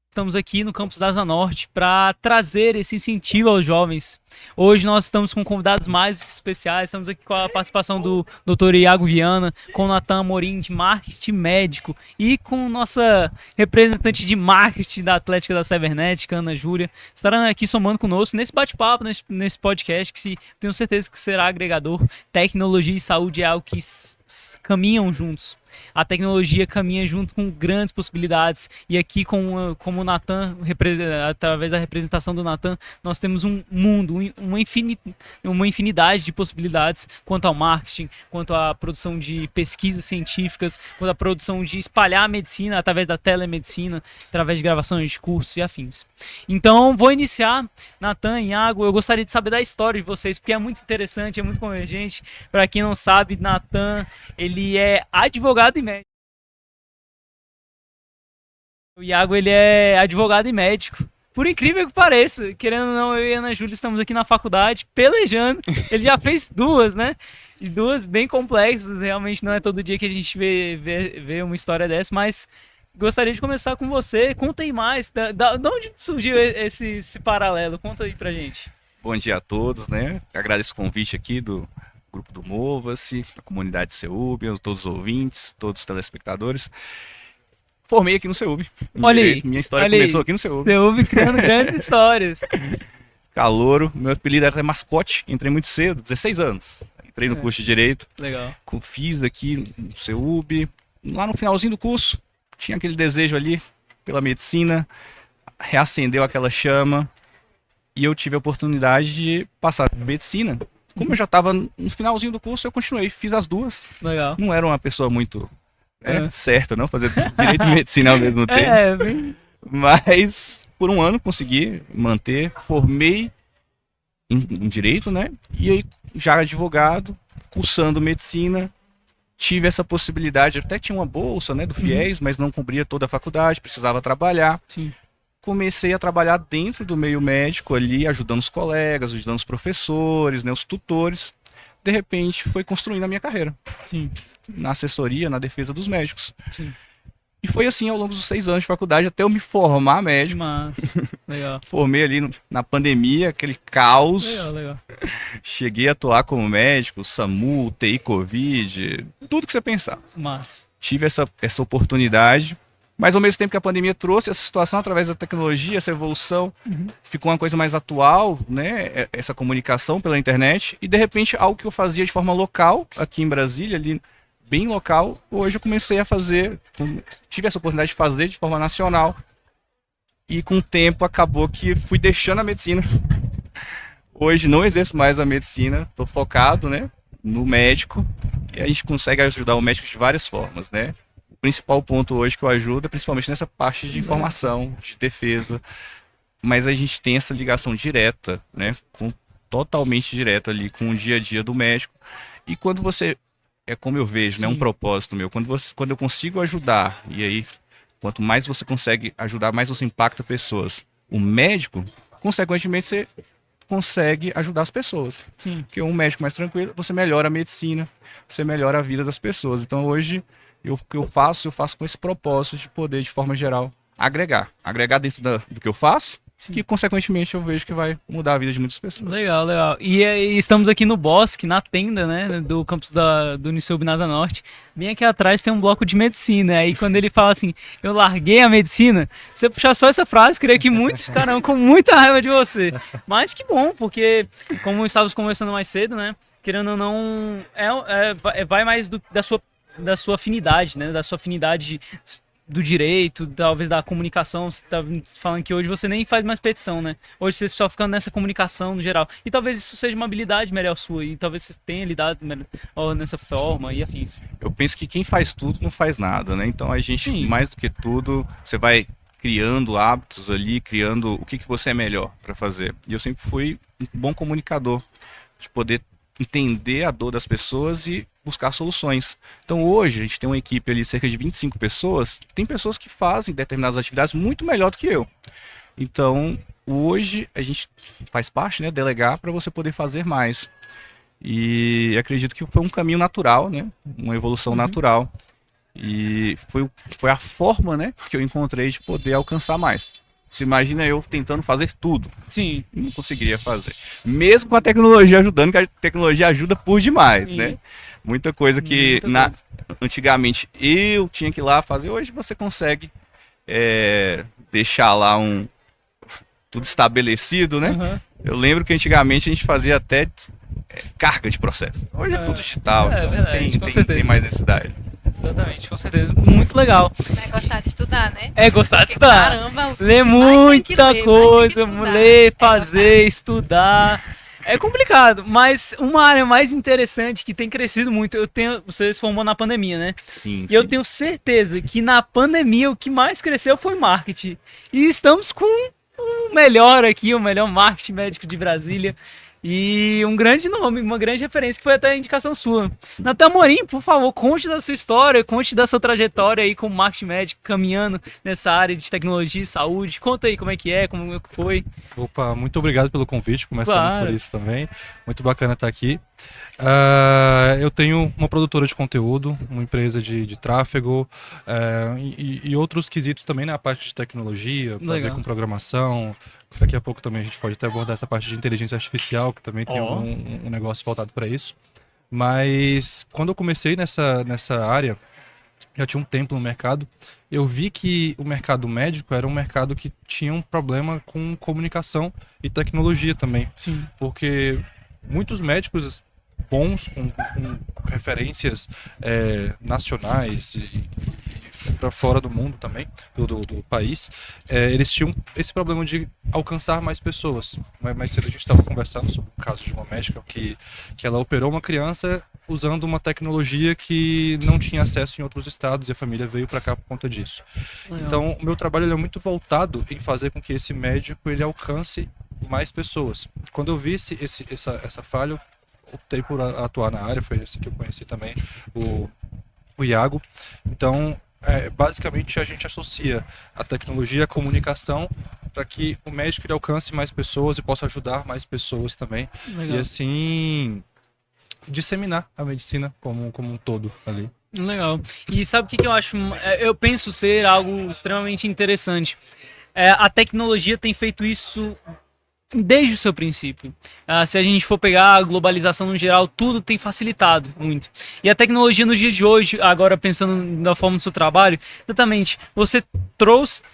Estamos aqui no campus da Asa Norte para trazer esse incentivo aos jovens. Hoje nós estamos com convidados mais especiais, estamos aqui com a participação do Dr. Iago Viana, com o Natan Amorim de marketing médico e com nossa representante de marketing da Atlética da Cibernética, Ana Júlia, estarão aqui somando conosco nesse bate-papo, nesse podcast, que tenho certeza que será agregador. Tecnologia e saúde é algo que caminham juntos. A tecnologia caminha junto com grandes possibilidades e aqui como o Natan, através da representação do Natan, nós temos um mundo, uma infinidade de possibilidades quanto ao marketing, quanto à produção de pesquisas científicas, quanto à produção de espalhar a medicina através da telemedicina, através de gravações de cursos e afins. Então vou iniciar, Natan, Iago, eu gostaria de saber da história de vocês, porque é muito interessante, é muito convergente. Para quem não sabe, Natan, ele é advogado e médico. O Iago, ele é advogado e médico. Por incrível que pareça, querendo ou não, eu e a Ana Júlia estamos aqui na faculdade pelejando. Ele já fez duas, né? E duas bem complexas. Realmente não é todo dia que a gente vê uma história dessa, mas gostaria de começar com você. Conta aí mais. De onde surgiu esse paralelo? Conta aí pra gente. Bom dia a todos, né? Agradeço o convite aqui do grupo do Mova-se, a comunidade CEUB, todos os ouvintes, todos os telespectadores. Formei aqui no CEUB. Olha aí. Minha história começou aqui no CEUB. CEUB criando grandes histórias. Calouro, meu apelido era mascote, entrei muito cedo, 16 anos. Entrei no curso de Direito. Legal. Fiz aqui no CEUB. Lá no finalzinho do curso, tinha aquele desejo ali pela medicina, reacendeu aquela chama e eu tive a oportunidade de passar por medicina. Como eu já estava no finalzinho do curso, eu continuei, fiz as duas. Legal. Não era uma pessoa muito certa, não, fazer direito e medicina ao mesmo tempo. Mas por um ano consegui manter, formei em direito, né? E aí já advogado, cursando medicina, tive essa possibilidade, até tinha uma bolsa, né, do FIES, mas não cobria toda a faculdade, precisava trabalhar. Sim. Comecei a trabalhar dentro do meio médico ali, ajudando os colegas, ajudando os professores, né, os tutores. De repente, foi construindo a minha carreira. Sim. Na assessoria, na defesa dos médicos. Sim. E foi assim ao longo dos 6 anos de faculdade, até eu me formar médico. Mas, legal. Formei ali na pandemia, aquele caos. Legal. Cheguei a atuar como médico, SAMU, UTI, Covid, tudo que você pensar. Mas Tive essa oportunidade. Mas ao mesmo tempo que a pandemia trouxe essa situação através da tecnologia, essa evolução, ficou uma coisa mais atual, né? Essa comunicação pela internet. E de repente, algo que eu fazia de forma local, aqui em Brasília, ali bem local, hoje eu comecei a fazer, tive essa oportunidade de fazer de forma nacional. E com o tempo acabou que fui deixando a medicina. Hoje não exerço mais a medicina, estou focado, né, no médico. E a gente consegue ajudar o médico de várias formas, né? O principal ponto hoje que eu ajudo é principalmente nessa parte de informação, de defesa, mas a gente tem essa ligação direta, né, totalmente direta ali com o dia a dia do médico. E quando você, é como eu vejo, né, um propósito meu, quando eu consigo ajudar, e aí quanto mais você consegue ajudar, mais você impacta pessoas. O médico, consequentemente, você consegue ajudar as pessoas. sim. Porque um médico mais tranquilo, você melhora a medicina, você melhora a vida das pessoas. Então hoje o que eu faço com esse propósito de poder, de forma geral, agregar dentro do que eu faço, que consequentemente eu vejo que vai mudar a vida de muitas pessoas. Legal. E aí, estamos aqui no Bosque, na tenda, né, do campus do UniceuB na Asa Norte. Bem aqui atrás tem um bloco de medicina. Aí quando ele fala assim, eu larguei a medicina, você puxar só essa frase, creio que muitos ficarão com muita raiva de você. Mas que bom, porque como estávamos conversando mais cedo, né, querendo ou não, vai mais da sua afinidade, né, da sua afinidade do direito, talvez da comunicação. Você tá falando que hoje você nem faz mais petição, né? Hoje você só fica nessa comunicação no geral. E talvez isso seja uma habilidade melhor sua, e talvez você tenha lidado nessa forma e afins. Eu penso que quem faz tudo não faz nada, né? Então a gente, mais do que tudo, você vai criando hábitos ali, criando o que você é melhor para fazer. E eu sempre fui um bom comunicador, de poder entender a dor das pessoas e buscar soluções. Então hoje a gente tem uma equipe ali, cerca de 25 pessoas, tem pessoas que fazem determinadas atividades muito melhor do que eu. Então hoje a gente faz parte, né, delegar para você poder fazer mais. E acredito que foi um caminho natural, né? Uma evolução natural. E foi a forma, né, que eu encontrei de poder alcançar mais. Se imagina eu tentando fazer tudo. Sim. Não conseguiria fazer. Mesmo com a tecnologia ajudando, que a tecnologia ajuda por demais, Sim. né? Muita coisa que Muita coisa. antigamente eu tinha que ir lá fazer, hoje você consegue deixar lá tudo estabelecido, né? Aham. Eu lembro que antigamente a gente fazia até carga de processo. Hoje é tudo digital, então verdade, com tem certeza. mais necessidade. Exatamente, com certeza. Muito legal. Vai gostar de estudar, né? É gostar de estudar. Caramba, os Ler cursos mais tem que muita ler, mais tem que coisa, estudar. ler, É fazer, estudar. É complicado, mas uma área mais interessante que tem crescido muito, você se formou na pandemia, né? Sim, E eu tenho certeza que na pandemia o que mais cresceu foi marketing. E estamos com o melhor aqui, o melhor marketing médico de Brasília. E um grande nome, uma grande referência que foi até a indicação sua. Natan Amorim, por favor, conte da sua história, conte da sua trajetória aí como marketing médico, caminhando nessa área de tecnologia e saúde. Conta aí como é, como que foi. Opa, muito obrigado pelo convite, começando Claro. por isso também. Muito bacana estar aqui. Eu tenho uma produtora de conteúdo, uma empresa de tráfego e outros quesitos também na parte de tecnologia, para ver Legal. com programação. Daqui a pouco também a gente pode até abordar essa parte de inteligência artificial, que também tem Ó. um negócio voltado para isso. Mas quando eu comecei nessa área, já tinha um tempo no mercado, eu vi que o mercado médico era um mercado que tinha um problema com comunicação e tecnologia também. Sim. Porque muitos médicos bons, com referências nacionais e para fora do mundo também, do país, eles tinham esse problema de alcançar mais pessoas. Mais cedo a gente estava conversando sobre o caso de uma médica que ela operou uma criança usando uma tecnologia que não tinha acesso em outros estados e a família veio para cá por conta disso. Legal. Então, o meu trabalho ele é muito voltado em fazer com que esse médico ele alcance mais pessoas. Quando eu vi essa falha, eu optei por atuar na área, foi assim que eu conheci também o Iago. Então, basicamente a gente associa a tecnologia à comunicação para que o médico ele alcance mais pessoas e possa ajudar mais pessoas também. Legal. E assim disseminar a medicina como um todo ali. Legal. E sabe o que eu acho? Eu penso ser algo extremamente interessante. A tecnologia tem feito isso desde o seu princípio. Se a gente for pegar a globalização no geral, tudo tem facilitado muito. E a tecnologia nos dias de hoje, agora pensando na forma do seu trabalho, exatamente,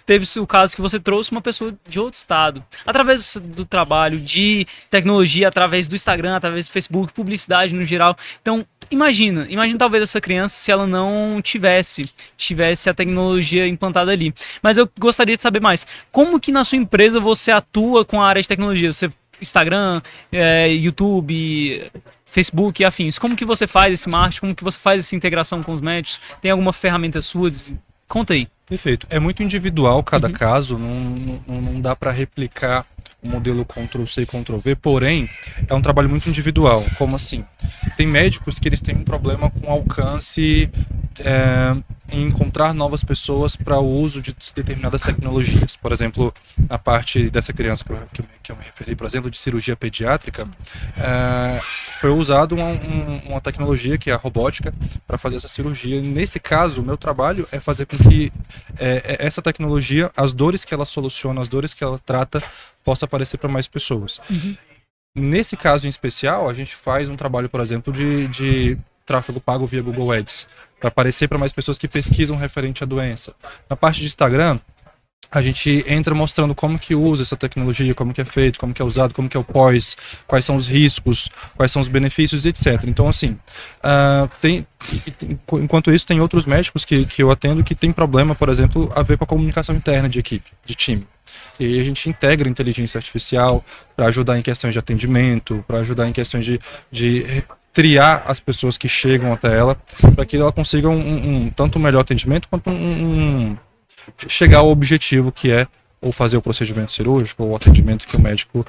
teve o caso que você trouxe uma pessoa de outro estado, através do trabalho, de tecnologia, através do Instagram, através do Facebook, publicidade no geral. Então, imagina talvez essa criança se ela não tivesse a tecnologia implantada ali. Mas eu gostaria de saber mais. Como que na sua empresa você atua com a área de tecnologia? Você, Instagram, YouTube, Facebook e afins. Como que você faz esse marketing? Como que você faz essa integração com os médicos? Tem alguma ferramenta sua? Conta aí. Perfeito. É muito individual cada caso, não dá para replicar o modelo Ctrl-C, Ctrl-V, porém, é um trabalho muito individual. Como assim? Tem médicos que eles têm um problema com alcance em encontrar novas pessoas para o uso de determinadas tecnologias. Por exemplo, na parte dessa criança que eu me referi, por exemplo, de cirurgia pediátrica, foi usado uma tecnologia que é a robótica para fazer essa cirurgia. Nesse caso, o meu trabalho é fazer com que essa tecnologia, as dores que ela soluciona, as dores que ela trata, possa aparecer para mais pessoas. Nesse caso em especial, a gente faz um trabalho, por exemplo, de tráfego pago via Google Ads, para aparecer para mais pessoas que pesquisam referente à doença. Na parte de Instagram, a gente entra mostrando como que usa essa tecnologia, como que é feito, como que é usado, como que é o pós, quais são os riscos, quais são os benefícios, etc. Então, assim, enquanto isso, tem outros médicos que eu atendo que tem problema, por exemplo, a ver com a comunicação interna de equipe, de time. E aí a gente integra inteligência artificial para ajudar em questões de atendimento, para ajudar em questões de triar as pessoas que chegam até ela, para que ela consiga tanto um melhor atendimento quanto chegar ao objetivo que é ou fazer o procedimento cirúrgico ou o atendimento que o médico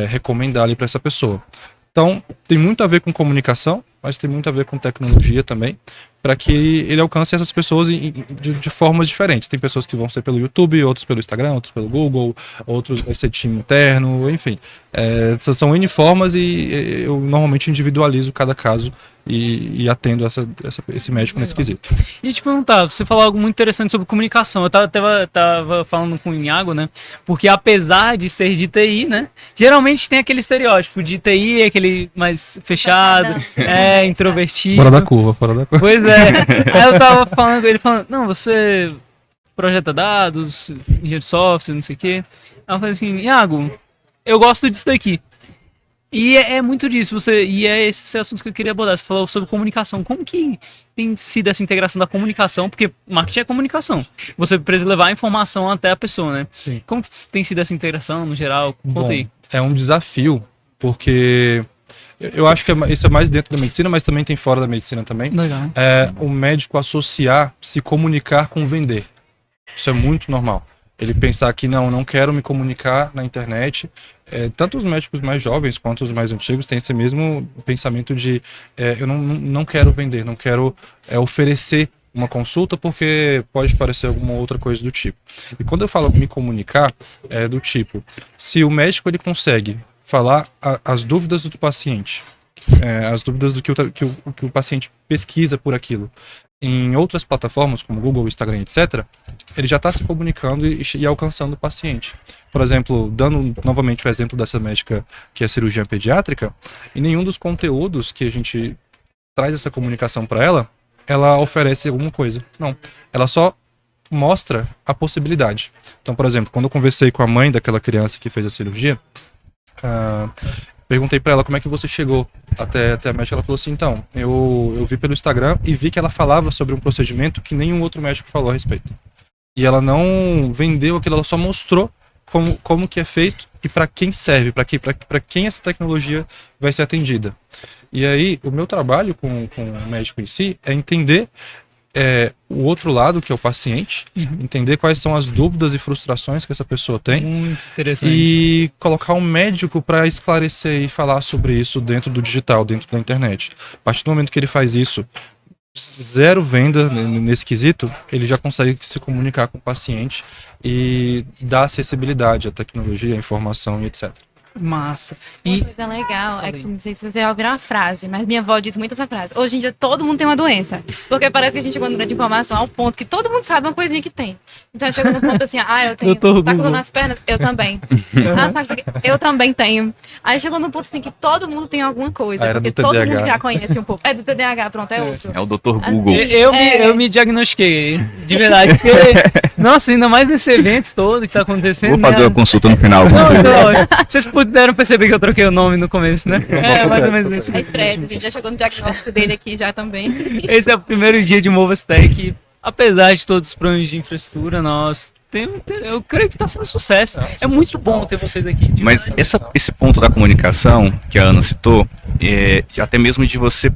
recomendar ali para essa pessoa. Então, tem muito a ver com comunicação, mas tem muito a ver com tecnologia também. para que ele alcance essas pessoas de formas diferentes. Tem pessoas que vão ser pelo YouTube, outros pelo Instagram, outros pelo Google, outros vai ser time interno, enfim. São N formas e eu normalmente individualizo cada caso e atendo esse médico nesse quesito. E te perguntar, você falou algo muito interessante sobre comunicação. Eu tava falando com o Iago, né? Porque apesar de ser de TI, né? Geralmente tem aquele estereótipo de TI, aquele mais fechado, introvertido. Fora da curva. Pois é. Aí eu tava falando com ele, não, você projeta dados, engenheiro de software, não sei o quê. Aí eu falei assim, Iago, eu gosto disso daqui. E é muito disso, e é esse assunto que eu queria abordar. Você falou sobre comunicação. Como que tem sido essa integração da comunicação? Porque marketing é comunicação. Você precisa levar a informação até a pessoa, né? Sim. Como que tem sido essa integração no geral? Conta aí. É um desafio, porque eu acho que isso é mais dentro da medicina, mas também tem fora da medicina também. Legal. O médico associar, se comunicar com vender. Isso é muito normal. Ele pensar que não quero me comunicar na internet. Tanto os médicos mais jovens quanto os mais antigos têm esse mesmo pensamento de eu não quero vender, não quero oferecer uma consulta porque pode parecer alguma outra coisa do tipo. E quando eu falo me comunicar, é do tipo, se o médico ele consegue falar as dúvidas do paciente, as dúvidas do que o paciente pesquisa por aquilo, em outras plataformas como Google, Instagram, etc., ele já está se comunicando e alcançando o paciente. Por exemplo, dando novamente o exemplo dessa médica que é cirurgiã pediátrica, em nenhum dos conteúdos que a gente traz essa comunicação para ela oferece alguma coisa. Não. Ela só mostra a possibilidade. Então, por exemplo, quando eu conversei com a mãe daquela criança que fez a cirurgia, perguntei para ela como é que você chegou até a médica. Ela falou assim, então, eu vi pelo Instagram e vi que ela falava sobre um procedimento que nenhum outro médico falou a respeito. E ela não vendeu aquilo, ela só mostrou como que é feito e para quem serve, para quem essa tecnologia vai ser atendida. E aí, o meu trabalho com o médico em si é entender o outro lado, que é o paciente, entender quais são as dúvidas e frustrações que essa pessoa tem. Muito interessante. E colocar um médico para esclarecer e falar sobre isso dentro do digital, dentro da internet. A partir do momento que ele faz isso, zero venda nesse quesito, ele já consegue se comunicar com o paciente e dar acessibilidade à tecnologia, à informação e etc. Massa. Uma coisa legal é que, não sei se você já ouviu uma frase, mas minha avó diz muito essa frase. Hoje em dia todo mundo tem uma doença. Porque parece que a gente chegou no grande informação ao ponto que todo mundo sabe uma coisinha que tem. Então chegou no ponto assim, eu tenho. Tá com dor nas pernas? Eu também. Eu também tenho. Aí chegou no ponto assim que todo mundo tem alguma coisa. Porque todo mundo já conhece um pouco. É do TDAH, pronto, é outro. É o Dr. Google. Eu me diagnostiquei, de verdade. Porque, nossa, ainda mais nesse evento todo que tá acontecendo. Vou fazer uma consulta no final. Não, vocês puderam perceber que eu troquei o nome no começo, né? Mais ou menos isso. É estresse, a gente já chegou no diagnóstico dele aqui já também. Esse é o primeiro dia de Movastech. Apesar de todos os problemas de infraestrutura, eu creio que está sendo sucesso. É muito bom ter vocês aqui. Mas esse ponto da comunicação que a Ana citou, até mesmo de você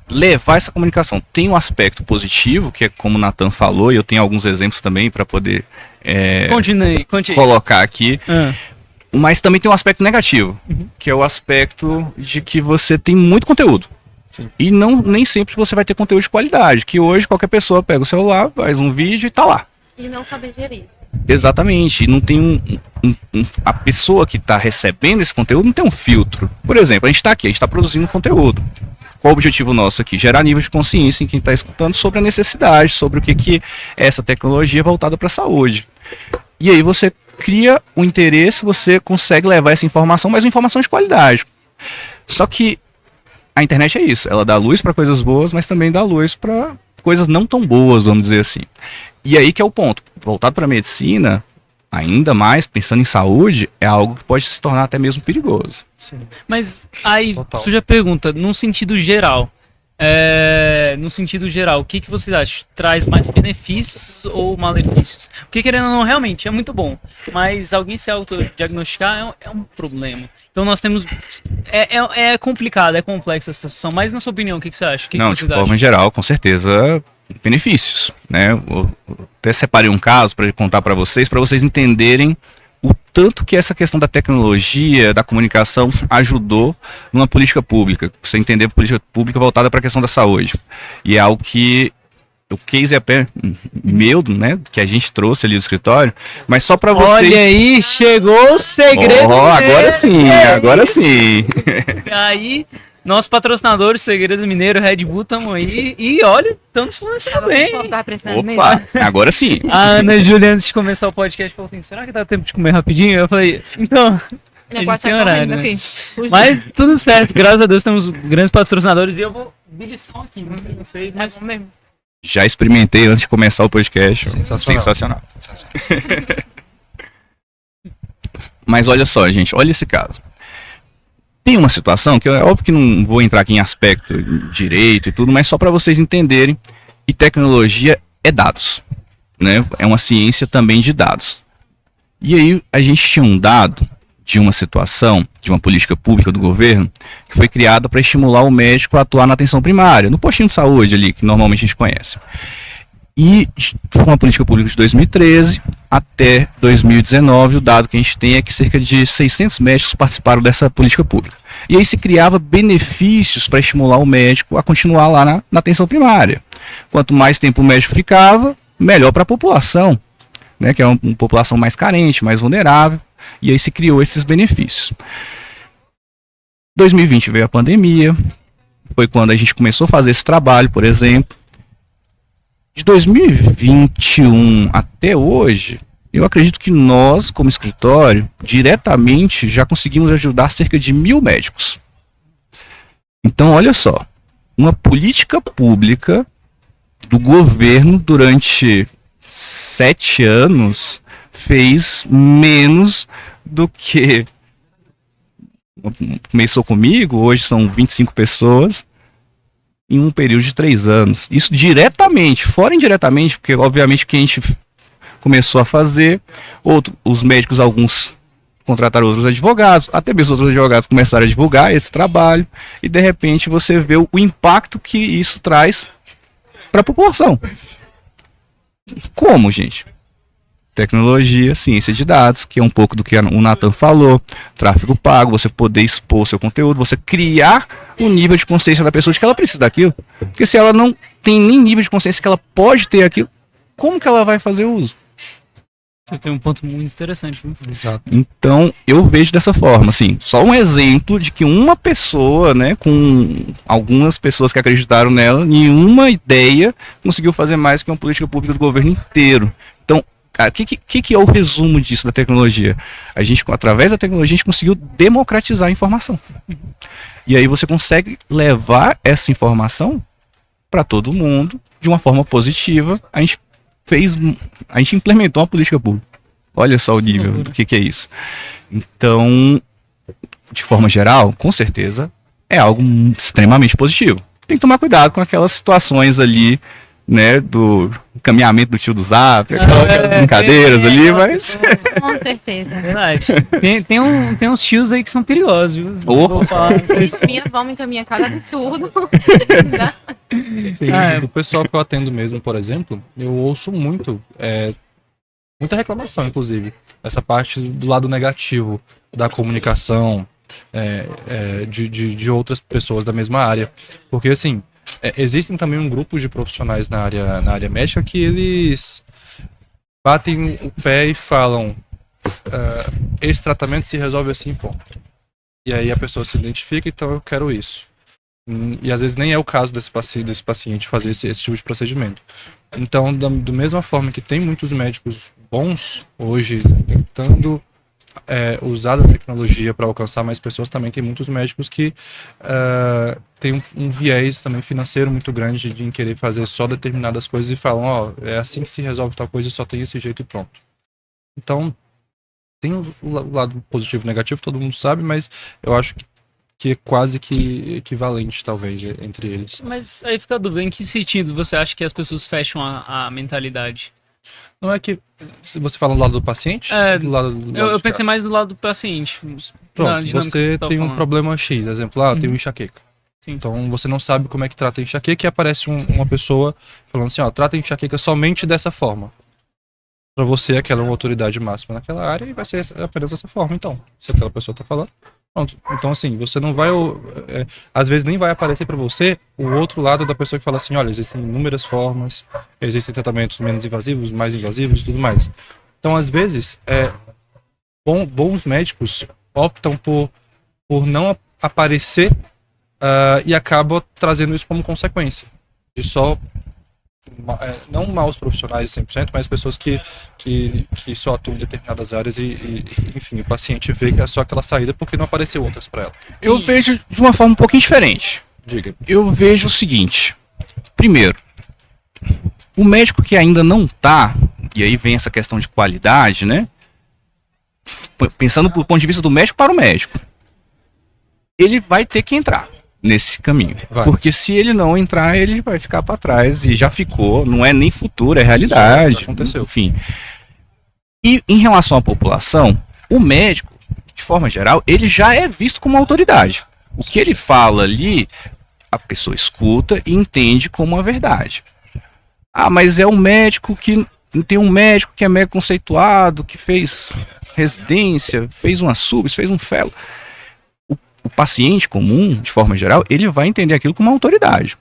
levar essa comunicação, tem um aspecto positivo, que é como o Nathan falou, e eu tenho alguns exemplos também para poder continue. Colocar aqui. Mas também tem um aspecto negativo, que é o aspecto de que você tem muito conteúdo. Sim. E nem sempre você vai ter conteúdo de qualidade, que hoje qualquer pessoa pega o celular, faz um vídeo e tá lá. E não saber gerir. Exatamente, e não tem a pessoa que está recebendo esse conteúdo não tem um filtro. Por exemplo, a gente está aqui, a gente está produzindo conteúdo. Qual o objetivo nosso aqui? Gerar nível de consciência em quem está escutando sobre a necessidade, sobre o que é essa tecnologia voltada para a saúde. E aí você cria o interesse, você consegue levar essa informação, mas uma informação de qualidade. Só que a internet é isso, ela dá luz para coisas boas, mas também dá luz para coisas não tão boas, vamos dizer assim. E aí que é o ponto, voltado para a medicina, ainda mais pensando em saúde, é algo que pode se tornar até mesmo perigoso. Sim. Mas aí surge a pergunta, num sentido geral, o que vocês acham? Traz mais benefícios ou malefícios? Porque querendo ou não, realmente é muito bom, mas alguém se autodiagnosticar é um problema. Então nós temos... É complicado, é complexa essa situação, mas na sua opinião, o que você acha? Não, de forma geral, com certeza, benefícios, né? Eu até separei um caso para contar para vocês entenderem o tanto que essa questão da tecnologia, da comunicação, ajudou numa política pública. Você entender a política pública voltada para a questão da saúde. E é algo que o case é até meu, né, que a gente trouxe ali do escritório, mas só para vocês... Olha aí, chegou o segredo. Agora sim, agora sim. Aí, nossos patrocinadores, Segredo Mineiro, Red Bull, tamo aí. E olha, estamos começando bem. Tá precisando mesmo. Opa, agora sim. A Ana Júlia, antes de começar o podcast, falou assim, será que dá tempo de comer rapidinho? Eu falei, então... Minha gente quarta tem tá horário, correndo né? aqui. Fugiu. Mas tudo certo, graças a Deus temos grandes patrocinadores e eu vou beliscar aqui, não sei, É mas... bom mesmo. Já experimentei antes de começar o podcast. Sensacional. Mas olha só, gente, olha esse caso. Tem uma situação que é óbvio que não vou entrar aqui em aspecto direito e tudo, mas só para vocês entenderem. E tecnologia é dados, né? É uma ciência também de dados. E aí a gente tinha um dado de uma situação, de uma política pública do governo, que foi criada para estimular o médico a atuar na atenção primária, no postinho de saúde ali, que normalmente a gente conhece. E foi uma política pública de 2013 até 2019, o dado que a gente tem é que cerca de 600 médicos participaram dessa política pública. E aí se criava benefícios para estimular o médico a continuar lá na atenção primária. Quanto mais tempo o médico ficava, melhor para a população, né, que é uma população mais carente, mais vulnerável, e aí se criou esses benefícios. 2020 veio a pandemia, foi quando a gente começou a fazer esse trabalho, por exemplo. De 2021 até hoje, eu acredito que nós, como escritório, diretamente já conseguimos ajudar cerca de 1.000 médicos. Então, olha só, uma política pública do governo durante 7 anos fez menos do que começou comigo, hoje são 25 pessoas, em um período de 3 anos. Isso diretamente, fora indiretamente, porque obviamente que a gente começou a fazer, os médicos, alguns contrataram outros advogados, até mesmo outros advogados começaram a divulgar esse trabalho, e de repente você vê o impacto que isso traz para a população. Como, gente? Tecnologia, ciência de dados, que é um pouco do que o Nathan falou, tráfego pago, você poder expor seu conteúdo, você criar o nível de consciência da pessoa de que ela precisa daquilo. Porque se ela não tem nem nível de consciência que ela pode ter aquilo, como que ela vai fazer uso? Você tem um ponto muito interessante, viu? Exato. Então, eu vejo dessa forma, assim, só um exemplo de que uma pessoa, né, com algumas pessoas que acreditaram nela, nenhuma ideia conseguiu fazer mais que uma política pública do governo inteiro. Então, o que é o resumo disso da tecnologia? A gente, através da tecnologia, a gente conseguiu democratizar a informação. E aí você consegue levar essa informação para todo mundo de uma forma positiva. A gente implementou uma política pública. Olha só o nível do que é isso. Então, de forma geral, com certeza, é algo extremamente positivo. Tem que tomar cuidado com aquelas situações ali, né, do encaminhamento do tio do Zap, aquelas brincadeiras ali, mas... Com certeza. Verdade. Tem uns tios aí que são perigosos, viu? Opa. Vou falar. Minha avó me encaminha cada absurdo. Sim, Ah, do pessoal que eu atendo mesmo, por exemplo, eu ouço muita reclamação, inclusive. Essa parte do lado negativo da comunicação de outras pessoas da mesma área. Porque, assim, existem também um grupo de profissionais na área médica que eles batem o pé e falam esse tratamento se resolve assim, ponto. E aí a pessoa se identifica, então eu quero isso. E às vezes nem é o caso desse paciente fazer esse tipo de procedimento. Então, da mesma forma que tem muitos médicos bons hoje tentando usar a tecnologia para alcançar mais pessoas, também tem muitos médicos que têm um viés também financeiro muito grande de querer fazer só determinadas coisas e falam, é assim que se resolve tal coisa, só tem esse jeito e pronto. Então, tem o lado positivo e negativo, todo mundo sabe, mas eu acho que é quase que equivalente, talvez, entre eles. Mas aí fica a dúvida, em que sentido você acha que as pessoas fecham a mentalidade? Não é que você fala do lado do paciente? Do lado Eu pensei mais do lado do paciente. Pronto, você tem um problema X, exemplo, tem um enxaqueca. Sim. Então você não sabe como é que trata a enxaqueca e aparece uma pessoa falando assim, trata a enxaqueca somente dessa forma. Pra você, aquela é uma autoridade máxima naquela área e vai ser apenas dessa forma, então. Se aquela pessoa tá falando, pronto. Então, assim, você não vai... às vezes nem vai aparecer pra você o outro lado da pessoa que fala assim, olha, existem inúmeras formas, existem tratamentos menos invasivos, mais invasivos e tudo mais. Então, às vezes, bons médicos optam por não aparecer e acabam trazendo isso como consequência. De só... não maus profissionais 100%, mas pessoas que só atuam em determinadas áreas enfim, o paciente vê que é só aquela saída porque não apareceu outras para ela. Eu vejo de uma forma um pouquinho diferente. Diga. Eu vejo o seguinte. Primeiro, o médico que ainda não tá, e aí vem essa questão de qualidade, né? Pensando do ponto de vista do médico para o médico, ele vai ter que entrar nesse caminho. Vai. Porque se ele não entrar, ele vai ficar para trás e já ficou, não é nem futuro, é realidade. Já aconteceu. Enfim. E em relação à população, o médico, de forma geral, ele já é visto como autoridade. O que ele fala ali, a pessoa escuta e entende como uma verdade. Ah, mas é um médico que... Tem um médico que é médico conceituado, que fez residência, fez uma subs, fez um fellow. O paciente comum, de forma geral, ele vai entender aquilo como uma autoridade.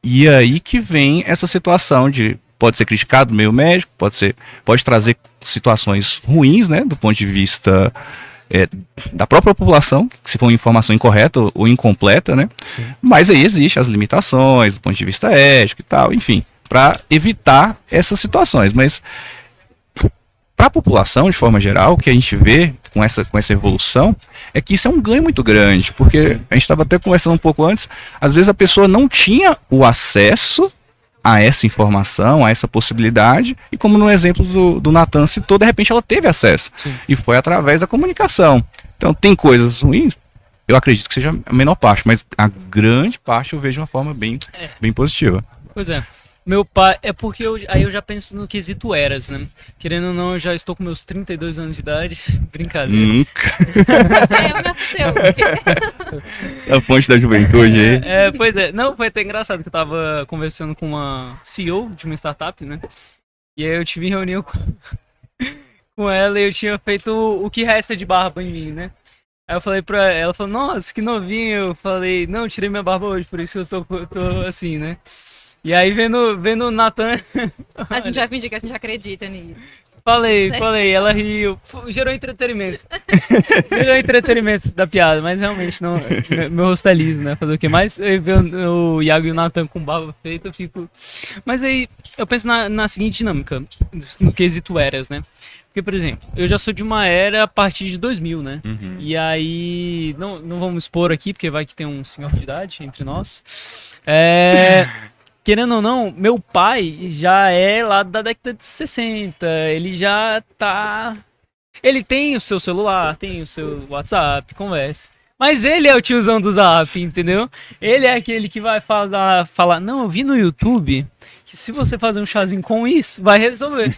E aí que vem essa situação de... Pode ser criticado no meio médico, pode trazer situações ruins, né, do ponto de vista da própria população, se for uma informação incorreta ou incompleta, né? Sim. Mas aí existem as limitações do ponto de vista ético e tal, enfim, para evitar essas situações. Mas para a população, de forma geral, o que a gente vê com essa evolução é que isso é um ganho muito grande, porque sim, a gente estava até conversando um pouco antes, às vezes a pessoa não tinha o acesso a essa informação, a essa possibilidade, e como no exemplo do Natan citou, de repente ela teve acesso, sim, e foi através da comunicação. Então tem coisas ruins, eu acredito que seja a menor parte, mas a grande parte eu vejo de uma forma bem positiva. Pois é. Meu pai, é porque aí eu já penso no quesito eras, né? Querendo ou não, eu já estou com meus 32 anos de idade. Brincadeira. Nunca. Eu me assustei. Essa fonte da juventude aí. Pois é. Não, foi até engraçado que eu tava conversando com uma CEO de uma startup, né? E aí eu tive reunião com ela e eu tinha feito o que resta de barba em mim, né? Aí eu falei pra ela, ela falou, nossa, que novinho. Eu falei, não, tirei minha barba hoje, por isso que eu tô assim, né? E aí, vendo o Natan... A gente vai fingir que a gente acredita nisso. Falei, ela riu. Gerou entretenimento. Gerou entretenimento da piada, mas realmente não. Meu rosto é liso, né? Fazer o que mais? Eu ver o Iago e o Natan com barba feita, eu fico. Mas aí, eu penso na seguinte dinâmica, no quesito eras, né? Porque, por exemplo, eu já sou de uma era a partir de 2000, né? Uhum. E aí, não vamos expor aqui, porque vai que tem um senhor de idade entre nós. Querendo ou não, meu pai já é lá da década de 60, ele já tá... Ele tem o seu celular, tem o seu WhatsApp, conversa. Mas ele é o tiozão do Zap, entendeu? Ele é aquele que vai falar, não, eu vi no YouTube que se você fazer um chazinho com isso, vai resolver.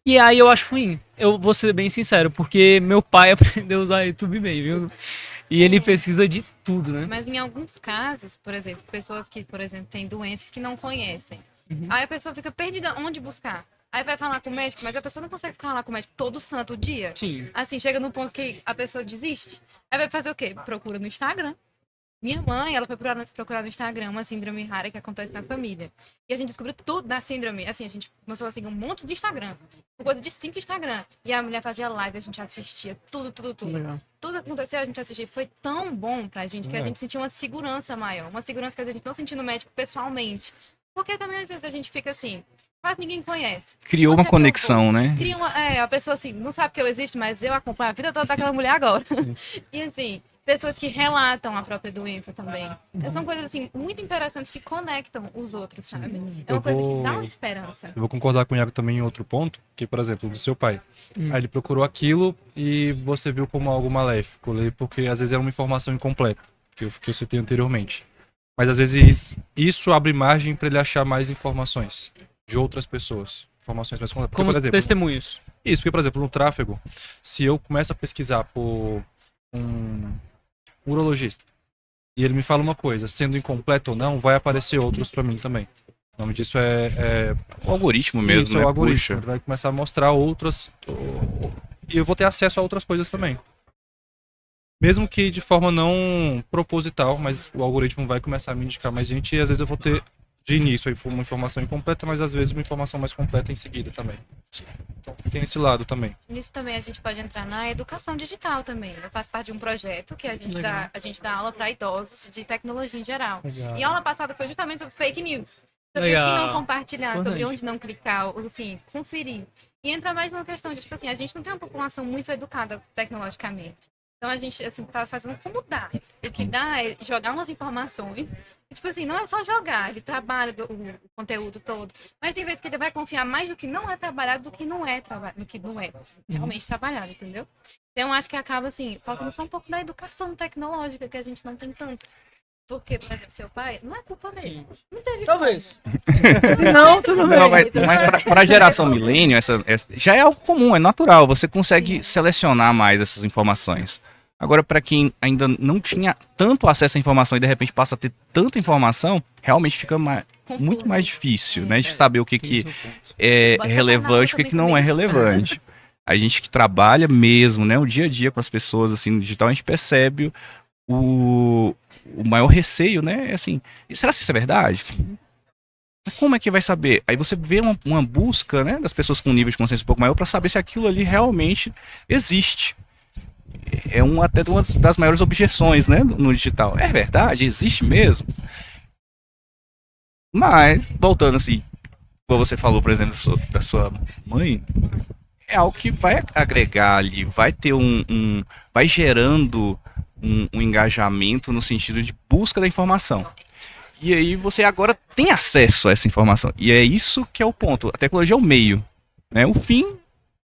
E aí eu acho ruim, eu vou ser bem sincero, porque meu pai aprendeu a usar YouTube bem, viu? E ele pesquisa de tudo, né? Mas em alguns casos, por exemplo, pessoas que, por exemplo, têm doenças que não conhecem. Uhum. Aí a pessoa fica perdida onde buscar. Aí vai falar com o médico, mas a pessoa não consegue ficar lá com o médico todo santo dia. Sim. Assim, chega no ponto que a pessoa desiste. Aí vai fazer o quê? Procura no Instagram. Minha mãe, ela foi procurar no Instagram uma síndrome rara que acontece na família. E a gente descobriu tudo da síndrome. Assim, a gente começou a seguir um monte de Instagram. Coisa de 5 Instagram. E a mulher fazia live, a gente assistia. Tudo. Legal. Tudo aconteceu, a gente assistia. Foi tão bom pra gente que a gente sentiu uma segurança maior. Uma segurança que a gente não sentiu no médico pessoalmente. Porque também, às vezes, a gente fica assim... Quase ninguém conhece. Criou uma conexão, né? A pessoa assim, não sabe que eu existo, mas eu acompanho a vida toda daquela mulher agora. E assim, pessoas que relatam a própria doença também. São coisas assim, muito interessantes que conectam os outros, sabe? É uma coisa que dá uma esperança. Eu vou concordar com o Iago também em outro ponto, que, por exemplo, do seu pai. Aí ele procurou aquilo e você viu como algo maléfico, porque às vezes era uma informação incompleta, que eu citei anteriormente. Mas às vezes isso abre margem para ele achar mais informações de outras pessoas, informações mais completas. Como, por exemplo, testemunhos. Isso, porque, por exemplo, no tráfego, se eu começo a pesquisar por um urologista e ele me fala uma coisa, sendo incompleto ou não, vai aparecer outros para mim também. O nome disso é O algoritmo mesmo, isso, né? é o algoritmo. Puxa. Ele vai começar a mostrar outras. E eu vou ter acesso a outras coisas também. Mesmo que de forma não proposital, mas o algoritmo vai começar a me indicar mais gente e às vezes eu vou ter de início uma informação incompleta, mas às vezes uma informação mais completa em seguida também. Então tem esse lado também. Nisso também a gente pode entrar na educação digital também. Eu faço parte de um projeto que a gente dá aula para idosos de tecnologia em geral. Legal. E a aula passada foi justamente sobre fake news. Sobre o que Legal. não compartilhar, sobre Importante. onde não clicar, assim, conferir. E entra mais numa questão de, tipo assim, a gente não tem uma população muito educada tecnologicamente. Então a gente, assim, tá fazendo como dá. O que dá é jogar umas informações. E, tipo assim, não é só jogar, ele trabalha o conteúdo todo. Mas tem vezes que ele vai confiar mais do que não é trabalhado do que não é realmente trabalhado, entendeu? Então acho que acaba, assim, faltando só um pouco da educação tecnológica que a gente não tem tanto. Porque, por exemplo, seu pai, não é culpa dele. Sim. Não teve Talvez. Não, tudo bem. Não, mas para a geração milênio, já é algo comum, é natural. Você consegue selecionar mais essas informações. Agora, para quem ainda não tinha tanto acesso à informação e de repente passa a ter tanta informação, realmente fica Confuso. muito mais difícil, né? De saber o que Tem seu ponto. é Bota relevante e o que não é relevante. A gente que trabalha mesmo, né, o dia a dia com as pessoas assim no digital, a gente percebe o maior receio, né? É assim, será que isso é verdade? Mas como é que vai saber? Aí você vê uma busca, né, das pessoas com um nível de consciência um pouco maior para saber se aquilo ali realmente existe. É até uma das maiores objeções, né, no digital. É verdade? Existe mesmo? Mas, voltando assim, como você falou, por exemplo, da sua mãe, é algo que vai agregar ali, vai ter vai gerando um engajamento no sentido de busca da informação. E aí você agora tem acesso a essa informação. E é isso que é o ponto. A tecnologia é o meio, né? O fim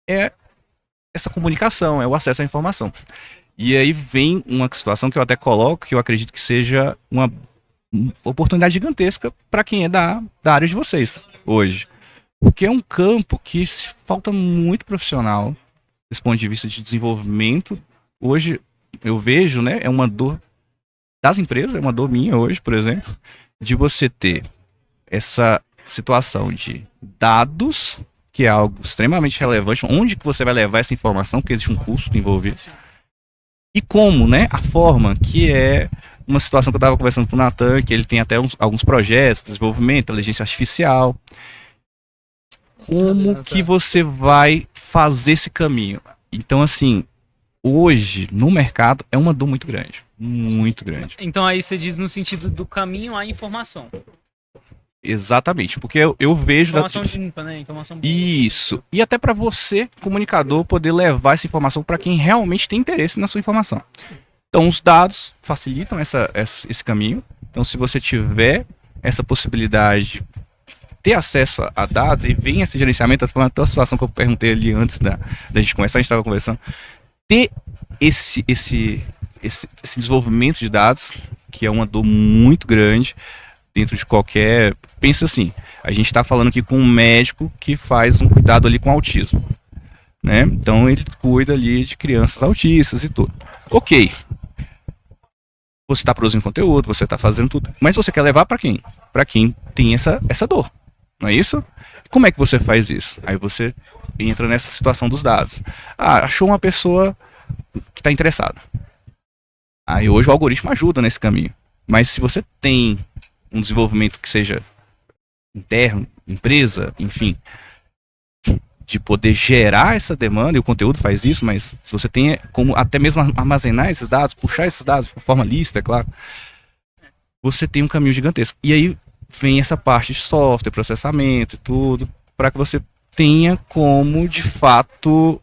é essa comunicação, é o acesso à informação. E aí vem uma situação que eu até coloco, que eu acredito que seja uma oportunidade gigantesca para quem é da área de vocês hoje. Porque é um campo que falta muito profissional desse ponto de vista de desenvolvimento. Hoje eu vejo, né, é uma dor das empresas, é uma dor minha hoje, por exemplo, de você ter essa situação de dados, que é algo extremamente relevante, onde que você vai levar essa informação, porque existe um custo envolvido, e como, né, a forma, que é uma situação que eu estava conversando com o Natan, que ele tem até alguns projetos de desenvolvimento, inteligência artificial, como que você vai fazer esse caminho? Então, assim, hoje, no mercado, é uma dor muito grande. Muito grande. Então aí você diz no sentido do caminho à informação. Exatamente, porque eu vejo... Informação limpa, né? Informação boa. Isso. E até para você, comunicador, poder levar essa informação para quem realmente tem interesse na sua informação. Então, os dados facilitam esse caminho. Então, se você tiver essa possibilidade de ter acesso a dados e vem esse gerenciamento, foi uma situação que eu perguntei ali antes da gente começar, a gente estava conversando, ter esse desenvolvimento de dados, que é uma dor muito grande dentro de qualquer... Pensa assim, a gente está falando aqui com um médico que faz um cuidado ali com autismo, né? Então ele cuida ali de crianças autistas e tudo. Ok. Você está produzindo conteúdo, você está fazendo tudo, mas você quer levar para quem? Para quem tem essa dor, não é isso? Como é que você faz isso? Aí você entra nessa situação dos dados. Ah, achou uma pessoa que está interessada. Aí hoje o algoritmo ajuda nesse caminho. Mas se você tem um desenvolvimento que seja interno, empresa, enfim, de poder gerar essa demanda, e o conteúdo faz isso, mas se você tem como até mesmo armazenar esses dados, puxar esses dados de forma lícita, é claro, você tem um caminho gigantesco. E aí vem essa parte de software, processamento e tudo, para que você tenha como, de fato,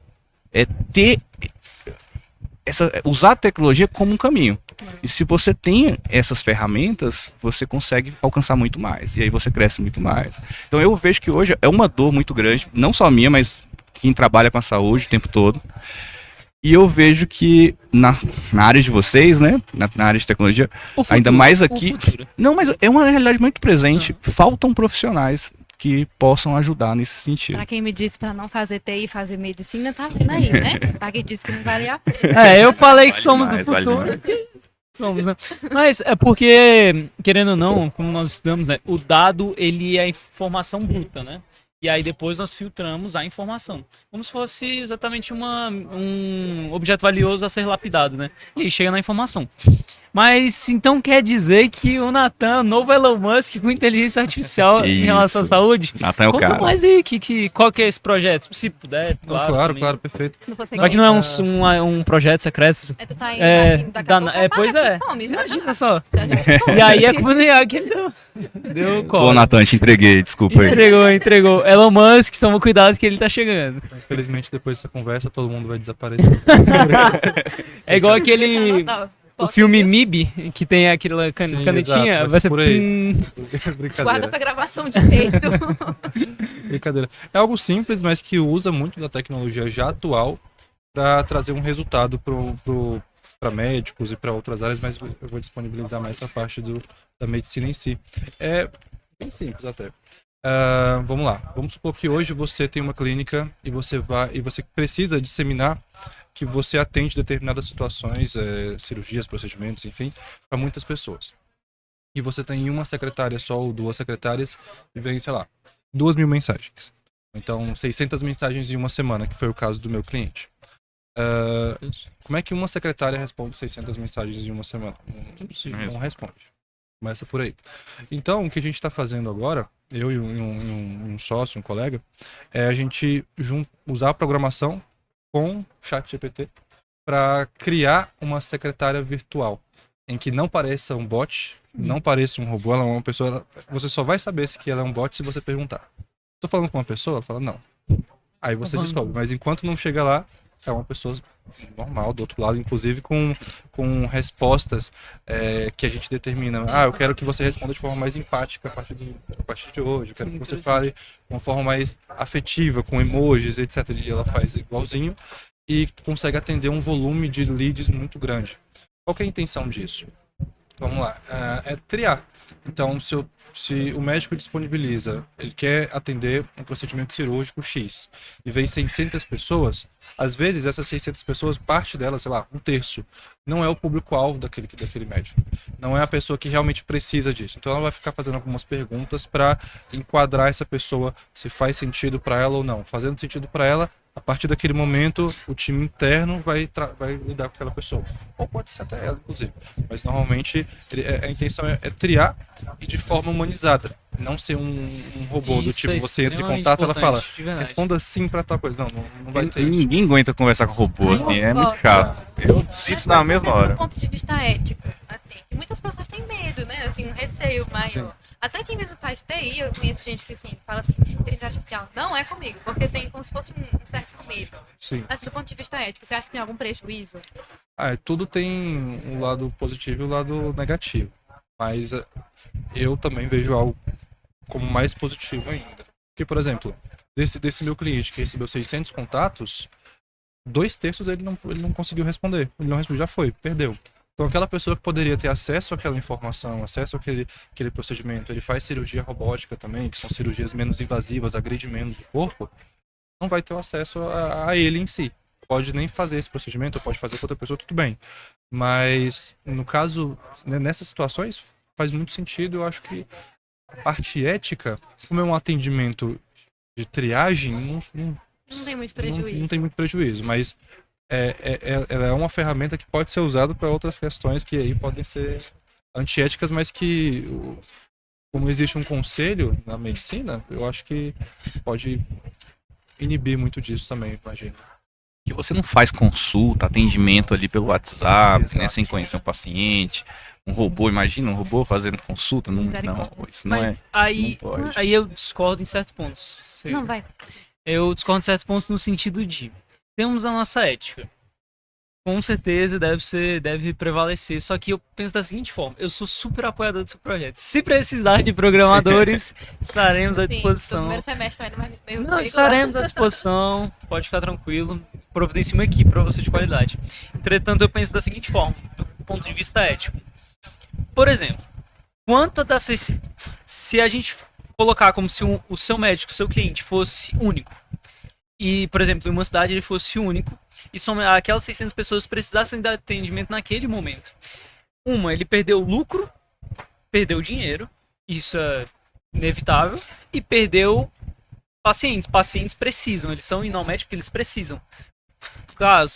usar a tecnologia como um caminho. E se você tem essas ferramentas, você consegue alcançar muito mais. E aí você cresce muito mais. Então eu vejo que hoje é uma dor muito grande, não só minha, mas quem trabalha com a saúde o tempo todo. E eu vejo que na área de vocês, né, na área de tecnologia, ainda mais aqui... Não, mas é uma realidade muito presente. Faltam profissionais que possam ajudar nesse sentido. Pra quem me disse pra não fazer TI e fazer medicina, tá vendo aí, né? Pra quem disse que não valia a pena. É, eu falei que Vale somos mais, do vale futuro. mais. Somos, né? Mas é porque, querendo ou não, como nós estudamos, né? O dado, ele é informação bruta, né? E aí depois nós filtramos a informação. Como se fosse exatamente um objeto valioso a ser lapidado, né? E aí chega na informação. Mas então quer dizer que o Nathan, o novo Elon Musk com inteligência artificial Que em relação à isso. saúde? Nathan é o Conta cara. mais aí, qual que é esse projeto? Se puder, Não, claro. claro, também. claro, perfeito. Não consegue. Só que não é um projeto secreto. Tu tá indo, É, daqui a pouco eu pois paro é. aqui de fome, já, Imagina só. já. E aí é comunidade que ele deu Pô, cola. Nathan, te entreguei, desculpa aí. Entregou. Elon Musk, toma cuidado que ele tá chegando. Infelizmente, depois dessa conversa, todo mundo vai desaparecer. É igual Deixa eu aquele... anotar. O Posso filme ir? MIB, que tem aquela Sim, canetinha, exato, vai ser por aí. pim. Guarda Brincadeira. essa gravação de texto. Brincadeira. É algo simples, mas que usa muito da tecnologia já atual para trazer um resultado para médicos e para outras áreas, mas eu vou disponibilizar mais essa parte da medicina em si. É bem simples até. Vamos lá. Vamos supor que hoje você tem uma clínica e você precisa disseminar que você atende determinadas situações, cirurgias, procedimentos, enfim, para muitas pessoas. E você tem uma secretária só ou duas secretárias e vem, sei lá, 2.000 mensagens. Então, 600 mensagens em uma semana, que foi o caso do meu cliente. Como é que uma secretária responde 600 mensagens em uma semana? Não responde. Começa por aí. Então, o que a gente está fazendo agora, eu e um sócio, um colega, é a gente usar a programação com o ChatGPT para criar uma secretária virtual, em que não pareça um bot, não pareça um robô, ela é uma pessoa. Você só vai saber se ela é um bot se você perguntar. Tô falando com uma pessoa? Ela fala, não. Aí você descobre. Mas enquanto não chega lá, é uma pessoa normal do outro lado, inclusive com respostas que a gente determina. Eu quero que você responda de forma mais empática a partir de hoje. Eu quero que você fale de uma forma mais afetiva, com emojis, etc. E ela faz igualzinho e consegue atender um volume de leads muito grande. Qual que é a intenção disso? Vamos lá, é triar. Então, se o médico disponibiliza, ele quer atender um procedimento cirúrgico X e vem 600 pessoas, às vezes essas 600 pessoas, parte delas, sei lá, um terço, não é o público-alvo daquele médico. Não é a pessoa que realmente precisa disso. Então, ela vai ficar fazendo algumas perguntas para enquadrar essa pessoa, se faz sentido para ela ou não. Fazendo sentido para ela, a partir daquele momento, o time interno vai lidar com aquela pessoa. Ou pode ser até ela, inclusive. Mas, normalmente, a intenção é triar e de forma humanizada. Não ser um robô do tipo, você entra em contato e ela fala, responda sim pra tal coisa. Não vai ter isso. Ninguém aguenta conversar com robô, assim, é muito chato. Eu desisto na mesma hora. Do ponto de vista ético, assim, que muitas pessoas têm medo, né? Assim, um receio maior. Sim. Até quem mesmo faz TI, eu conheço gente que assim, fala assim, inteligência artificial não é comigo, porque tem como se fosse um certo medo. Sim. Assim, do ponto de vista ético, você acha que tem algum prejuízo? Tudo tem um lado positivo e um lado negativo. Mas eu também vejo algo como mais positivo ainda. Porque, por exemplo, desse meu cliente que recebeu 600 contatos, 2/3 ele não conseguiu responder. Ele não respondeu, já foi, perdeu. Então, aquela pessoa que poderia ter acesso àquela informação, acesso àquele procedimento, ele faz cirurgia robótica também, que são cirurgias menos invasivas, agride menos o corpo, não vai ter o acesso a ele em si. Pode nem fazer esse procedimento, pode fazer com outra pessoa, tudo bem. Mas, no caso, né, nessas situações, faz muito sentido. Eu acho que a parte ética, como é um atendimento de triagem, Não tem muito prejuízo. não tem muito prejuízo, mas ela é uma ferramenta que pode ser usada para outras questões que aí podem ser antiéticas, mas que, como existe um conselho na medicina, eu acho que pode inibir muito disso também, imagino. Que você não faz consulta, atendimento ali pelo WhatsApp, né, Exato. sem conhecer um paciente. Um robô, imagina um robô fazendo consulta? Não, isso não Mas é. aí, não pode. aí eu discordo em certos pontos. Não, vai. Eu discordo em certos pontos no sentido de temos a nossa ética. Com certeza deve prevalecer. Só que eu penso da seguinte forma: eu sou super apoiador desse projeto. Se precisar de programadores, estaremos à Sim, tô no disposição. primeiro semestre ainda, mas eu Não, fico estaremos lá. à disposição. Pode ficar tranquilo. Providencie uma equipe para você de qualidade. Entretanto, eu penso da seguinte forma, do ponto de vista ético. Por exemplo, se a gente colocar como se o seu médico, o seu cliente fosse único, e, por exemplo, em uma cidade ele fosse único, e aquelas 600 pessoas precisassem de atendimento naquele momento, Ele perdeu lucro, perdeu dinheiro, isso é inevitável, e perdeu pacientes. Pacientes precisam, eles são indo ao médico porque eles precisam.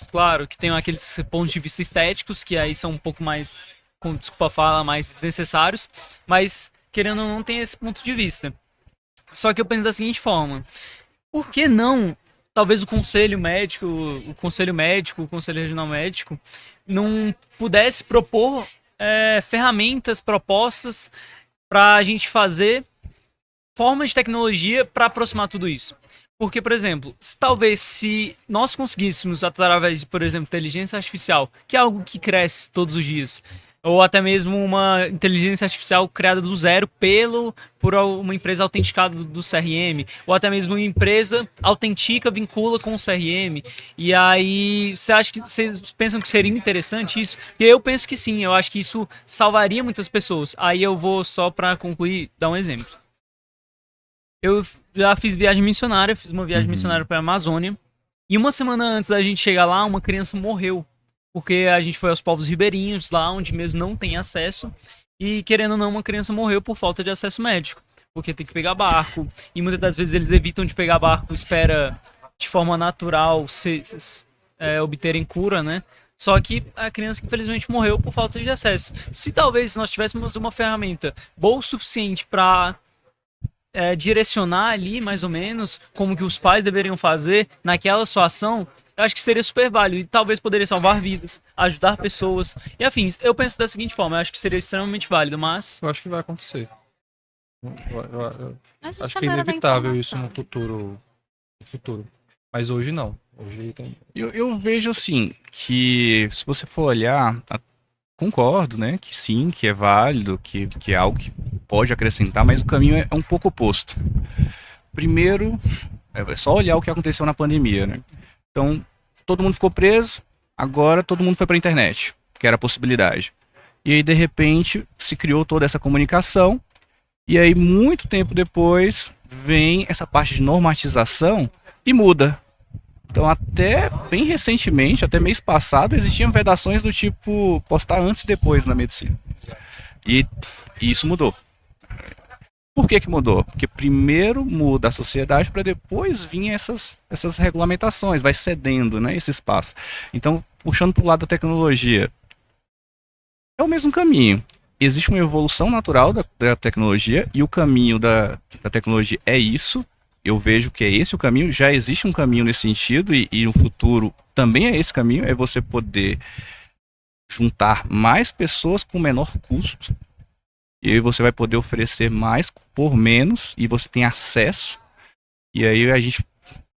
Claro que tem aqueles pontos de vista estéticos, que aí são um pouco mais, com desculpa falar, mais desnecessários, mas querendo ou não tem esse ponto de vista. Só que eu penso da seguinte forma: por que não, talvez o conselho médico, o conselho regional médico, não pudesse propor ferramentas, propostas para a gente fazer formas de tecnologia para aproximar tudo isso? Porque, por exemplo, talvez se nós conseguíssemos, através de, por exemplo, inteligência artificial, que é algo que cresce todos os dias, ou até mesmo uma inteligência artificial criada do zero por uma empresa autenticada do CRM, ou até mesmo uma empresa autentica, vincula com o CRM, e aí vocês pensam que seria interessante isso? Porque eu penso que sim, eu acho que isso salvaria muitas pessoas. Aí eu vou, só para concluir, dar um exemplo. Eu já fiz viagem missionária, fiz uma viagem missionária para a Amazônia, e uma semana antes da gente chegar lá, uma criança morreu. Porque a gente foi aos povos ribeirinhos, lá onde mesmo não tem acesso, e querendo ou não, uma criança morreu por falta de acesso médico, porque tem que pegar barco, e muitas das vezes eles evitam de pegar barco, espera de forma natural obterem cura, né? Só que a criança infelizmente morreu por falta de acesso. Se talvez nós tivéssemos uma ferramenta boa o suficiente para direcionar ali, mais ou menos, como que os pais deveriam fazer naquela situação, eu acho que seria super válido e talvez poderia salvar vidas, ajudar pessoas e afins. Eu penso da seguinte forma, eu acho que seria extremamente válido, mas... Eu acho que vai acontecer. Mas Acho isso que é agora da inevitável isso informação. no futuro. Mas hoje não. Hoje tem... Eu vejo assim, que se você for olhar, concordo, né, que sim, que é válido, que é algo que pode acrescentar, mas o caminho é um pouco oposto. Primeiro, é só olhar o que aconteceu na pandemia, né? Então, todo mundo ficou preso, agora todo mundo foi para a internet, que era a possibilidade. E aí, de repente, se criou toda essa comunicação, e aí, muito tempo depois, vem essa parte de normatização e muda. Então, até bem recentemente, até mês passado, existiam vedações do tipo postar antes e depois na medicina. E isso mudou. Por que mudou? Porque primeiro muda a sociedade para depois vir essas regulamentações, vai cedendo, né, esse espaço. Então, puxando para o lado da tecnologia, é o mesmo caminho. Existe uma evolução natural da tecnologia e o caminho da tecnologia é isso. Eu vejo que é esse o caminho, já existe um caminho nesse sentido e no futuro também é esse caminho, é você poder juntar mais pessoas com menor custo. E aí você vai poder oferecer mais por menos e você tem acesso. E aí a gente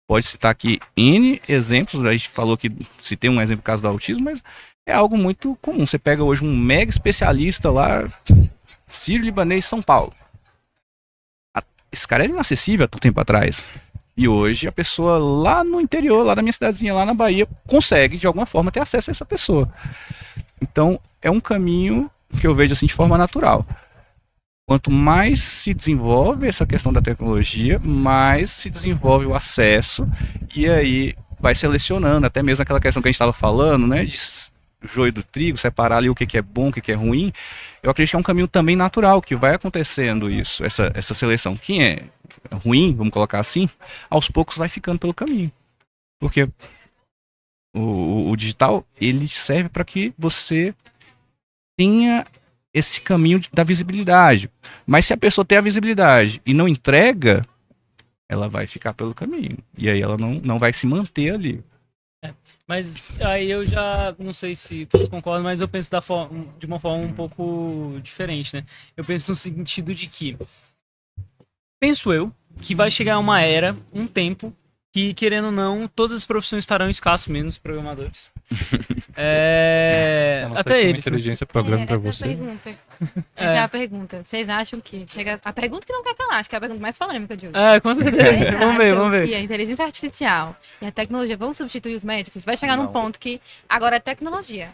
pode citar aqui N exemplos. A gente falou que citei um exemplo no caso do autismo, mas é algo muito comum. Você pega hoje um mega especialista lá, sírio-libanês, São Paulo. Esse cara era inacessível há um tempo atrás. E hoje a pessoa lá no interior, lá da minha cidadezinha, lá na Bahia, consegue de alguma forma ter acesso a essa pessoa. Então é um caminho que eu vejo assim de forma natural. Quanto mais se desenvolve essa questão da tecnologia, mais se desenvolve o acesso e aí vai selecionando, até mesmo aquela questão que a gente estava falando, né, de joio do trigo, separar ali o que é bom, o que é ruim. Eu acredito que é um caminho também natural, que vai acontecendo isso, essa seleção. Quem é ruim, vamos colocar assim, aos poucos vai ficando pelo caminho. Porque o digital, ele serve para que você tenha esse caminho da visibilidade. Mas se a pessoa tem a visibilidade e não entrega, ela vai ficar pelo caminho. E aí ela não vai se manter ali. Mas aí eu já não sei se todos concordam, mas eu penso de uma forma um pouco diferente, né? Eu penso no sentido de que, penso eu, que vai chegar uma era, um tempo, que, querendo ou não, todas as profissões estarão escassas, menos programadores. Até eles. Inteligência programa para Essa você. Essa é a pergunta. Vocês acham que chega a pergunta que não quer calar, acho que é a pergunta mais polêmica de hoje. Com certeza. Vamos ver. Que a inteligência artificial e a tecnologia vão substituir os médicos? Vai chegar num Não. ponto que agora é tecnologia.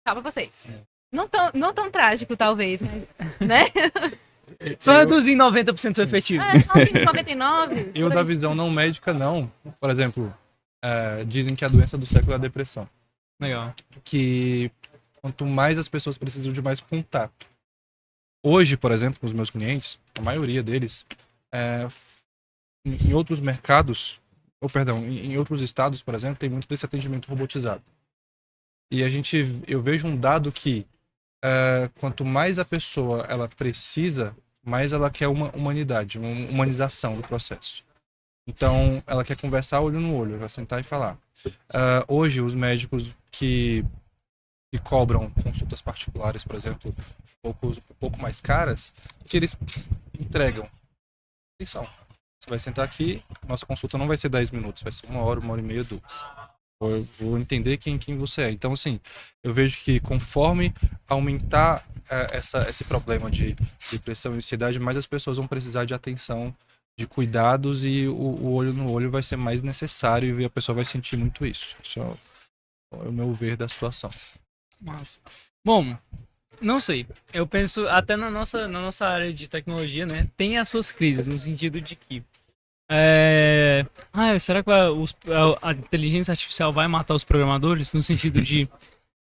Tchau pra vocês. Não tão trágico, talvez, mas, né? Só reduzir em 90% o efetivo. Só 99. Eu por da aí. visão não médica, não. Por exemplo, dizem que a doença do século é a depressão. Legal. Que quanto mais as pessoas precisam de mais contato. Hoje, por exemplo, com os meus clientes, a maioria deles, em outros mercados, ou perdão, em outros estados, por exemplo, tem muito desse atendimento robotizado. E eu vejo um dado que quanto mais a pessoa ela precisa, mais ela quer uma humanidade, uma humanização do processo. Então, ela quer conversar olho no olho, vai sentar e falar. Hoje, os médicos que cobram consultas particulares, por exemplo, um pouco mais caras, que eles entregam. Atenção, você vai sentar aqui, nossa consulta não vai ser 10 minutos, vai ser 1 hora, 1h30, 2. Eu vou entender quem você é. Então, assim, eu vejo que conforme aumentar esse problema de depressão e ansiedade, mais as pessoas vão precisar de atenção, de cuidados, e o olho no olho vai ser mais necessário e a pessoa vai sentir muito isso. Isso é o meu ver da situação. Massa. Bom, não sei. Eu penso, até na nossa área de tecnologia, né, tem as suas crises, no sentido de que será que a inteligência artificial vai matar os programadores? No sentido de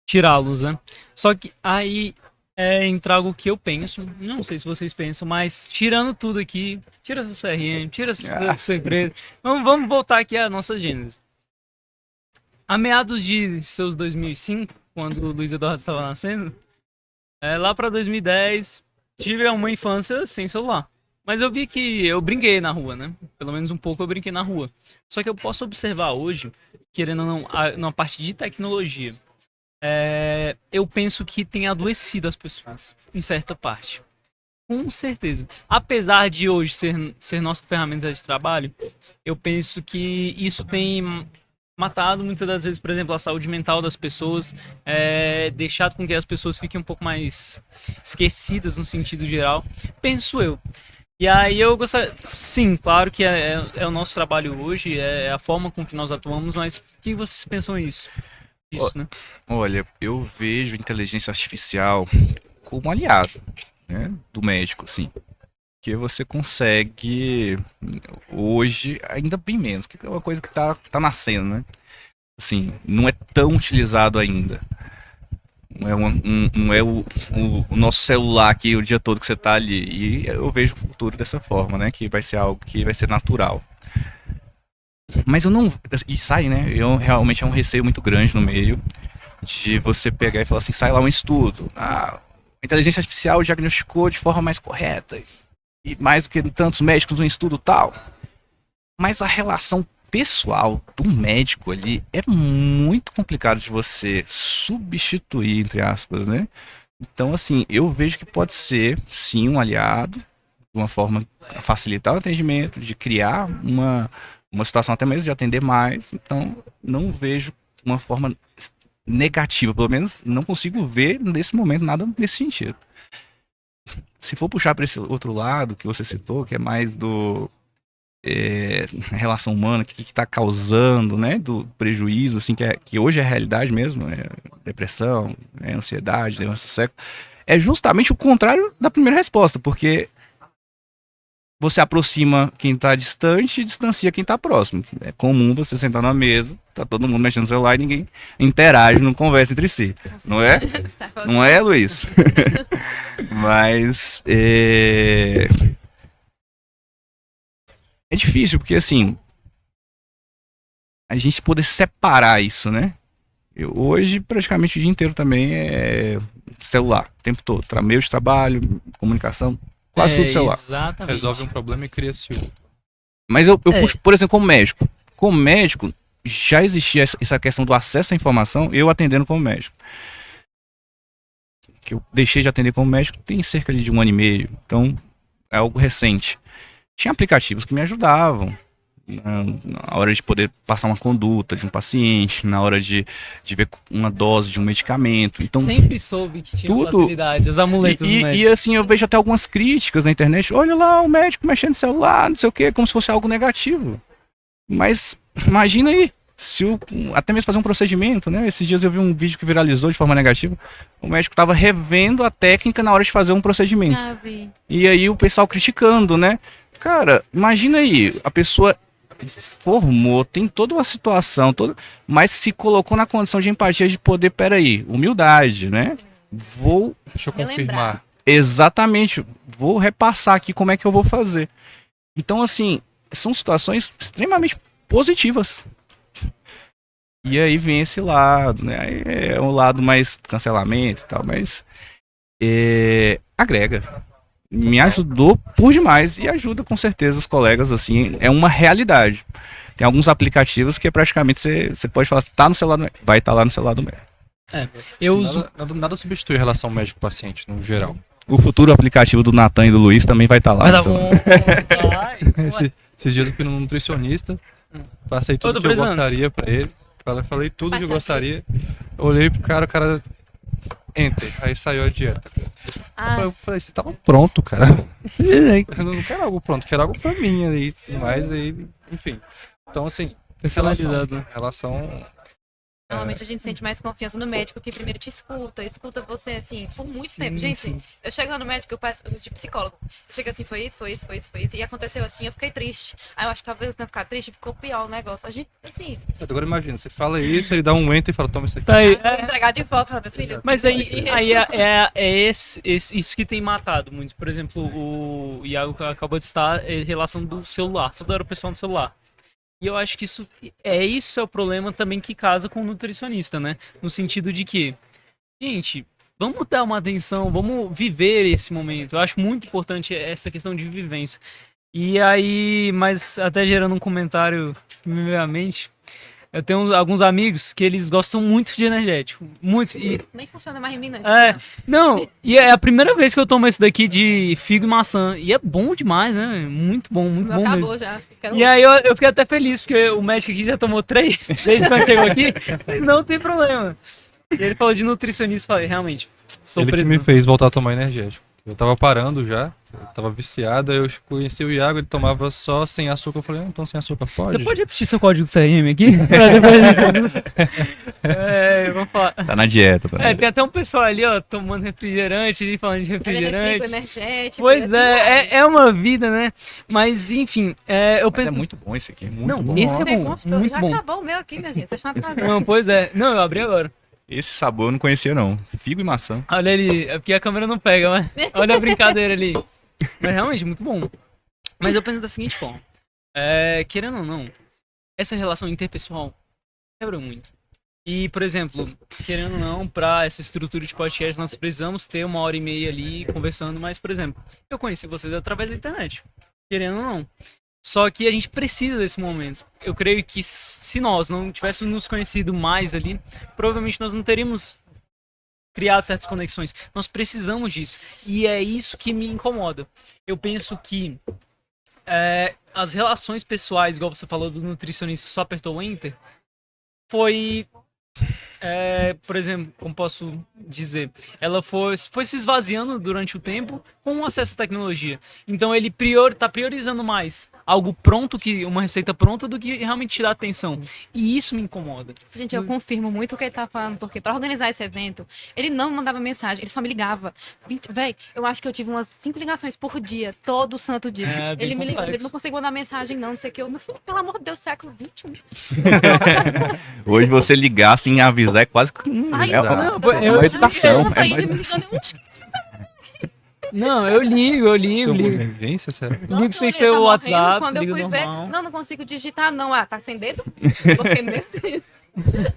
tirá-los, né? Só que aí entra algo que eu penso, não sei se vocês pensam, mas tirando tudo aqui, tira seu CRM, tira sua empresa, vamos voltar aqui à nossa gênese. A meados de seus 2005, quando o Luiz Eduardo estava nascendo, lá para 2010, tive uma infância sem celular. Mas eu vi que eu brinquei na rua, né? Pelo menos um pouco eu brinquei na rua. Só que eu posso observar hoje, querendo ou não, na parte de tecnologia, eu penso que tem adoecido as pessoas, em certa parte. Com certeza. Apesar de hoje ser nossa ferramenta de trabalho, eu penso que isso tem matado muitas das vezes, por exemplo, a saúde mental das pessoas, deixado com que as pessoas fiquem um pouco mais esquecidas no sentido geral, penso eu. E aí eu gostaria, sim, claro que é o nosso trabalho hoje, é a forma com que nós atuamos, mas o que vocês pensam isso, né? Olha, eu vejo inteligência artificial como aliado, né, do médico, assim. Que você consegue, hoje, ainda bem menos, que é uma coisa que tá nascendo, né? Assim, não é tão utilizado ainda. Não é o nosso celular aqui o dia todo que você tá ali. E eu vejo o futuro dessa forma, né? Que vai ser algo que vai ser natural. Mas eu não... E sai, né? Realmente é um receio muito grande no meio de você pegar e falar assim, sai lá um estudo. A inteligência artificial diagnosticou de forma mais correta. E mais do que tantos médicos no estudo tal. Mas a relação pessoal do médico ali é muito complicado de você substituir, entre aspas, né? Então, assim, eu vejo que pode ser, sim, um aliado, de uma forma a facilitar o atendimento, de criar uma situação até mesmo de atender mais. Então, não vejo uma forma negativa, pelo menos não consigo ver nesse momento nada nesse sentido. Se for puxar para esse outro lado que você citou, que é mais do relação humana, que está causando, né, do prejuízo, assim, que hoje é a realidade mesmo, depressão, ansiedade, doença do século, é justamente o contrário da primeira resposta, porque você aproxima quem está distante e distancia quem está próximo. É comum você sentar na mesa, tá todo mundo mexendo no celular e ninguém interage, não conversa entre si. Não é? Não é, Luiz? Mas é difícil, porque assim, a gente poder separar isso, né? Hoje, praticamente o dia inteiro também é celular, o tempo todo. Meio de trabalho, comunicação, quase tudo celular. Exatamente. Resolve um problema e cria-se outro. Mas eu puxo, por exemplo, como médico. Como médico, já existia essa questão do acesso à informação, eu atendendo como médico. Que eu deixei de atender como médico tem cerca de 1 ano e meio, então é algo recente. Tinha aplicativos que me ajudavam na hora de poder passar uma conduta de um paciente, na hora de ver uma dose de um medicamento. Então, sempre soube que tinha facilidade, os amuletos do médico. E assim, eu vejo até algumas críticas na internet. Olha lá, o médico mexendo no celular, não sei o quê, como se fosse algo negativo. Mas imagina aí, até mesmo fazer um procedimento, né? Esses dias eu vi um vídeo que viralizou de forma negativa. O médico estava revendo a técnica na hora de fazer um procedimento. Vi. E aí o pessoal criticando, né? Cara, imagina aí, a pessoa formou, tem toda uma situação, mas se colocou na condição de empatia de poder, peraí, humildade, né? Vou Deixa eu Relembrar. confirmar. exatamente, vou repassar aqui como é que eu vou fazer. Então, assim, são situações extremamente positivas. E aí vem esse lado, né? Aí é um lado mais cancelamento e tal, mas agrega. Me ajudou por demais e ajuda com certeza os colegas, assim, é uma realidade. Tem alguns aplicativos que praticamente você pode falar, tá no celular do médico, vai estar lá no celular do médico. Eu uso. Nada substitui a relação médico-paciente, no geral. O futuro aplicativo do Natan e do Luiz também vai estar lá. Vai no dar celular. bom. Vai. Esses dias eu fui num nutricionista, passei Ô, tudo tô que eu precisando. gostaria pra ele. Falei tudo que eu Bate gostaria. Olhei pro cara, o cara. Enter. Aí saiu a dieta. Ah, Eu falei, você tava pronto, cara. Eu não quero algo pronto, quero algo pra mim ali e tudo mais. Aí, enfim. Então, assim, Personalizado. relação normalmente a gente sente mais confiança no médico que primeiro te escuta você, assim, por muito Sim, tempo. Gente, sim. eu chego lá no médico, eu passo de psicólogo. Eu chego assim, foi isso, e aconteceu assim, eu fiquei triste. Aí eu acho que talvez eu tenha ficado triste, ficou pior o negócio. A gente, assim, Agora imagina, você fala isso, ele dá um enter e fala, toma isso aqui. Tá aí. vou entregar de volta, fala, meu filho. Mas aí isso que tem matado muito. Por exemplo, o Iago acabou de estar em relação do celular, toda hora o pessoal no celular. E eu acho que isso é o problema também que casa com o nutricionista, né? No sentido de que, gente, vamos dar uma atenção, vamos viver esse momento. Eu acho muito importante essa questão de vivência. E aí, mas até gerando um comentário que me veio à mente, eu tenho alguns amigos que eles gostam muito de energético. Muito. E Nem funciona mais em mim, não. isso é, não. não, e é a primeira vez que eu tomo esse daqui de figo e maçã. E é bom demais, né? Muito O meu bom acabou mesmo. já. Quero E aí eu fiquei até feliz, porque o médico aqui já tomou 3 desde quando chegou aqui. Falei, não tem problema. E ele falou de nutricionista, falei, realmente, sou Ele que preso. me fez voltar a tomar energético. Eu tava parando já, eu tava viciado, aí eu conheci o Iago, ele tomava só sem açúcar. Eu falei, então sem açúcar pode? Você pode repetir seu código do CRM aqui? Pra depois disso. Eu vou falar. Tá na dieta. Tá na dieta. Tem até um pessoal ali, ó, tomando refrigerante, ali falando de refrigo refrigerante. energético. Pois assim, é uma vida, né? Mas, enfim, eu Mas penso... é muito bom esse aqui, muito Não, bom. esse é Você bom, gostou? muito Já bom. acabou o meu aqui, minha gente. Vocês estão atrasados. Não, pois é. Não, eu abri agora. Esse sabor eu não conhecia não. Figo e maçã. Olha ali, é porque a câmera não pega, mas olha a brincadeira ali. Mas realmente, muito bom. Mas eu penso da seguinte forma. Querendo ou não, essa relação interpessoal quebra muito. E, por exemplo, querendo ou não, pra essa estrutura de podcast, nós precisamos ter 1h30 ali conversando, mas, por exemplo, eu conheci vocês através da internet. Querendo ou não. Só que a gente precisa desse momento. Eu creio que se nós não tivéssemos nos conhecido mais ali, provavelmente nós não teríamos criado certas conexões. Nós precisamos disso. E é isso que me incomoda. Eu penso que as relações pessoais, igual você falou do nutricionista que só apertou o Enter, foi... por exemplo, como posso dizer, ela foi se esvaziando durante o tempo com o acesso à tecnologia. Então ele tá priorizando mais algo pronto, uma receita pronta, do que realmente te dar atenção. E isso me incomoda. Gente, eu confirmo muito o que ele tá falando, porque pra organizar esse evento, ele não me mandava mensagem, ele só me ligava. Véi, eu acho que eu tive umas 5 ligações por dia, todo santo dia. Bem Ele me ligando, complexo. ele não consegue mandar mensagem, não sei o que. Meu filho, pelo amor de Deus, século XXI. Hoje você ligar sem avisar é quase que Ai, é não, uma eu- educação. Tá aí, É ele uma me ligando, eu acho que Não, eu ligo. Convivência, sério? Ligo sem ele ser tá o morrendo. WhatsApp, Quando eu ligo fui normal. ver, não consigo digitar, não. Ah, tá sem dedo? Porque, meu Deus.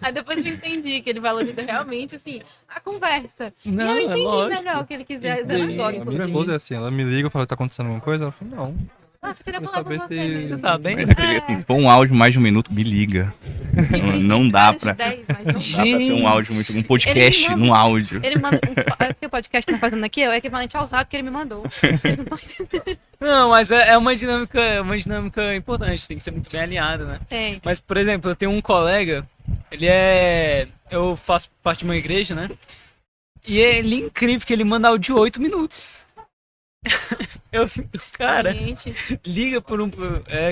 Aí depois eu entendi que ele valoriza realmente, assim, a conversa. Não, e eu é entendi lógico. melhor o que ele quiser Isso dizer daí, agora, A minha inclusive. esposa é assim, ela me liga e fala, tá acontecendo alguma coisa? Ela fala, não. Ah, você queria Eu falar com saber você se- mesmo. Você tá bem? Assim, se for um áudio mais de 1 minuto, me liga. Não dá pra. Dá pra ter Um áudio muito. Um podcast Ele me num áudio. Ele manda. O que o podcast tá fazendo aqui é o equivalente ao zap que ele me mandou. Vocês não estão entendendo. Não, mas é uma dinâmica importante, tem que ser muito bem alinhada, né? Tem. Mas, por exemplo, eu tenho um colega, eu faço parte de uma igreja, né? E ele é incrível que ele manda áudio de 8 minutos. Eu fico, cara, Gente, liga por um...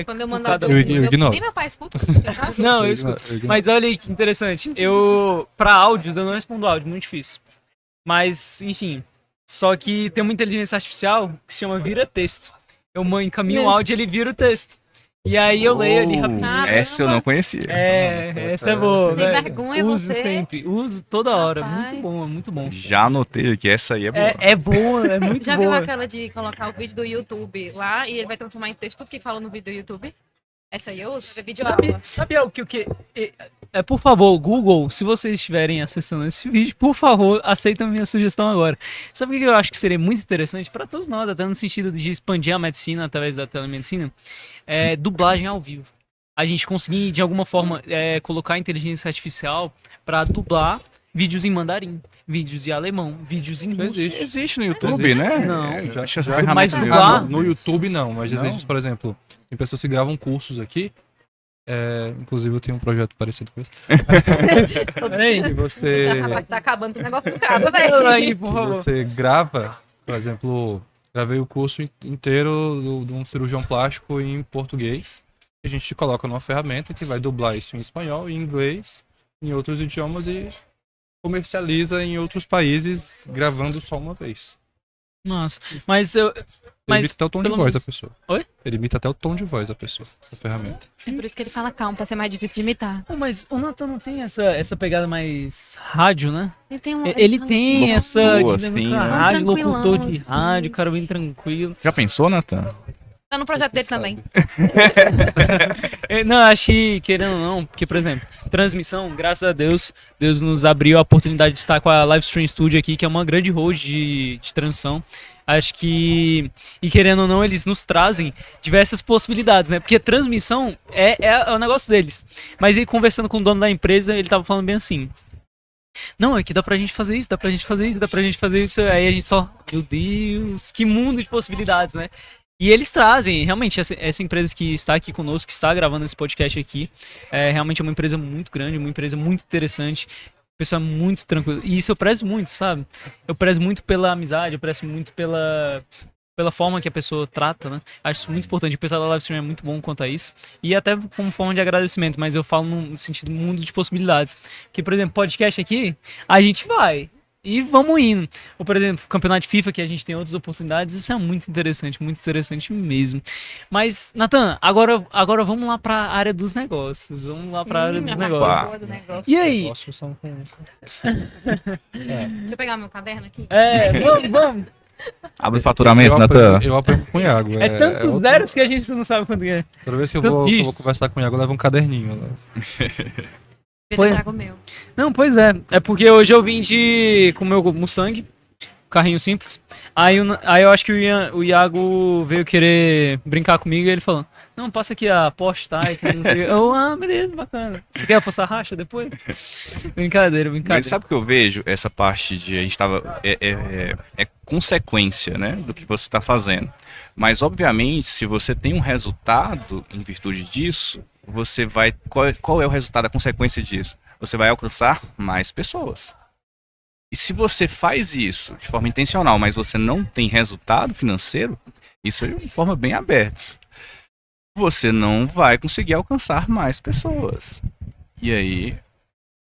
quando eu por mandar cada o um. Eu ignoro. nem meu pai escuta. Eu faço. Não, eu escuto. Mas olha aí que interessante. Pra áudios, eu não respondo áudio, muito difícil. Mas, enfim. Só que tem uma inteligência artificial que se chama vira texto. Eu encaminho o áudio e ele vira o texto. E aí eu leio ali Oh, rapidinho. Caramba. essa eu não conhecia. Essa é boa, Sem velho. vergonha Uso você. sempre, uso toda hora. Rapaz. Muito bom, é muito bom. Já anotei aqui, essa aí é boa. É boa, é muito Já viu boa. aquela de colocar o vídeo do YouTube lá e ele vai transformar em texto tudo que fala no vídeo do YouTube? Essa aí eu uso, é vídeo aula. Sabe o que por favor, Google, se vocês estiverem acessando esse vídeo, por favor, aceitem a minha sugestão agora. Sabe o que eu acho que seria muito interessante para todos nós, até no sentido de expandir a medicina através da telemedicina? É dublagem ao vivo. A gente conseguir, de alguma forma, colocar a inteligência artificial para dublar vídeos em mandarim, vídeos em alemão, vídeos em russo. Existe no YouTube, né? Não. Já, acho Mas mais dublar- No YouTube não, mas Não? existe, por exemplo, tem pessoas que gravam cursos aqui. Inclusive eu tenho um projeto parecido com esse. Peraí. Que você, Rapaz, tá acabando com o negócio do cabo, velho. Peraí, por que favor. você grava, por exemplo, gravei o curso inteiro de um cirurgião plástico em português. A gente coloca numa ferramenta que vai dublar isso em espanhol, em inglês, em outros idiomas e comercializa em outros países gravando só uma vez. Nossa, mas eu. Ele Mas imita até o tom de pelo voz menos- da pessoa. Oi? Ele imita até o tom de voz da pessoa, essa ferramenta. É por isso que ele fala calmo, pra ser mais difícil de imitar. Pô, mas o Nathan não tem essa pegada mais rádio, né? Ele tem um. Ele fala tem assim, essa Locutor, de assim, na né? rádio, Tranquilão, locutor de assim. rádio, cara bem tranquilo. Já pensou, Nathan? Tá no projeto dele também. Não, acho que, querendo ou não, porque, por exemplo, transmissão, graças a Deus, Deus nos abriu a oportunidade de estar com a Livestream Studio aqui, que é uma grande host de transmissão. Acho que, e querendo ou não, eles nos trazem diversas possibilidades, né? Porque transmissão é o negócio deles. Mas aí, conversando com o dono da empresa, ele tava falando bem assim: não, é que dá pra gente fazer isso, dá pra gente fazer isso, dá pra gente fazer isso. Aí a gente só, meu Deus, que mundo de possibilidades, né? E eles trazem, realmente, essa empresa que está aqui conosco, que está gravando esse podcast aqui, realmente é uma empresa muito grande, uma empresa muito interessante, pessoa muito tranquila. E isso eu prezo muito, sabe? Eu prezo muito pela amizade, eu prezo muito pela forma que a pessoa trata, né? Acho isso muito importante. O pessoal da Livestream é muito bom quanto a isso. E até como forma de agradecimento, mas eu falo no sentido mundo de possibilidades. Que, por exemplo, podcast aqui, a gente vai. E vamos indo. Ou, por exemplo, campeonato de FIFA, que a gente tem outras oportunidades, isso é muito interessante mesmo. Mas, Nathan, agora vamos lá para a área dos negócios. Vamos lá para a área dos a negócios. parte boa do negócio. E aí? Negócios são com- Deixa eu pegar meu caderno aqui. Vamos. Abre o faturamento, Nathan. Eu aprendo com o Iago. É tantos outro- zeros que a gente não sabe quanto é. Toda vez que eu tantos vou dígitos. conversar com o Iago, eu levo um caderninho. Né? Eu trago o meu. Não, pois é. É porque hoje eu vim com o meu Mustang, carrinho simples. Aí eu acho que o Iago veio querer brincar comigo e ele falou: não, passa aqui a Porsche Taycan, não sei o quê. Beleza, bacana. Você quer apostar racha depois? Brincadeira. Mas sabe o que eu vejo? Essa parte de a gente tava. É consequência, né? Do que você está fazendo. Mas, obviamente, se você tem um resultado em virtude disso, você vai. Qual é o resultado, a consequência disso? Você vai alcançar mais pessoas. E se você faz isso de forma intencional, mas você não tem resultado financeiro, isso é de forma bem aberta. Você não vai conseguir alcançar mais pessoas. E aí.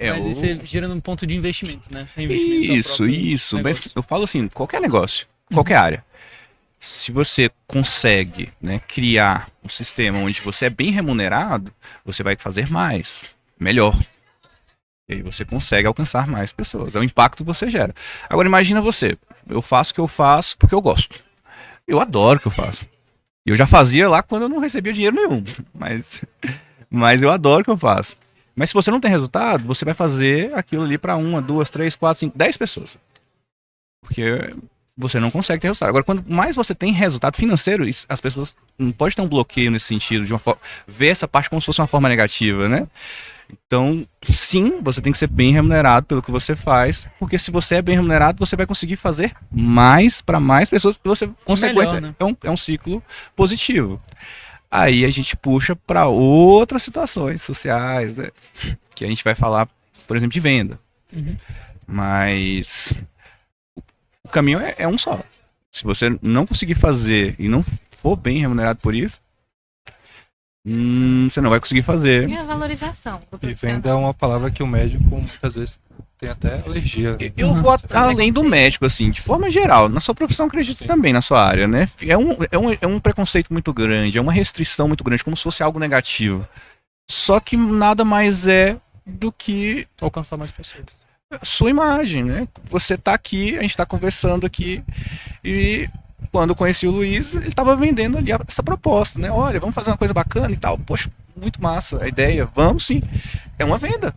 Mas aí você gira num ponto de investimento, né? Sem investimento é o Isso. próprio Mas negócio. eu falo assim, qualquer negócio, qualquer área. Se você consegue, né, criar um sistema onde você é bem remunerado, você vai fazer mais, melhor. E aí você consegue alcançar mais pessoas. É o impacto que você gera. Agora imagina você, eu faço o que eu faço porque eu gosto. Eu adoro o que eu faço. E eu já fazia lá quando eu não recebia dinheiro nenhum. Mas eu adoro o que eu faço. Mas se você não tem resultado, você vai fazer aquilo ali para 1, 2, 3, 4, 5, 10 pessoas. Porque você não consegue ter resultado. Agora, quanto mais você tem resultado financeiro, as pessoas não podem ter um bloqueio nesse sentido, de ver essa parte como se fosse uma forma negativa, né? Então, sim, você tem que ser bem remunerado pelo que você faz, porque se você é bem remunerado, você vai conseguir fazer mais para mais pessoas, e você, consequência, né? é um ciclo positivo. Aí a gente puxa para outras situações sociais, né? Que a gente vai falar, por exemplo, de venda. Uhum. Mas o caminho é um só. Se você não conseguir fazer e não for bem remunerado por isso, você não vai conseguir fazer. E a valorização do E profissional. venda é uma palavra que o médico muitas vezes tem até alergia. Eu vou além do médico, assim, de forma geral. Na sua profissão, acredito Sim. também, na sua área, né? É um preconceito muito grande, é uma restrição muito grande, como se fosse algo negativo. Só que nada mais é do que Alcançar mais pessoas. a sua imagem, né? Você tá aqui, a gente tá conversando aqui, e quando eu conheci o Luiz, ele tava vendendo ali essa proposta, né? Olha, vamos fazer uma coisa bacana e tal. Poxa, muito massa a ideia, vamos sim. É uma venda,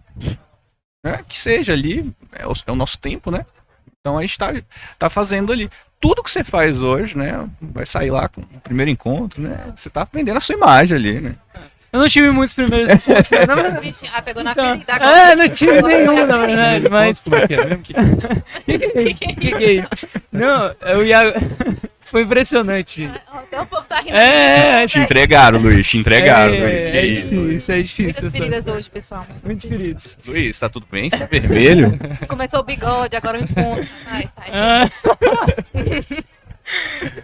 né? Que seja ali, é o nosso tempo, né? Então a gente tá fazendo ali. Tudo que você faz hoje, né? Vai sair lá com o primeiro encontro, né? Você tá vendendo a sua imagem ali, né? Eu não tive muitos primeiros encontros, na verdade. Vixe, pegou na Então, ferida agora. não tive nenhum, na verdade, mas... Como é que é mesmo? que é isso? Não, o Iago... Foi impressionante. Até o povo tá rindo. Te entregaram, Luiz, te entregaram, Luiz. Que é isso? difícil, é difícil. Muitas essa feridas história. hoje, pessoal. Muito feridos. Luiz, tá tudo bem? Tá vermelho? Começou o bigode, agora o encontro. Ai, tá. Ah.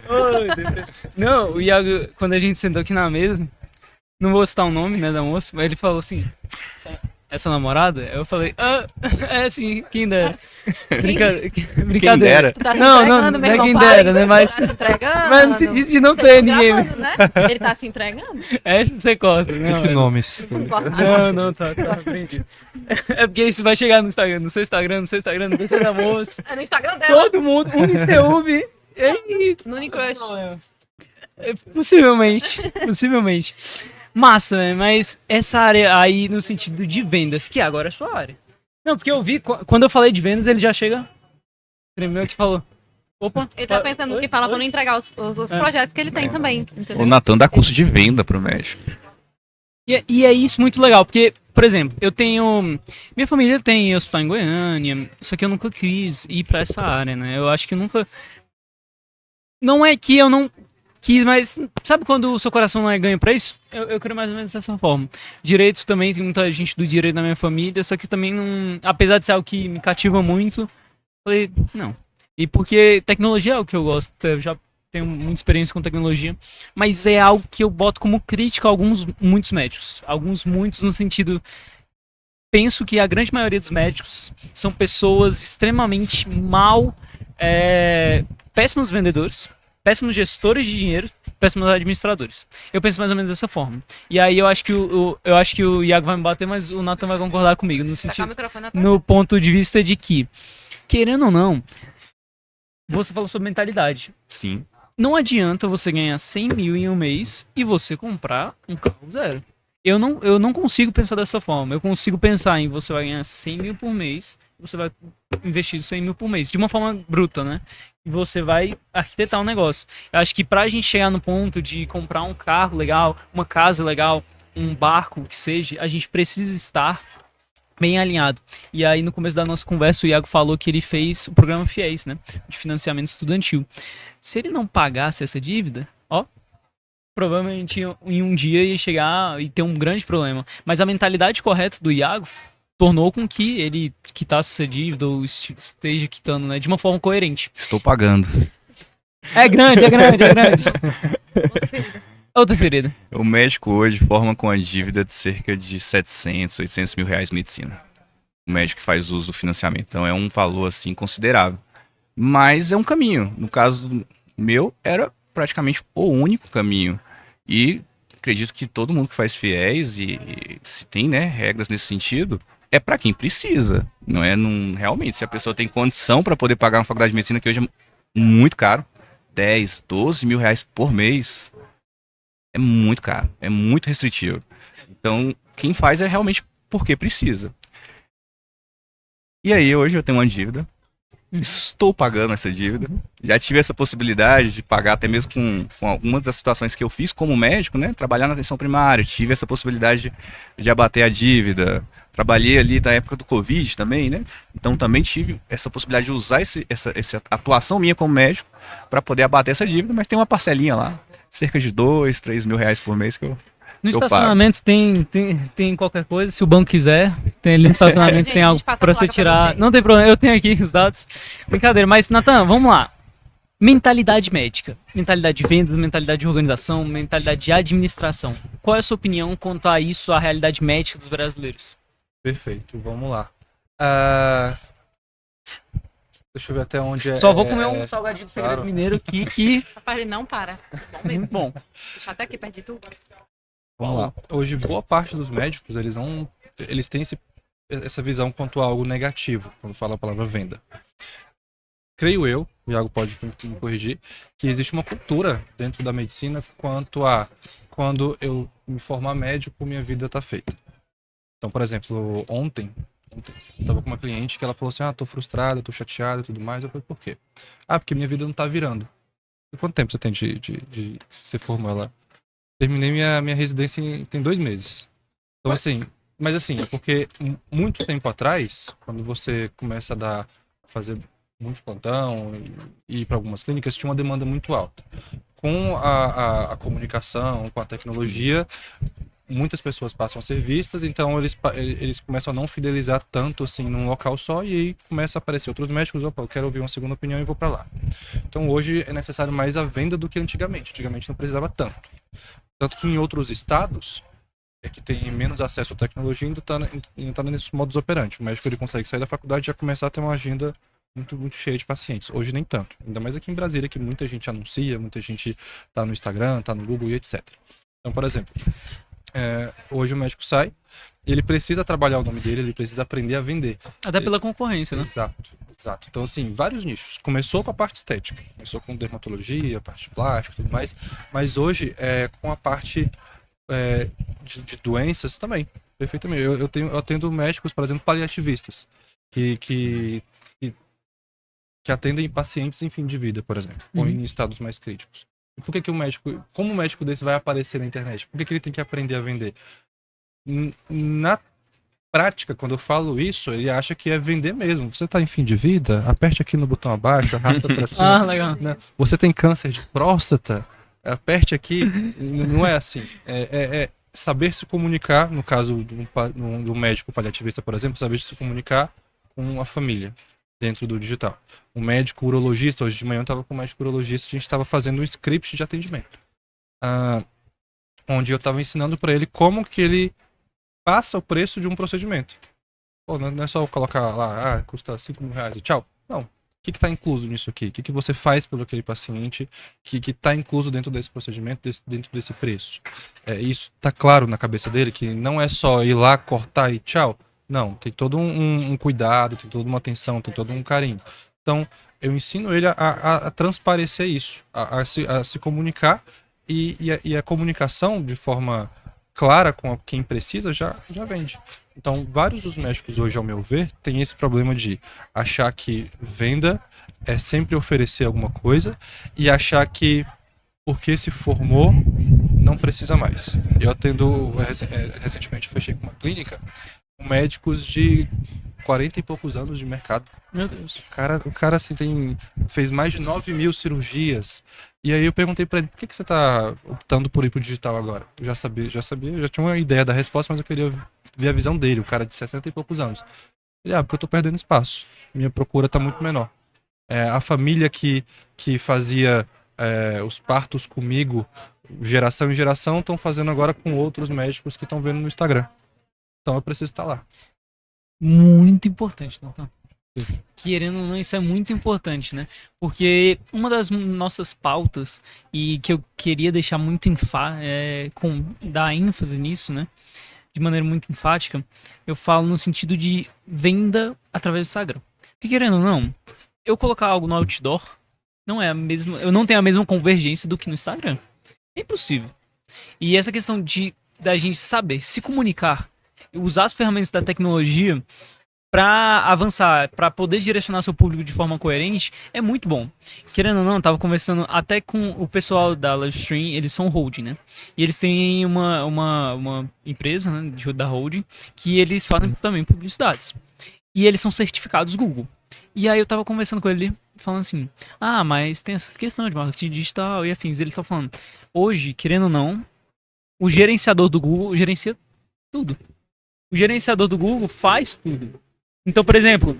Oi, depressão. Não, o Iago, quando a gente sentou aqui na mesa, não vou citar o nome, né, da moça, mas ele falou assim, é sua namorada? Eu falei, é sim, quem dera. Brincadeira. Tu tá se Não, entregando, não é meu quem irmão, dera, pai? né, mas... Tu tá se entregando. Mas no sentido de não Vocês ter tão ninguém. gravando, né? Ele tá se entregando? Essa você corta, não. Que nomes? Não, tá aprendido. É porque isso vai chegar no Instagram, no seu Instagram, no terceiro da moça. É no Instagram dela. Todo mundo, Uniceuv. No Unicrush. Possivelmente. Massa, né? Mas essa área aí no sentido de vendas, que agora é sua área. Não, porque eu vi, quando eu falei de vendas, ele já chega. Primeiro que falou. Opa. Ele tá pensando no que fala pra não entregar os outros projetos que ele tem também. O Entendeu? Natan dá curso de venda pro médico. E é isso muito legal, porque, por exemplo, eu tenho. Minha família tem hospital em Goiânia, só que eu nunca quis ir pra essa área, né? Eu acho que nunca. Não é que eu não quis, mas sabe quando o seu coração não é ganho pra isso? Eu creio mais ou menos dessa forma. Direito também, tem muita gente do direito na minha família, só que também não. Apesar de ser algo que me cativa muito, falei, não. E porque tecnologia é o que eu gosto, eu já tenho muita experiência com tecnologia, mas é algo que eu boto como crítica a muitos médicos. Muitos no sentido. Penso que a grande maioria dos médicos são pessoas extremamente péssimos vendedores, péssimos gestores de dinheiro, péssimos administradores. Eu penso mais ou menos dessa forma. E aí eu acho que o Iago vai me bater, mas o Nathan vai concordar comigo no Tacar o sentido, microfone atrás. no ponto de vista de que, querendo ou não, você falou sobre mentalidade. Sim. Não adianta você ganhar 100 mil em um mês e você comprar um carro zero. Eu não consigo pensar dessa forma. Eu consigo pensar em você vai ganhar 100 mil por mês, você vai investir 100 mil por mês, de uma forma bruta, né? E você vai arquitetar um negócio. Eu acho que pra gente chegar no ponto de comprar um carro legal, uma casa legal, um barco, que seja, a gente precisa estar bem alinhado. E aí, no começo da nossa conversa, o Iago falou que ele fez o programa FIES, né? De financiamento estudantil. Se ele não pagasse essa dívida, provavelmente em um dia ia chegar e ter um grande problema. Mas a mentalidade correta do Iago tornou com que ele quitasse essa dívida ou esteja quitando, né? De uma forma coerente. Estou pagando. É grande. Outra ferida. O médico hoje forma com a dívida de cerca de 700, 800 mil reais medicina. O médico que faz uso do financiamento. Então é um valor assim considerável. Mas é um caminho. No caso meu, era praticamente o único caminho. E acredito que todo mundo que faz FIES e se tem, né, regras nesse sentido, é para quem precisa. Não é realmente, se a pessoa tem condição para poder pagar uma faculdade de medicina, que hoje é muito caro, 10, 12 mil reais por mês, é muito caro, é muito restritivo. Então, quem faz é realmente porque precisa. E aí, hoje eu tenho uma dívida. Estou pagando essa dívida. Já tive essa possibilidade de pagar até mesmo com algumas das situações que eu fiz como médico, né? Trabalhar na atenção primária. Tive essa possibilidade de abater a dívida. Trabalhei ali na época do Covid também, né? Então também tive essa possibilidade de usar essa atuação minha como médico para poder abater essa dívida. Mas tem uma parcelinha lá, cerca de 2, 3 mil reais por mês que eu... No eu estacionamento tem qualquer coisa, se o banco quiser, tem ali no estacionamento, Gente, tem a algo gente passa a pra você placa pra tirar. vocês. Não tem problema, eu tenho aqui os dados. Brincadeira, mas Nathan, vamos lá. Mentalidade médica, mentalidade de vendas, mentalidade de organização, mentalidade de administração. Qual é a sua opinião quanto a isso, a realidade médica dos brasileiros? Perfeito, vamos lá. Deixa eu ver até onde é. Só vou comer um salgadinho do Segredo claro. Mineiro aqui que... Rapaz, ele não para. Bom mesmo. Muito bom. Deixa eu até aqui perto de tu. Vamos lá. Hoje, boa parte dos médicos, eles têm essa visão quanto a algo negativo, quando fala a palavra venda. Creio eu, o Iago pode me corrigir, que existe uma cultura dentro da medicina quanto a quando eu me formar médico, minha vida está feita. Então, por exemplo, ontem eu estava com uma cliente que ela falou assim, tô frustrada, tô chateada e tudo mais. Eu falei, por quê? Porque minha vida não tá virando. E quanto tempo você tem de você formou ela? Terminei minha residência tem 2 meses. Então, assim, mas assim, é porque muito tempo atrás, quando você começa a fazer muito plantão e ir para algumas clínicas, tinha uma demanda muito alta. Com a comunicação, com a tecnologia, muitas pessoas passam a ser vistas, então eles começam a não fidelizar tanto assim num local só, e aí começa a aparecer outros médicos, opa, eu quero ouvir uma segunda opinião e vou para lá. Então hoje é necessário mais a venda do que antigamente. Antigamente não precisava tanto. Tanto que em outros estados, que tem menos acesso à tecnologia, ainda está nesses modus operandi. O médico ele consegue sair da faculdade e já começar a ter uma agenda muito, muito cheia de pacientes. Hoje nem tanto. Ainda mais aqui em Brasília, que muita gente anuncia, muita gente está no Instagram, está no Google e etc. Então, por exemplo, hoje o médico sai, ele precisa trabalhar o nome dele, ele precisa aprender a vender. Até pela concorrência, né? Exato. Então, assim, vários nichos. Começou com a parte estética, começou com dermatologia, parte de plástico e tudo mais, mas hoje com a parte de doenças também, perfeitamente. Eu atendo médicos, por exemplo, paliativistas, que atendem pacientes em fim de vida, por exemplo, ou em estados mais críticos. E por que o médico, como um médico desse vai aparecer na internet? Por que ele tem que aprender a vender? Na prática, quando eu falo isso, ele acha que é vender mesmo. Você está em fim de vida? Aperte aqui no botão abaixo, arrasta para cima. Legal. Né? Você tem câncer de próstata? Aperte aqui. Não é assim. É saber se comunicar, no caso do médico paliativista, por exemplo, saber se comunicar com a família dentro do digital. O médico urologista, hoje de manhã eu estava com o médico urologista, a gente estava fazendo um script de atendimento. Onde eu estava ensinando para ele como que ele passa o preço de um procedimento. Pô, não é só colocar lá, custa R$5.000 e tchau. Não. O que está incluso nisso aqui? O que você faz pelo aquele paciente que está incluso dentro desse procedimento, dentro desse preço? Isso está claro na cabeça dele, que não é só ir lá, cortar e tchau. Não, tem todo um cuidado, tem toda uma atenção, tem todo um carinho. Então, eu ensino ele a transparecer isso, a se comunicar, e a comunicação de forma clara com quem precisa já vende. Então, vários dos médicos hoje, ao meu ver, têm esse problema de achar que venda é sempre oferecer alguma coisa e achar que porque se formou não precisa mais. Eu atendo, recentemente eu fechei com uma clínica com médicos de 40 e poucos anos de mercado. Meu Deus. O cara assim, fez mais de 9.000 cirurgias. E aí eu perguntei pra ele, por que você tá optando por ir pro digital agora? Eu já sabia, já tinha uma ideia da resposta, mas eu queria ver a visão dele, o cara de 60 e poucos anos. Ele, porque eu tô perdendo espaço. Minha procura tá muito menor. A família que fazia os partos comigo, geração em geração, estão fazendo agora com outros médicos que estão vendo no Instagram. Então eu preciso estar lá. Muito importante, Natan. Querendo ou não, isso é muito importante, né? Porque uma das nossas pautas, e que eu queria deixar muito dar ênfase nisso, né? De maneira muito enfática, eu falo no sentido de venda através do Instagram. Porque querendo ou não, eu colocar algo no outdoor eu não tenho a mesma convergência do que no Instagram. É impossível. E essa questão da gente saber se comunicar, usar as ferramentas da tecnologia para avançar, para poder direcionar seu público de forma coerente, é muito bom. Querendo ou não, eu tava conversando até com o pessoal da Livestream, eles são holding, né? E eles têm uma empresa, né, da holding, que eles fazem também publicidades. E eles são certificados Google. E aí eu tava conversando com ele, falando assim, mas tem essa questão de marketing digital e afins. Ele tá falando, hoje, querendo ou não, o gerenciador do Google gerencia tudo. O gerenciador do Google faz tudo. Então, por exemplo,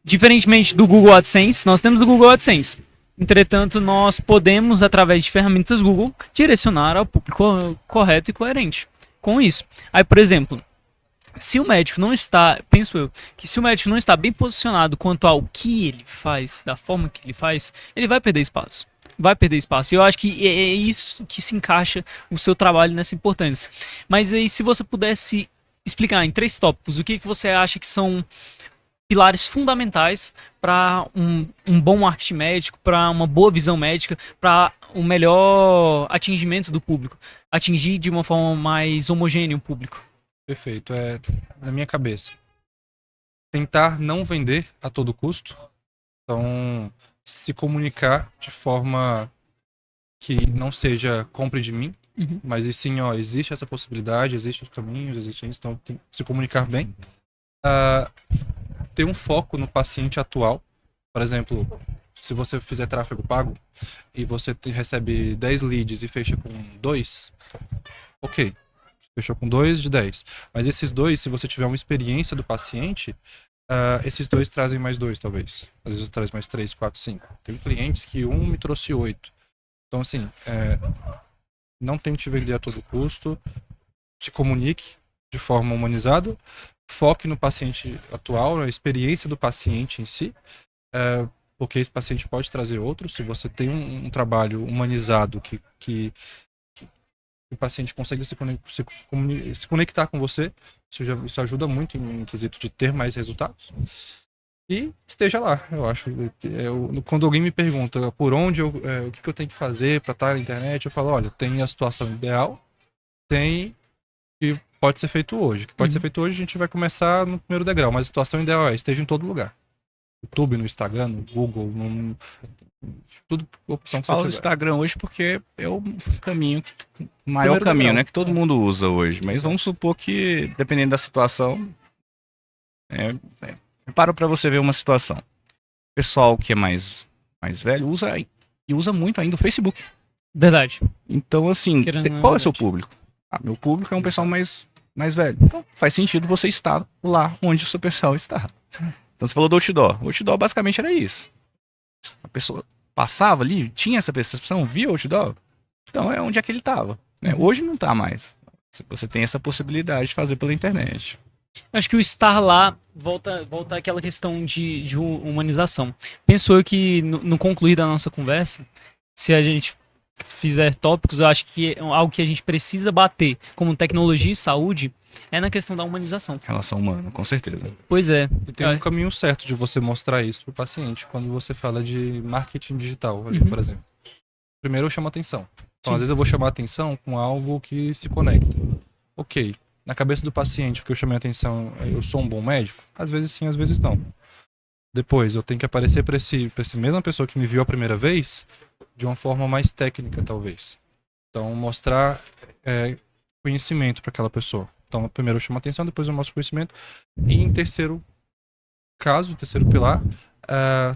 diferentemente do Google AdSense, nós temos o Google AdSense. Entretanto, nós podemos, através de ferramentas Google, direcionar ao público correto e coerente com isso. Aí, por exemplo, se o médico não está, penso eu, que se o médico não está bem posicionado quanto ao que ele faz, da forma que ele faz, ele vai perder espaço. Vai perder espaço. E eu acho que é isso que se encaixa o seu trabalho nessa importância. Mas aí, se você pudesse explicar em 3 tópicos, o que você acha que são pilares fundamentais para um bom marketing médico, para uma boa visão médica, para o melhor atingimento do público, atingir de uma forma mais homogênea o público. Perfeito. Na minha cabeça. Tentar não vender a todo custo. Então, se comunicar de forma que não seja compre de mim, mas e sim, ó, existe essa possibilidade, existem os caminhos, existe isso, então tem que se comunicar bem. Ter um foco no paciente atual. Por exemplo, se você fizer tráfego pago e você recebe 10 leads e fecha com 2, ok. Fechou com 2 de 10. Mas esses 2, se você tiver uma experiência do paciente, esses 2 trazem mais 2, talvez. Às vezes traz mais 3, 4, 5. Tem clientes que um me trouxe 8. Então, assim, não tente vender a todo custo. Se comunique de forma humanizada. Foque no paciente atual, na experiência do paciente em si. Porque esse paciente pode trazer outro. Se você tem um trabalho humanizado que o paciente consegue se conectar com você, isso ajuda muito em quesito de ter mais resultados. E esteja lá, eu acho. Quando alguém me pergunta por onde o que eu tenho que fazer para estar na internet, eu falo, olha, tem a situação ideal, tem que pode ser feito hoje. O que pode ser feito hoje, a gente vai começar no primeiro degrau, mas a situação ideal esteja em todo lugar. No YouTube, no Instagram, no Google, tudo opção que você Falo do tiver. Instagram hoje porque é o caminho, o maior caminho, né, que todo mundo usa hoje. Mas vamos supor que, dependendo da situação, para você ver uma situação. O pessoal que é mais velho usa muito ainda o Facebook. Verdade. Então, assim, qual é o seu público? Meu público é um pessoal mais velho. Então, faz sentido você estar lá onde o seu pessoal está. Então, você falou do outdoor. O outdoor basicamente era isso. A pessoa passava ali, tinha essa percepção, via o outdoor. Então, é onde é que ele estava. Né? Hoje não está mais. Você tem essa possibilidade de fazer pela internet. Acho que o estar lá volta àquela questão de humanização. Penso eu que no concluir da nossa conversa, se a gente fizer tópicos, eu acho que algo que a gente precisa bater como tecnologia e saúde é na questão da humanização. Relação humana, com certeza. Pois é. E tem um caminho certo de você mostrar isso pro paciente quando você fala de marketing digital, ali, por exemplo. Primeiro eu chamo atenção. Então, às vezes eu vou chamar atenção com algo que se conecta. Ok. Na cabeça do paciente, porque eu chamei a atenção, eu sou um bom médico? Às vezes sim, às vezes não. Depois, eu tenho que aparecer para essa mesma pessoa que me viu a primeira vez de uma forma mais técnica, talvez. Então, mostrar conhecimento para aquela pessoa. Então, primeiro eu chamo a atenção, depois eu mostro conhecimento. E em terceiro pilar,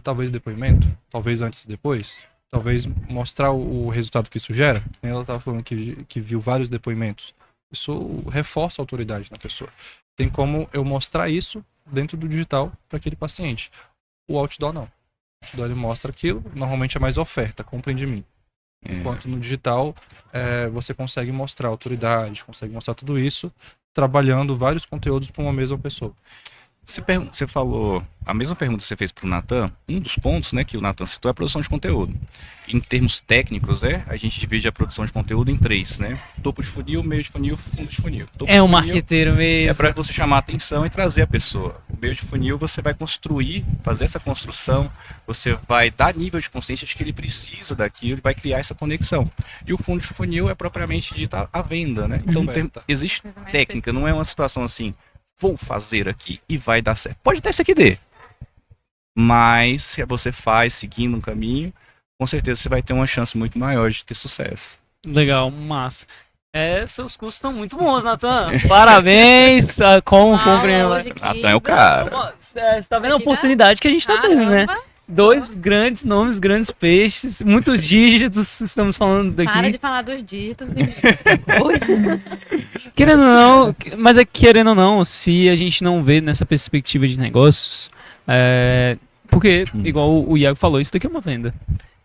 talvez depoimento, talvez antes e depois, talvez mostrar o resultado que isso gera. Ela estava falando que viu vários depoimentos. Isso reforça a autoridade na pessoa. Tem como eu mostrar isso dentro do digital para aquele paciente. O outdoor não. O outdoor ele mostra aquilo, normalmente é mais oferta, comprem de mim. Enquanto no digital você consegue mostrar autoridade, consegue mostrar tudo isso, trabalhando vários conteúdos para uma mesma pessoa. Você falou, a mesma pergunta que você fez para o Natan, um dos pontos, né, que o Natan citou é a produção de conteúdo. Em termos técnicos, a gente divide a produção de conteúdo em 3, né? Topo de funil, meio de funil, fundo de funil. É um marqueteiro mesmo. É para você chamar a atenção e trazer a pessoa. O meio de funil você vai fazer essa construção, você vai dar nível de consciência de que ele precisa daquilo e vai criar essa conexão. E o fundo de funil é propriamente dita a venda, né? Então existe técnica, não é uma situação assim, vou fazer aqui e vai dar certo. Pode até ser que dê. Mas se você faz seguindo um caminho, com certeza você vai ter uma chance muito maior de ter sucesso. Legal, massa. Seus cursos estão muito bons, Natan. Parabéns. Como compreender. Natan é o cara. Você tá vendo a oportunidade que a gente tá tendo, né? 2 grandes nomes, grandes peixes, muitos dígitos, estamos falando daqui. Para de falar dos dígitos. Querendo ou não, mas querendo ou não, se a gente não vê nessa perspectiva de negócios, porque, igual o Iago falou, isso daqui é uma venda.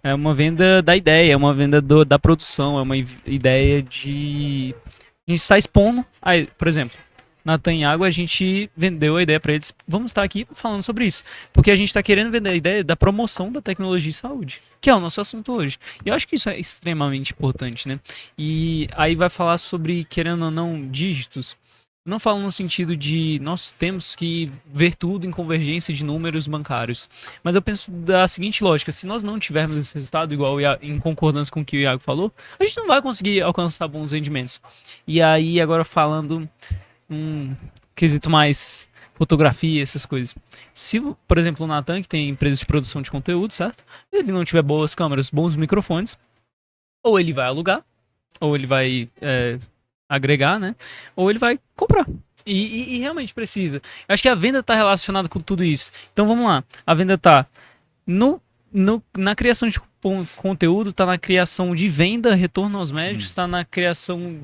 É uma venda da ideia, é uma venda da produção, é uma ideia de... A gente está expondo, por exemplo, Natan e Iago, a gente vendeu a ideia para eles. Vamos estar aqui falando sobre isso. Porque a gente está querendo vender a ideia da promoção da tecnologia em saúde, que é o nosso assunto hoje. E eu acho que isso é extremamente importante, né? E aí vai falar sobre, querendo ou não, dígitos. Não falo no sentido de nós temos que ver tudo em convergência de números bancários. Mas eu penso da seguinte lógica: se nós não tivermos esse resultado, igual em concordância com o que o Iago falou, a gente não vai conseguir alcançar bons rendimentos. E aí, agora falando um quesito mais fotografia, essas coisas. Se, por exemplo, o Natan, que tem empresa de produção de conteúdo, certo? Ele não tiver boas câmeras, bons microfones, ou ele vai alugar, ou ele vai agregar, né? Ou ele vai comprar. E realmente precisa. Eu acho que a venda está relacionada com tudo isso. Então vamos lá. A venda está na criação de conteúdo, está na criação de venda, retorno aos médicos, está na criação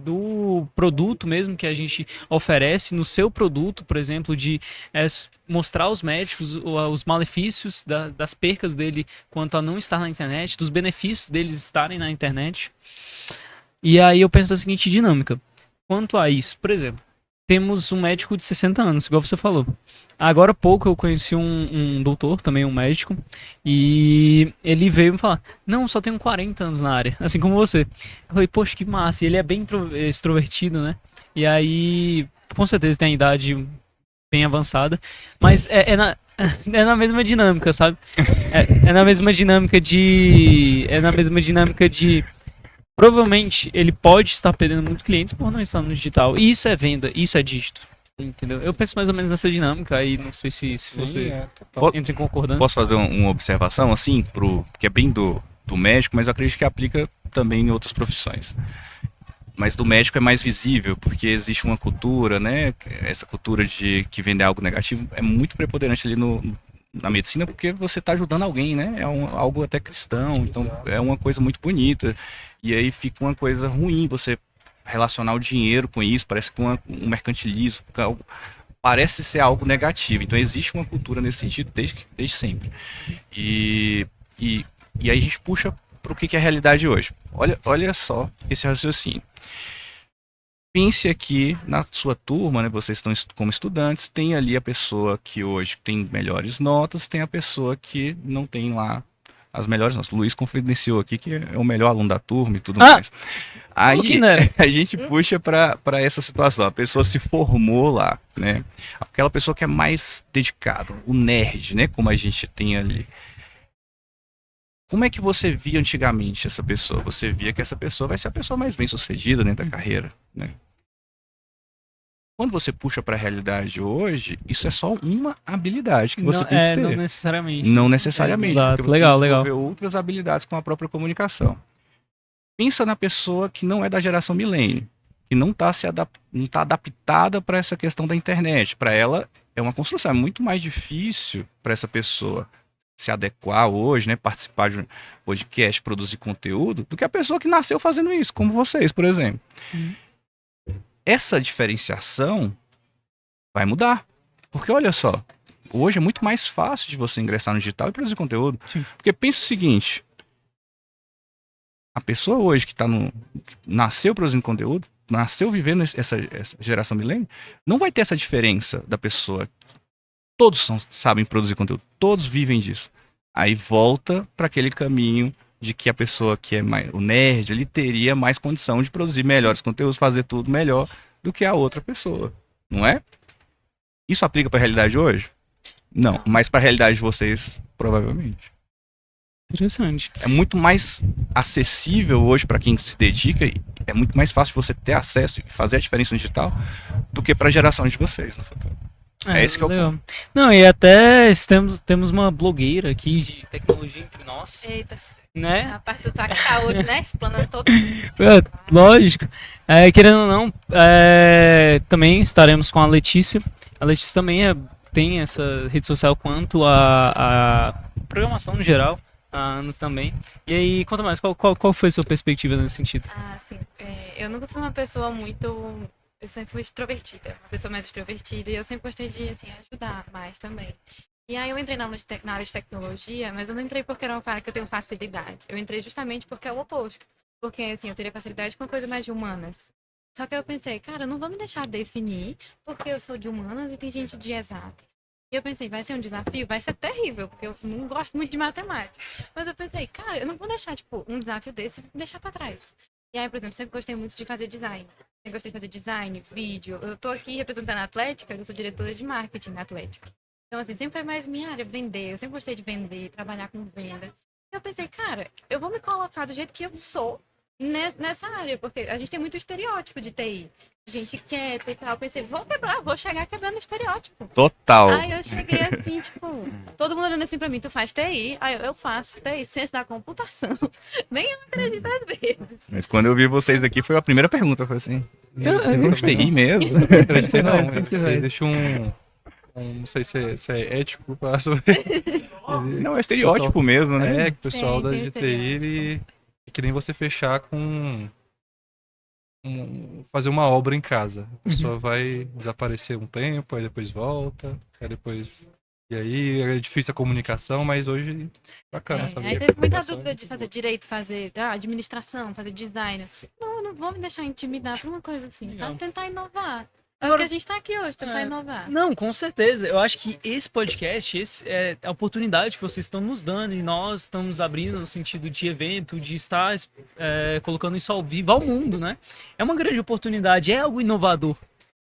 do produto mesmo que a gente oferece, no seu produto, por exemplo, de mostrar aos médicos os malefícios das percas dele quanto a não estar na internet, dos benefícios deles estarem na internet. E aí eu penso da seguinte dinâmica. Quanto a isso, por exemplo, temos um médico de 60 anos, igual você falou. Agora há pouco eu conheci um doutor, também um médico, e ele veio me falar: não, só tenho 40 anos na área, assim como você. Eu falei: poxa, que massa. E ele é bem extrovertido, né? E aí, com certeza tem a idade bem avançada, mas é na mesma dinâmica, sabe? É na mesma dinâmica de... Provavelmente ele pode estar perdendo muitos clientes por não estar no digital. E isso é venda, isso é dígito. Entendeu? Eu penso mais ou menos nessa dinâmica aí, não sei se você entra em concordância. Posso fazer uma observação assim, que é bem do médico, mas eu acredito que aplica também em outras profissões. Mas do médico é mais visível, porque existe uma cultura, né? Essa cultura de que vender algo negativo é muito preponderante ali na medicina, porque você está ajudando alguém, né? É algo até cristão, então é uma coisa muito bonita. E aí fica uma coisa ruim você relacionar o dinheiro com isso, parece que um mercantilismo, parece ser algo negativo. Então existe uma cultura nesse sentido desde sempre. E aí a gente puxa para o que é a realidade hoje. Olha só esse raciocínio. Pense aqui na sua turma, né? Vocês estão como estudantes, tem ali a pessoa que hoje tem melhores notas, tem a pessoa que não tem lá as melhores notas. O Luiz confidenciou aqui que é o melhor aluno da turma e tudo mais. Aí a gente puxa para essa situação. A pessoa se formou lá, né? Aquela pessoa que é mais dedicada, o nerd, né? Como a gente tem ali. Como é que você via antigamente essa pessoa? Você via que essa pessoa vai ser a pessoa mais bem sucedida dentro da carreira, né? Quando você puxa para a realidade hoje, isso é só uma habilidade que você tem que ter. Não necessariamente. Não necessariamente. Exato. Porque você tem que desenvolver outras habilidades com a própria comunicação. Pensa na pessoa que não é da geração milênio, que não está adaptada para essa questão da internet. Para ela é uma construção. É muito mais difícil para essa pessoa se adequar hoje, né, participar de um podcast, produzir conteúdo, do que a pessoa que nasceu fazendo isso, como vocês, por exemplo. Essa diferenciação vai mudar. Porque olha só, hoje é muito mais fácil de você ingressar no digital e produzir conteúdo. Sim. Porque pensa o seguinte, a pessoa hoje que nasceu produzindo conteúdo, nasceu vivendo essa geração milênio, não vai ter essa diferença da pessoa. Todos sabem produzir conteúdo, todos vivem disso. Aí volta para aquele caminho de que a pessoa que é o nerd, ele teria mais condição de produzir melhores conteúdos, fazer tudo melhor do que a outra pessoa, não é? Isso aplica para a realidade hoje? Não, mas para a realidade de vocês, provavelmente. Interessante. É muito mais acessível hoje para quem se dedica, é muito mais fácil você ter acesso e fazer a diferença no digital do que para a geração de vocês no futuro. É esse que é o ponto. Não, e até temos uma blogueira aqui de tecnologia entre nós. Eita. Né? A parte do TAC tá hoje, né? Explanando todo. Lógico. Querendo ou não, também estaremos com a Letícia. A Letícia também tem essa rede social quanto a programação no geral. A Ana também. E aí, conta mais, qual foi a sua perspectiva nesse sentido? Sim. Eu nunca fui uma pessoa muito... Eu sempre fui extrovertida, uma pessoa mais extrovertida. E eu sempre gostei de, assim, ajudar mais também. E aí eu entrei na área de tecnologia, mas eu não entrei porque era uma área que eu tenho facilidade. Eu entrei justamente porque é o oposto. Porque, assim, eu teria facilidade com coisa mais de humanas. Só que eu pensei, cara, eu não vou me deixar definir, porque eu sou de humanas e tem gente de exatas. E eu pensei, vai ser um desafio? Vai ser terrível, porque eu não gosto muito de matemática. Mas eu pensei, cara, eu não vou deixar, tipo, um desafio desse me deixar pra trás. E aí, por exemplo, sempre gostei muito de fazer design. Eu gostei de fazer design, vídeo. Eu tô aqui representando a Atlética, eu sou diretora de marketing na Atlética. Então, assim, sempre foi mais minha área, vender. Eu sempre gostei de vender, trabalhar com venda. E eu pensei, cara, eu vou me colocar do jeito que eu sou nessa área, porque a gente tem muito estereótipo de TI. A gente quieta e tal. Eu pensei, vou quebrar, vou chegar quebrando o estereótipo. Total. Aí eu cheguei assim, tipo, todo mundo olhando assim pra mim, tu faz TI? Aí eu faço TI, ciência da computação. Nem eu acredito às vezes. Mas quando eu vi vocês aqui, foi a primeira pergunta. Foi assim, você não também TI mesmo? Acreditei não. Você vai. Deixa não sei se é ético para Não, é estereótipo mesmo, né? É, que o pessoal da Tem de TI, ele é que nem você fechar com fazer uma obra em casa. A pessoa vai desaparecer um tempo, aí depois volta, aí depois. E aí é difícil a comunicação, mas hoje bacana, sabe? Aí teve muita dúvida de fazer direito, fazer administração, fazer design. Não, eu não vou me deixar intimidar por uma coisa assim, Legal. sabe? Tentar inovar. É Agora- porque a gente tá aqui hoje, tentar inovar. Não, com certeza. Eu acho que esse podcast, esse é a oportunidade que vocês estão nos dando e nós estamos abrindo no sentido de evento, de estar colocando isso ao vivo ao mundo, né? É uma grande oportunidade, é algo inovador.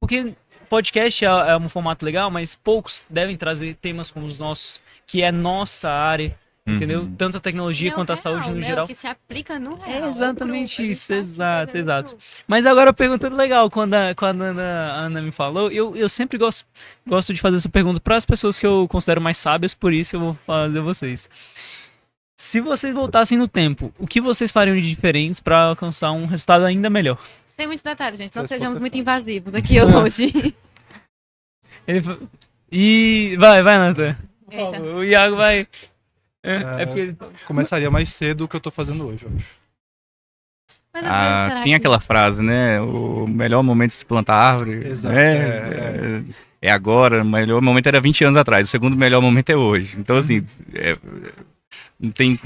Porque podcast é um formato legal, mas poucos devem trazer temas como os nossos, que é nossa área, entendeu? Tanto a tecnologia E é o quanto a real, saúde no né? geral. O que se aplica no real. É o exatamente cru, a gente isso, tá aqui exato, fazendo exato. cru. Mas agora a pergunta legal, quando a Ana me falou, eu sempre gosto de fazer essa pergunta para as pessoas que eu considero mais sábias, por isso eu vou fazer a vocês. Se vocês voltassem no tempo, o que vocês fariam de diferentes para alcançar um resultado ainda melhor? Sem muitos detalhes, gente. Não Resposta sejamos é muito fácil. invasivos aqui hoje. E vai, Nathan. Por Eita. favor, o Iago vai. É porque ele... Começaria mais cedo do que eu tô fazendo hoje, eu acho. Mas às vezes, será Tem que- aquela frase, né? O melhor momento de se plantar árvore Exato, é agora, o melhor momento era 20 anos atrás, o segundo melhor momento é hoje. Então, assim, não tem,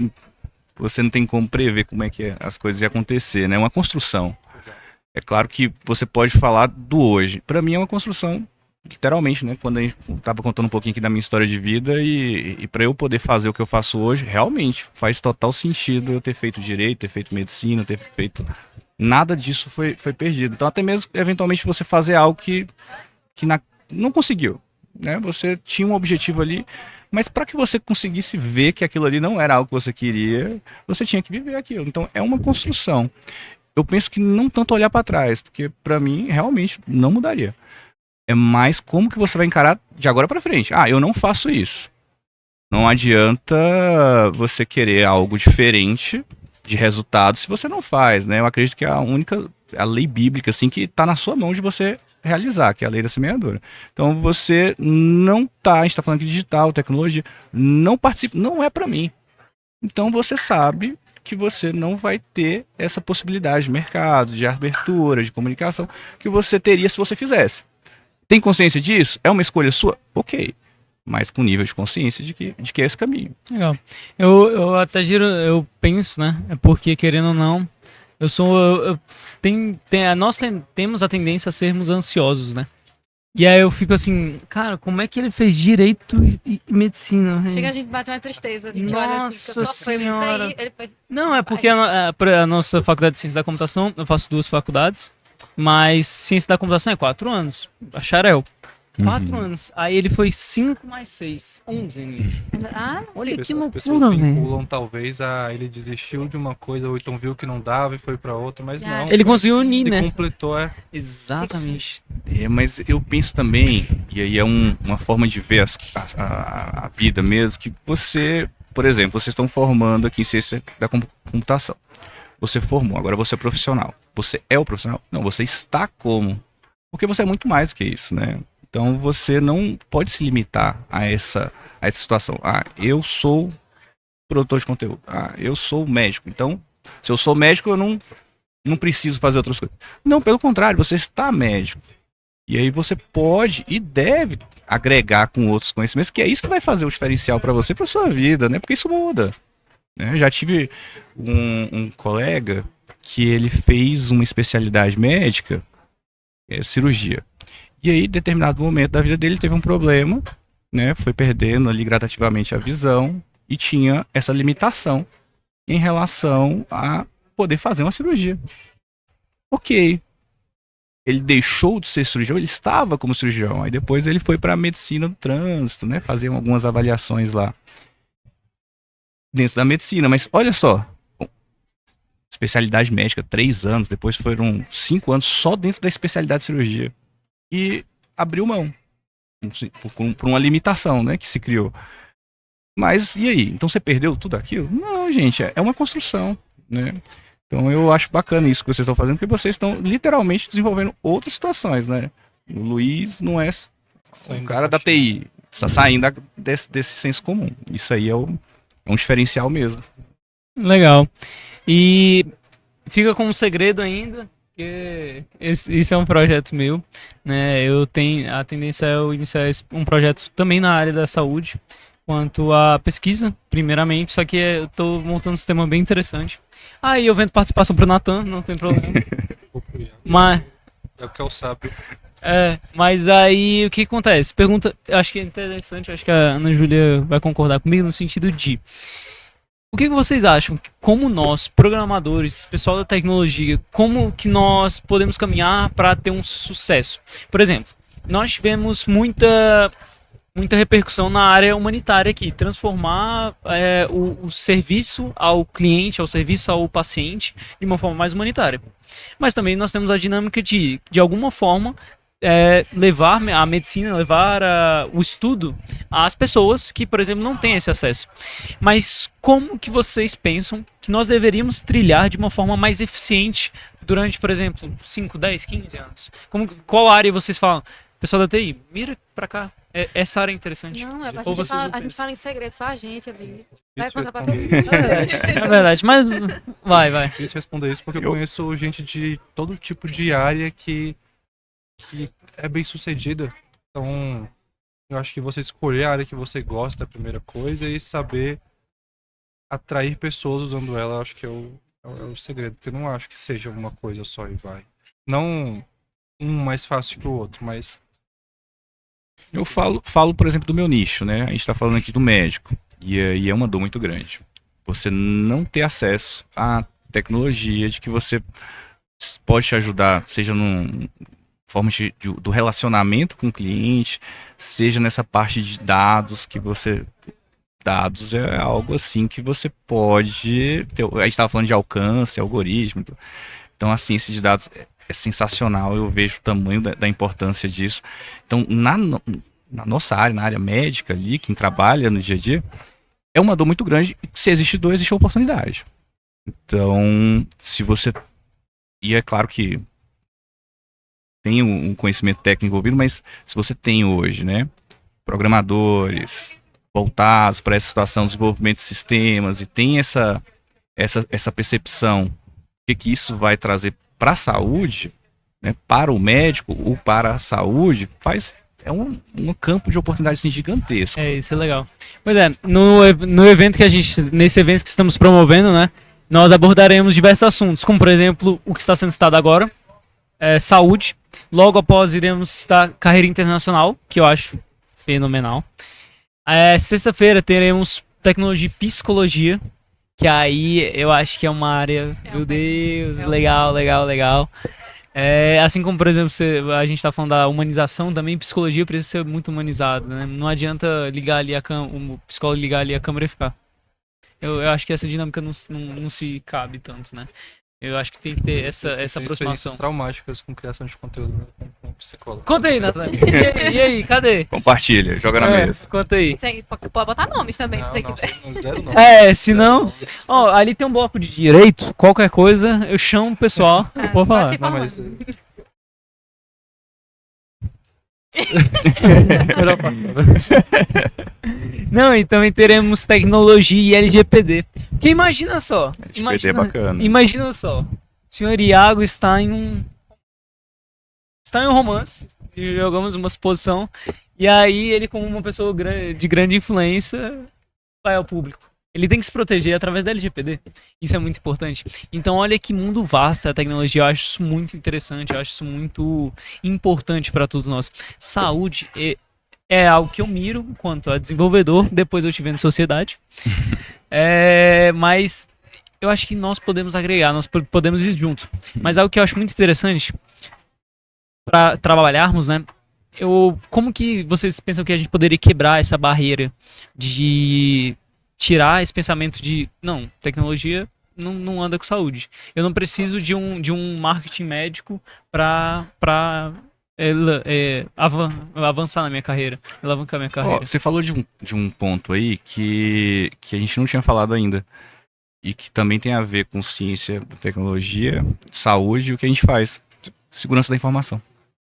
você não tem como prever como é que as coisas iam acontecer, né? É uma construção. Exato. É claro que você pode falar do hoje. Para mim é uma construção, literalmente, né? Quando a gente tava contando um pouquinho aqui da minha história de vida e para eu poder fazer o que eu faço hoje, realmente faz total sentido eu ter feito direito, ter feito medicina, ter feito... Nada disso foi perdido. Então até mesmo, eventualmente, você fazer algo que não conseguiu, né? Você tinha um objetivo ali, mas para que você conseguisse ver que aquilo ali não era algo que você queria, você tinha que viver aquilo. Então é uma construção. Eu penso que não tanto olhar para trás, porque para mim realmente não mudaria. É mais como que você vai encarar de agora para frente. Eu não faço isso. Não adianta você querer algo diferente de resultado se você não faz, né? Eu acredito que a lei bíblica assim que está na sua mão de você realizar, que é a lei da semeadura. Então você não tá, a gente está falando aqui de digital, tecnologia, não participa, não é para mim. Então você sabe que você não vai ter essa possibilidade de mercado, de abertura, de comunicação que você teria se você fizesse. Tem consciência disso? É uma escolha sua? Ok. Mas com nível de consciência de que é esse caminho. Legal. Eu até eu penso, né? É porque, querendo ou não, nós temos a tendência a sermos ansiosos, né? E aí eu fico assim, cara, como é que ele fez direito e medicina? Velho? Chega a gente bate uma tristeza. A gente olha assim, que eu Nossa só fui Senhora. daí, ele foi... Não, é porque a nossa faculdade de ciência da computação, eu faço 2 faculdades, mas ciência da computação é 4 anos, bacharel. 4 anos. Aí ele foi 5 mais 6, 11. Olha que As pessoas loucura, velho. vinculam talvez a ele desistiu de uma coisa ou então viu que não dava e foi pra outra, mas Ah, não. Ele conseguiu unir, se né? completou, Exatamente. Mas eu penso também, e aí é uma forma de ver a vida mesmo, que você, por exemplo, vocês estão formando aqui em ciência da computação. Você formou, agora você é profissional. Você é o profissional? Não, você está como. Porque você é muito mais do que isso, né? Então você não pode se limitar a essa situação. Eu sou produtor de conteúdo. Eu sou médico. Então, se eu sou médico, eu não preciso fazer outras coisas. Não, pelo contrário, você está médico. E aí você pode e deve agregar com outros conhecimentos, que é isso que vai fazer o diferencial para você, para sua vida, né? Porque isso muda. Né? Já tive um colega que ele fez uma especialidade médica, cirurgia. E aí, em determinado momento da vida dele, ele teve um problema, né? Foi perdendo ali gradativamente a visão e tinha essa limitação em relação a poder fazer uma cirurgia. Ok. Ele deixou de ser cirurgião, ele estava como cirurgião, aí depois ele foi para a medicina do trânsito, né? Fazer algumas avaliações lá dentro da medicina. Mas olha só, especialidade médica, 3 anos, depois foram 5 anos só dentro da especialidade de cirurgia. E abriu mão, por uma limitação, né, que se criou. Mas e aí? Então você perdeu tudo aquilo? Não, gente, é uma construção, né? Então eu acho bacana isso que vocês estão fazendo, porque vocês estão literalmente desenvolvendo outras situações, né? O Luiz não é o cara da TI, está saindo desse senso comum. Isso aí é um diferencial mesmo. Legal. E fica como segredo ainda, que isso é um projeto meu, né? A tendência é eu iniciar um projeto também na área da saúde, quanto à pesquisa, primeiramente, só que eu estou montando um sistema bem interessante. Aí eu vendo participação pro Natan, não tem problema. Mas É o que eu sabe. mas aí o que acontece? Pergunta, acho que é interessante, acho que a Ana Júlia vai concordar comigo no sentido de o que vocês acham? Como nós, programadores, pessoal da tecnologia, como que nós podemos caminhar para ter um sucesso? Por exemplo, nós tivemos muita repercussão na área humanitária aqui, transformar o serviço ao cliente, ao serviço ao paciente de uma forma mais humanitária. Mas também nós temos a dinâmica de alguma forma, levar a medicina, levar o estudo às pessoas que, por exemplo, não têm esse acesso. Mas como que vocês pensam que nós deveríamos trilhar de uma forma mais eficiente durante, por exemplo, 5, 10, 15 anos? Qual área vocês falam? Pessoal da TI, mira pra cá. Essa área é interessante. Não, Ou a vocês não gente pensam? fala em segredo, só a gente ali. Vai Isso contar pra todo responder mundo. É verdade, mas vai. Quis responder isso porque eu conheço gente de todo tipo de área que é bem sucedida. Então, eu acho que você escolher a área que você gosta é a primeira coisa e saber atrair pessoas usando ela, eu acho que é o segredo. Porque eu não acho que seja uma coisa só e vai. Não um mais fácil que o outro, mas Eu falo, por exemplo, do meu nicho, né? A gente está falando aqui do médico. E é uma dor muito grande. Você não ter acesso à tecnologia de que você pode te ajudar, seja num forma do relacionamento com o cliente, seja nessa parte de dados que você... Dados é algo assim que você pode ter. A gente estava falando de alcance, algoritmo. Então a ciência de dados é sensacional. Eu vejo o tamanho da importância disso. Então, na nossa área, na área médica ali, quem trabalha no dia a dia, é uma dor muito grande. Se existe dor, existe oportunidade. Então, se você... E é claro que tem um conhecimento técnico envolvido, mas se você tem hoje, né, programadores voltados para essa situação de desenvolvimento de sistemas e tem essa percepção que isso vai trazer para a saúde, né, para o médico ou para a saúde, é um campo de oportunidade assim, gigantesco. Isso é legal. Pois é, no evento nesse evento que estamos promovendo, né, nós abordaremos diversos assuntos, como por exemplo, o que está sendo citado agora, saúde. Logo após iremos citar carreira internacional, que eu acho fenomenal. Sexta-feira teremos tecnologia e psicologia, que aí eu acho que é uma área, meu Deus, legal. Assim como, por exemplo, a gente está falando da humanização, também psicologia precisa ser muito humanizada, né? Não adianta ligar ali o psicólogo ligar ali a câmera e ficar. Eu acho que essa dinâmica não se cabe tanto, né? Eu acho que tem que ter essa aproximação. Experiências traumáticas com criação de conteúdo com psicólogo. Conta aí, Nathan. E aí, cadê? Compartilha, joga na mesa. Conta aí. Pode botar nomes também, se você quiser. Zero não. Se não... Ó, ali tem um bloco de direito, qualquer coisa, eu chamo o pessoal, pode falar. se Não, falar. mas Não, e também teremos tecnologia e LGPD. Porque imagina só. LGPD é bacana. Imagina só. O senhor Iago está em um romance. Jogamos uma exposição. E aí ele, como uma pessoa de grande influência, vai ao público. ele tem que se proteger através da LGPD. Isso é muito importante. Então, olha que mundo vasto é a tecnologia. Eu acho isso muito interessante, eu acho isso muito importante para todos nós. Saúde é algo que eu miro quanto a desenvolvedor, depois eu te vendo sociedade. Mas eu acho que nós podemos agregar, nós podemos ir junto. Mas algo que eu acho muito interessante para trabalharmos, né? Como que vocês pensam que a gente poderia quebrar essa barreira de tirar esse pensamento de não, tecnologia não anda com saúde. Eu não preciso de um marketing médico para avançar na minha carreira, alavancar minha carreira. Você falou de um ponto aí que a gente não tinha falado ainda. E que também tem a ver com ciência, tecnologia, saúde e o que a gente faz. Segurança da informação.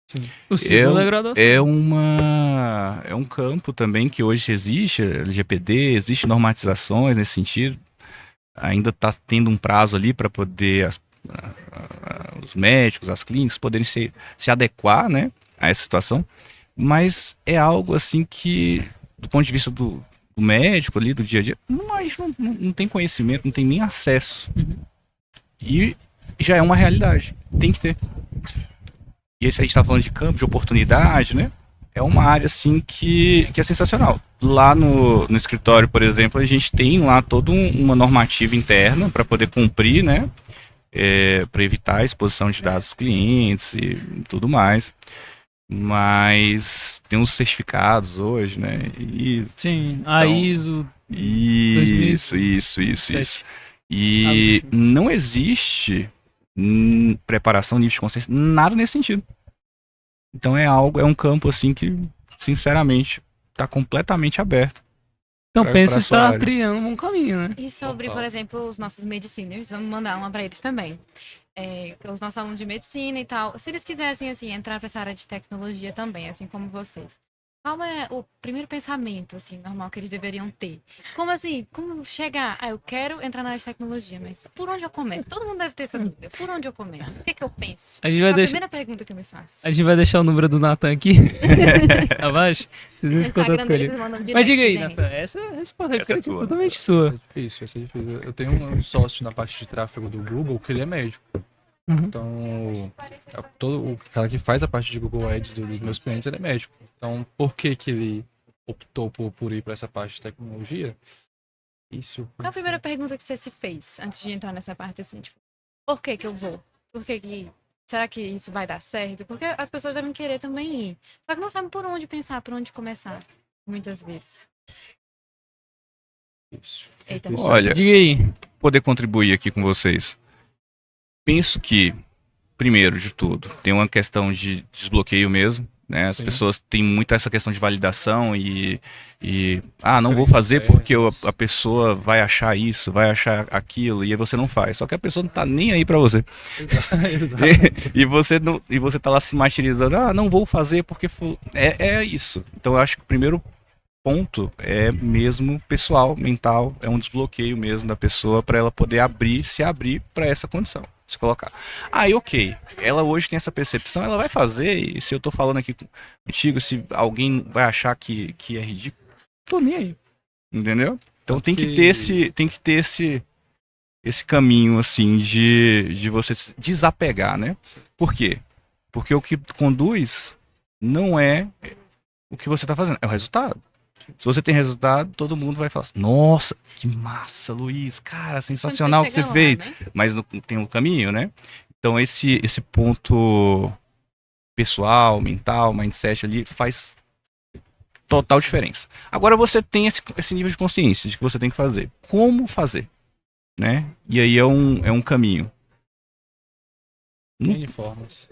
Sim. O ciclo da graduação. É um campo também que hoje existe, LGPD, existe normatizações nesse sentido. Ainda está tendo um prazo ali para poder os médicos, as clínicas poderem se adequar, né, a essa situação. Mas é algo assim que, do ponto de vista do médico ali, do dia a dia, não tem conhecimento, não tem nem acesso. E já é uma realidade. Tem que ter. E esse a gente tá falando de campo, de oportunidade, né? É uma área, assim, que é sensacional. Lá no escritório, por exemplo, a gente tem lá toda uma normativa interna para poder cumprir, né? Para evitar a exposição de dados dos clientes e tudo mais. Mas tem uns certificados hoje, né? Sim, a ISO. Isso. E não existe preparação, nível de consciência, nada nesse sentido. Então é um campo assim que, sinceramente, está completamente aberto. Então penso estar trilhando um caminho, né? E sobre, por exemplo, os nossos mediciners, vamos mandar uma para eles também. Os nossos alunos de medicina e tal, se eles quisessem, assim, entrar para essa área de tecnologia também, assim como vocês, qual é o primeiro pensamento, assim, normal que eles deveriam ter? Como chegar? Eu quero entrar na área de tecnologia, mas por onde eu começo? Todo mundo deve ter essa dúvida. Por onde eu começo? O que eu penso? A primeira pergunta que eu me faço. A gente vai deixar o número do Nathan aqui, abaixo. Vocês não contato com ele. Mas diga aí, Nathan, essa é a resposta é totalmente sua. Vai ser difícil. Eu tenho um sócio na parte de tráfego do Google que ele é médico. Então, todo o cara que faz a parte de Google Ads dos meus clientes, ele é médico. Então, por que ele optou por ir para essa parte de tecnologia? Qual a primeira pergunta que você se fez antes de entrar nessa parte, assim, tipo, por que eu vou? Será que isso vai dar certo? Porque as pessoas devem querer também ir. Só que não sabem por onde pensar, por onde começar, muitas vezes. Eita, olha, diga aí. Poder contribuir aqui com vocês. Penso que, primeiro de tudo, tem uma questão de desbloqueio mesmo, né? As pessoas têm muito essa questão de validação não vou fazer porque a pessoa vai achar isso, vai achar aquilo, e aí você não faz. Só que a pessoa não tá nem aí pra você. Exato. E você tá lá se martirizando, não vou fazer porque... É isso. Então eu acho que o primeiro ponto é mesmo pessoal, mental, é um desbloqueio mesmo da pessoa para ela poder se abrir para essa condição. Se colocar. Ok. Ela hoje tem essa percepção, ela vai fazer, e se eu tô falando aqui contigo, se alguém vai achar que é ridículo, tô nem aí. Entendeu? Então tem que ter esse caminho, assim, de você se desapegar, né? Por quê? Porque o que conduz não é o que você tá fazendo, é o resultado. Se você tem resultado, todo mundo vai falar: nossa, que massa, Luiz, cara, sensacional o que você fez. Né? Mas não tem um caminho, né? Então esse ponto pessoal, mental, mindset ali faz total diferença. Agora você tem esse nível de consciência de que você tem que fazer. Como fazer? Né? E aí é um caminho. N formas.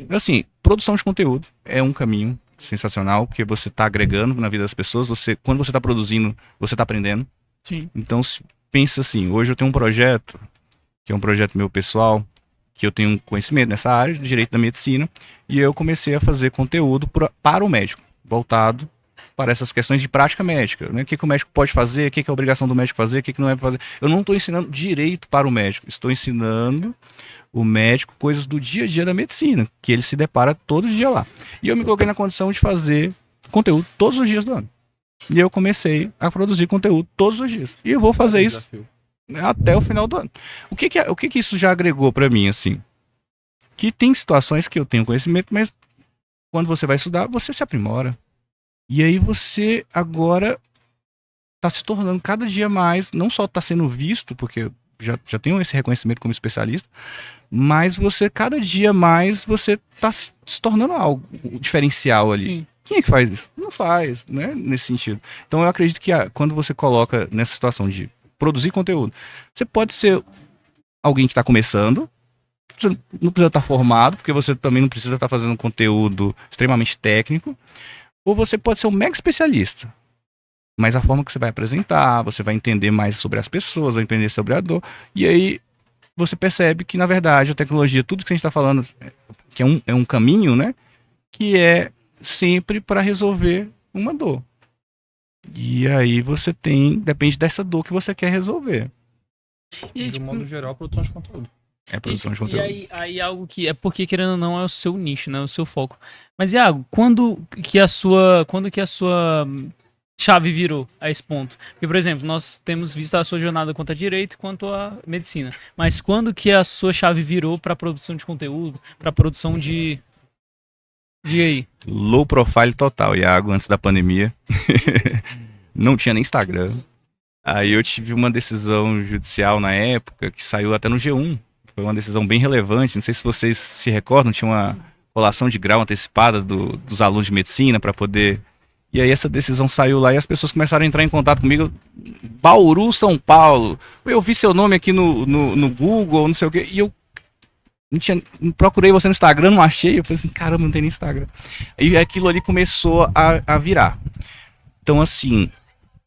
Assim, produção de conteúdo é um caminho sensacional, porque você está agregando na vida das pessoas, quando você está produzindo, você está aprendendo. Sim. Então, pensa assim, hoje eu tenho um projeto, que é um projeto meu pessoal, que eu tenho um conhecimento nessa área, do direito da medicina, e eu comecei a fazer conteúdo para o médico, voltado para essas questões de prática médica, né? O que o médico pode fazer, o que é obrigação do médico fazer, o que não é fazer. Eu não estou ensinando direito para o médico, estou ensinando o médico coisas do dia a dia da medicina, que ele se depara todo dia lá. E eu me coloquei na condição de fazer conteúdo todos os dias do ano. E eu comecei a produzir conteúdo todos os dias. E eu vou fazer isso Desafio. até o final do ano. O que que isso já agregou pra mim, assim? Que tem situações que eu tenho conhecimento, mas quando você vai estudar, você se aprimora. E aí você agora tá se tornando cada dia mais, não só tá sendo visto, porque eu já tenho esse reconhecimento como especialista, mas você, cada dia mais, você tá se tornando algo diferencial ali. Sim. Quem é que faz isso? Não faz, né? Nesse sentido. Então eu acredito que quando você coloca nessa situação de produzir conteúdo, você pode ser alguém que está começando, você não precisa estar formado, porque você também não precisa estar fazendo um conteúdo extremamente técnico, ou você pode ser um mega especialista. Mas a forma que você vai apresentar, você vai entender mais sobre as pessoas, vai entender sobre a dor, e aí você percebe que, na verdade, a tecnologia, tudo que a gente está falando, que é um caminho, né? Que é sempre para resolver uma dor. E aí você depende dessa dor que você quer resolver. E, De tipo, modo geral, produção de conteúdo. É produção de e conteúdo. aí algo que é porque, querendo ou não, é o seu nicho, né? O seu foco. Mas, Iago, quando que a sua chave virou a esse ponto? Porque, por exemplo, nós temos visto a sua jornada quanto a direito quanto a medicina. Mas quando que a sua chave virou para produção de conteúdo, para produção de... Diga aí. Low profile total, Iago, antes da pandemia. Não tinha nem Instagram. Aí eu tive uma decisão judicial na época que saiu até no G1. Foi uma decisão bem relevante. Não sei se vocês se recordam, tinha uma colação de grau antecipada dos alunos de medicina para poder. E aí essa decisão saiu lá e as pessoas começaram a entrar em contato comigo. Bauru, São Paulo. Eu vi seu nome aqui no Google, não sei o quê. E eu procurei você no Instagram, não achei. Eu falei assim, caramba, não tem nem Instagram. E aquilo ali começou a virar. Então, assim,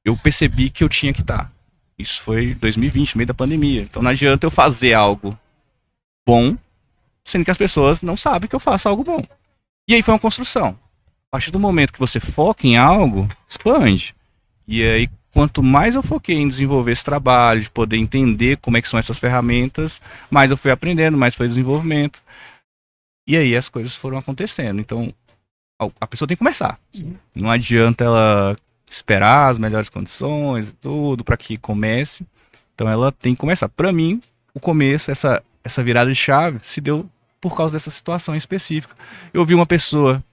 eu percebi que eu tinha que estar. Isso foi 2020, no meio da pandemia. Então não adianta eu fazer algo bom, sendo que as pessoas não sabem que eu faço algo bom. E aí foi uma construção. A partir do momento que você foca em algo, expande. E aí, quanto mais eu foquei em desenvolver esse trabalho, de poder entender como é que são essas ferramentas, mais eu fui aprendendo, mais foi desenvolvimento. E aí as coisas foram acontecendo. Então, a pessoa tem que começar. Não adianta ela esperar as melhores condições e tudo para que comece. Então ela tem que começar. Para mim, o começo, essa virada de chave, se deu por causa dessa situação específica. Eu vi uma pessoa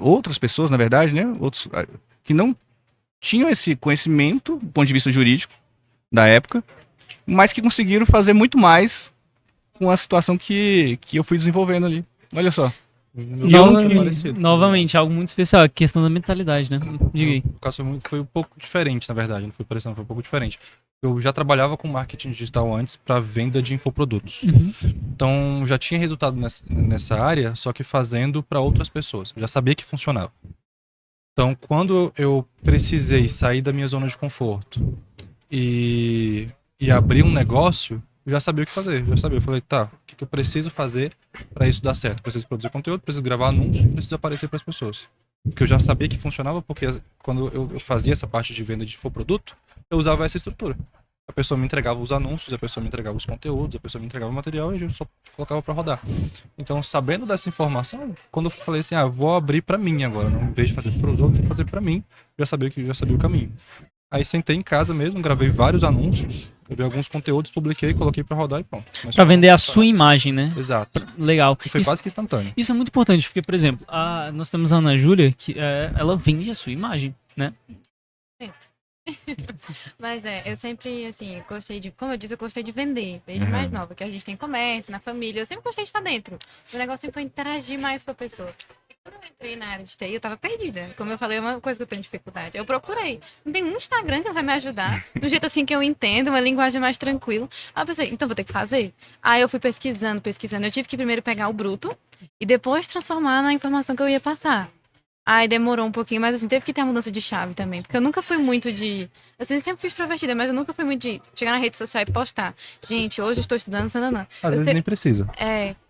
outras pessoas, na verdade, né? Outros que não tinham esse conhecimento do ponto de vista jurídico da época, mas que conseguiram fazer muito mais com a situação que eu fui desenvolvendo ali. Olha só. Novamente, algo muito especial, a questão da mentalidade, né? Diga aí. O caso foi um pouco diferente, na verdade. Não foi parecendo, foi um pouco diferente. Eu já trabalhava com marketing digital antes para venda de infoprodutos. Então, já tinha resultado nessa área, só que fazendo para outras pessoas. Eu já sabia que funcionava. Então, quando eu precisei sair da minha zona de conforto e abrir um negócio, eu já sabia o que fazer. Eu falei, tá, o que eu preciso fazer para isso dar certo? Preciso produzir conteúdo, preciso gravar anúncios, preciso aparecer para as pessoas. Porque eu já sabia que funcionava, porque quando eu fazia essa parte de venda de infoproduto, eu usava essa estrutura. A pessoa me entregava os anúncios, a pessoa me entregava os conteúdos, a pessoa me entregava o material e eu só colocava para rodar. Então, sabendo dessa informação, quando eu falei assim, vou abrir para mim agora, não, em vez de fazer para os outros, vou fazer para mim, já sabia o caminho. Aí sentei em casa mesmo, gravei vários anúncios, gravei alguns conteúdos, publiquei, coloquei para rodar e pronto. Para vender a sua imagem, né? Exato. Legal. E foi quase que instantâneo. Isso é muito importante, porque, por exemplo, nós temos a Ana Júlia, que ela vende a sua imagem, né? Mas eu sempre, assim, gostei como eu disse, eu gostei de vender, desde mais nova, que a gente tem comércio, na família, eu sempre gostei de estar dentro. O negócio sempre foi interagir mais com a pessoa. E quando eu entrei na área de TI, eu tava perdida. Como eu falei, é uma coisa que eu tenho dificuldade. Eu procurei. Não tem um Instagram que vai me ajudar, do jeito assim que eu entendo, uma linguagem mais tranquila. Aí eu pensei, então vou ter que fazer. Aí eu fui pesquisando. Eu tive que primeiro pegar o bruto e depois transformar na informação que eu ia passar. Aí demorou um pouquinho, mas assim, teve que ter a mudança de chave também. Porque eu nunca fui muito de... Assim, eu sempre fui extrovertida, mas eu nunca fui muito de chegar na rede social e postar. Gente, hoje eu estou estudando, não. Às vezes nem precisa.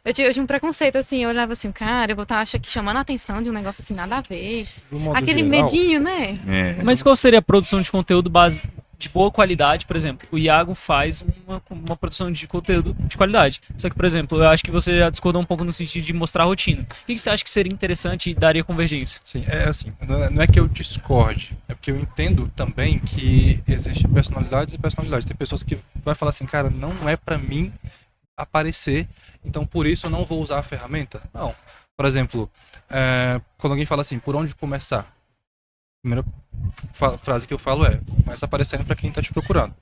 Eu tinha um preconceito, assim, eu olhava assim, cara, eu vou estar chamando a atenção de um negócio assim, nada a ver. Aquele geral, medinho, né? Mas qual seria a produção de conteúdo de boa qualidade, por exemplo, o Iago faz uma produção de conteúdo de qualidade. Só que, por exemplo, eu acho que você já discordou um pouco no sentido de mostrar a rotina. O que você acha que seria interessante e daria convergência? Sim, é assim, não é que eu discorde, é porque eu entendo também que existem personalidades e personalidades. Tem pessoas que vai falar assim, cara, não é pra mim aparecer, então por isso eu não vou usar a ferramenta. Não. Por exemplo, quando alguém fala assim, por onde começar? A primeira frase que eu falo é, começa aparecendo para quem está te procurando.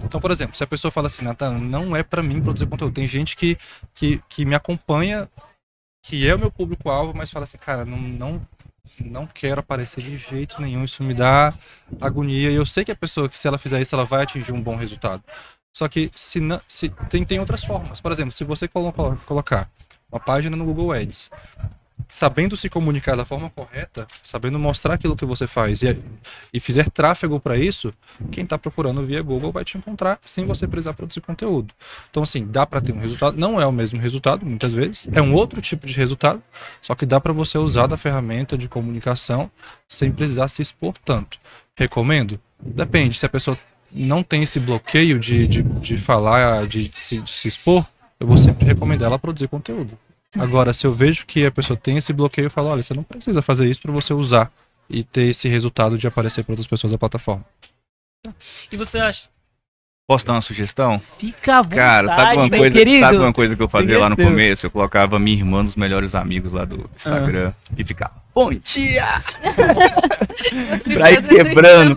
Então, por exemplo, se a pessoa fala assim, Nathan, não é para mim produzir conteúdo. Tem gente que me acompanha, que é o meu público-alvo, mas fala assim, cara, não quero aparecer de jeito nenhum, isso me dá agonia. E eu sei que a pessoa, que se ela fizer isso, ela vai atingir um bom resultado. Só que tem outras formas. Por exemplo, se você colocar uma página no Google Ads, sabendo se comunicar da forma correta, sabendo mostrar aquilo que você faz e fizer tráfego para isso, quem está procurando via Google vai te encontrar sem você precisar produzir conteúdo. Então, assim, dá para ter um resultado, não é o mesmo resultado, muitas vezes, é um outro tipo de resultado, só que dá para você usar da ferramenta de comunicação sem precisar se expor tanto. Recomendo? Depende, se a pessoa não tem esse bloqueio de falar, de se expor, eu vou sempre recomendar ela produzir conteúdo. Agora, se eu vejo que a pessoa tem esse bloqueio, eu falo, olha, você não precisa fazer isso para você usar e ter esse resultado de aparecer para outras pessoas da plataforma. E você acha? Posso dar uma sugestão? Fica à vontade, Cara, meu querido. sabe uma coisa que eu fazia lá no Esqueceu. começo? Eu colocava minha irmã nos melhores amigos lá do Instagram e ficava, bom dia!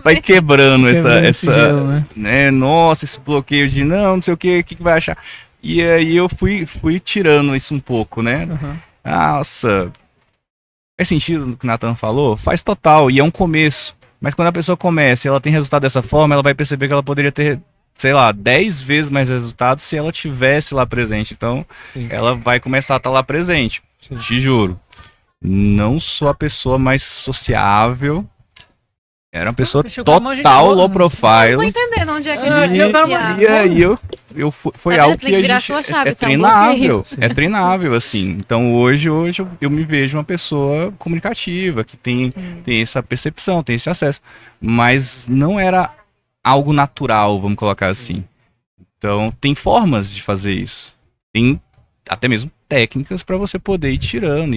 Pra ir quebrando essa Gelo, né? né? Nossa, esse bloqueio de não sei o que vai achar. E aí eu fui tirando isso um pouco, né? Uhum. Nossa, faz sentido no que o Nathan falou? Faz total, e é um começo. Mas quando a pessoa começa e ela tem resultado dessa forma, ela vai perceber que ela poderia ter, sei lá, 10 vezes mais resultado se ela tivesse lá presente. Então, Sim. ela vai começar a estar lá presente. Sim. Te juro. Não sou a pessoa mais sociável. Era uma pessoa deixa eu colocar uma gente total boa. low Eu não tô profile. entendendo onde é que Ah, ele eu tava- iniciar. E aí foi Tá vendo? algo Tem que que a virar gente sua chave, é isso é um bloqueio. treinável, é treinável assim. Então hoje eu me vejo uma pessoa comunicativa que tem essa percepção, tem esse acesso, mas não era algo natural, vamos colocar assim. Então tem formas de fazer isso, tem até mesmo técnicas para você poder ir tirando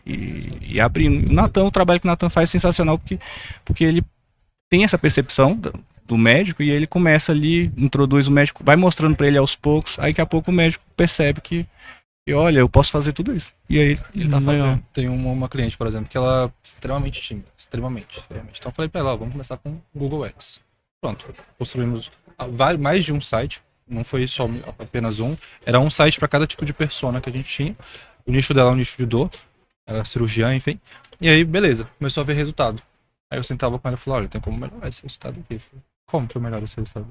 e abrindo. O trabalho que o Nathan faz é sensacional porque ele tem essa percepção do médico e ele começa ali, introduz o médico, vai mostrando para ele aos poucos, aí daqui a pouco o médico percebe que olha, eu posso fazer tudo isso. E aí ele tá Legal. fazendo. Tem uma cliente, por exemplo, que ela é extremamente tímida, extremamente. Então eu falei pra ela, ó, vamos começar com o Google Ads. Pronto, construímos mais de um site, não foi só apenas um, era um site para cada tipo de persona que a gente tinha. O nicho dela é um nicho de dor, era cirurgiã, enfim. E aí, beleza, começou a ver resultado. Aí eu sentava com ela e falava, olha, tem como melhorar esse resultado aqui. Eu falei, como que eu melhoro esse resultado?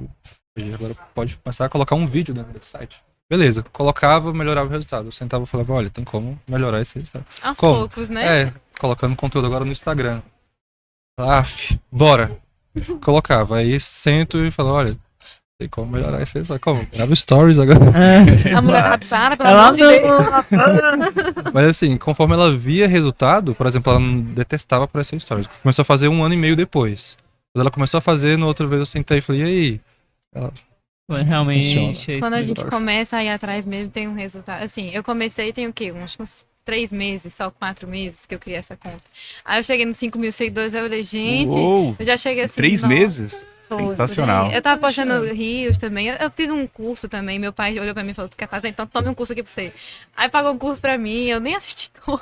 E agora pode começar a colocar um vídeo dentro desse site. Beleza, colocava, melhorava o resultado. Eu sentava e falava, olha, tem como melhorar esse resultado. Aos Como? poucos, né? Colocando conteúdo agora no Instagram. Bora. Colocava. Aí sento e falo, olha, tem como melhorar esse resultado. Como? Grava stories agora. A mulher para, pelo Ela amor de Deus. Mas assim, conforme ela via resultado, por exemplo, ela não detestava aparecer stories. Começou a fazer 1 ano e meio depois. Quando ela começou a fazer, no outra vez eu sentei e falei, e aí? Ela, Realmente, Funciona. é isso Quando a mesmo. gente começa a ir atrás mesmo, tem um resultado. Assim, eu comecei tem o quê? Uns 3 meses, só 4 meses que eu criei essa conta. Aí eu cheguei nos 5 mil seguidores, eu falei, gente, Uou, eu já cheguei assim. 3 nossa, meses? foi, Sensacional. por aí. Eu tava postando rios também. Eu fiz um curso também. Meu pai olhou pra mim e falou: tu quer fazer? Então tome um curso aqui pra você. Aí pagou um curso pra mim, eu nem assisti todo.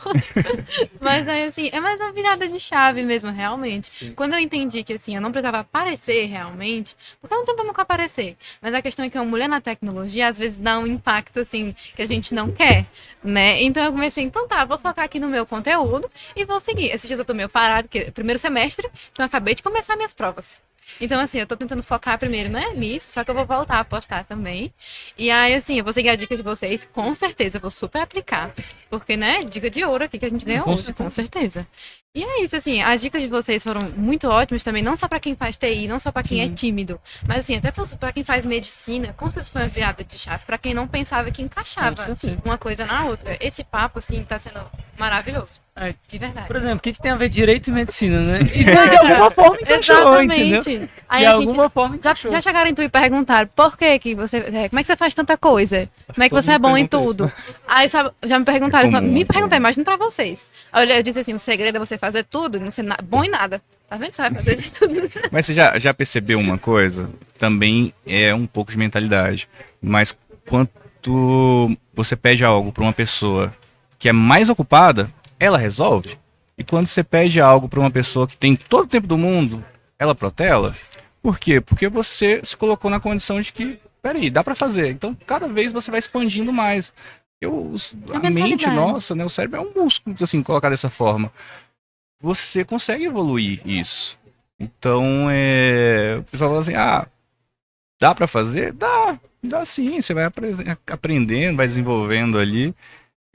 Mas aí, assim, é mais uma virada de chave mesmo, realmente. Sim. Quando eu entendi que, assim, eu não precisava aparecer realmente, porque eu não tenho problema com aparecer. Mas a questão é que uma mulher na tecnologia, às vezes, dá um impacto, assim, que a gente não quer, né? Então eu comecei, então tá, vou focar aqui no meu conteúdo e vou seguir. Esses dias eu tô meio parado, que é primeiro semestre, então eu acabei de começar minhas provas. Então, assim, eu tô tentando focar primeiro, né, nisso, só que eu vou voltar a postar também. E aí, assim, eu vou seguir a dica de vocês, com certeza, eu vou super aplicar. Porque, né, dica de ouro aqui que a gente ganhou Com hoje, certeza. com certeza. E é isso, assim, as dicas de vocês foram muito ótimas também, não só pra quem faz TI, não só pra quem é tímido, mas, assim, até pra quem faz medicina, com certeza foi uma virada de chave, pra quem não pensava que Com encaixava certeza. uma coisa na outra. Esse papo, assim, tá sendo Maravilhoso. É. De verdade. Por exemplo, o que tem a ver direito e medicina, né? E de alguma forma encaixou, entendeu? Exatamente. Aí De a alguma forma já, encaixou. já chegaram em tu e perguntaram por que você. Como é que você faz tanta coisa? Como é que todo você é mundo bom em pergunta tudo? Aí sabe, já me perguntaram, É comum, me é perguntaram, comum. imagina pra vocês. Aí eu disse assim: o segredo é você fazer tudo, não ser bom em nada. Tá vendo? Você vai fazer de tudo. Mas você já percebeu uma coisa? Também é um pouco de mentalidade. Mas quando você pede algo para uma pessoa que é mais ocupada, ela resolve. E quando você pede algo para uma pessoa que tem todo o tempo do mundo, ela protela. Por quê? Porque você se colocou na condição de que, peraí, dá para fazer. Então, cada vez você vai expandindo mais. A mente mentalidade. nossa, né? O cérebro é um músculo, assim, colocar dessa forma. Você consegue evoluir isso. Então, o pessoal fala assim, dá pra fazer? Dá sim. Você vai aprendendo, vai desenvolvendo ali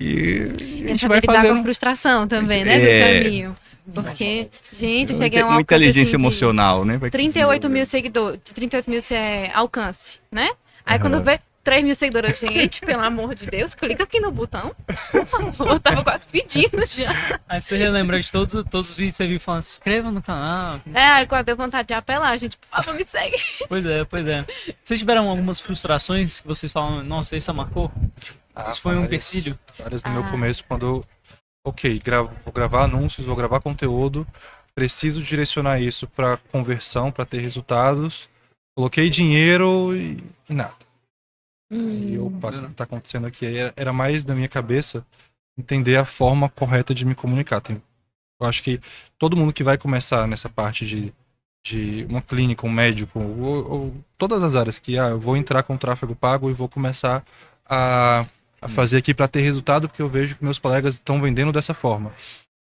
e a E gente saber vai lidar com fazendo a frustração também, né? É. Do caminho. Porque, gente, uma cheguei a um uma alcance inteligência assim, de emocional, né? Vai 38 mil desenvolvendo. seguidores, 38 mil alcance, né? Aí Aham. quando vê 3 mil seguidores, gente, pelo amor de Deus, clica aqui no botão, por favor. Eu tava quase pedindo já. Aí você relembra de todos os vídeos que você viu falando, se inscreva no canal. Aí quando deu vontade de apelar, gente, por favor, me segue. Pois é, pois é. Vocês tiveram algumas frustrações que vocês falam, nossa, essa marcou? Isso foi um empecilho? Várias no meu começo, quando eu, vou gravar anúncios, vou gravar conteúdo, preciso direcionar isso para conversão, para ter resultados. Coloquei dinheiro e nada. E opa, o que tá acontecendo aqui? Aí era mais da minha cabeça entender a forma correta de me comunicar. Eu acho que todo mundo que vai começar nessa parte de uma clínica, um médico, ou todas as áreas que eu vou entrar com tráfego pago e vou começar a fazer aqui para ter resultado, porque eu vejo que meus colegas estão vendendo dessa forma.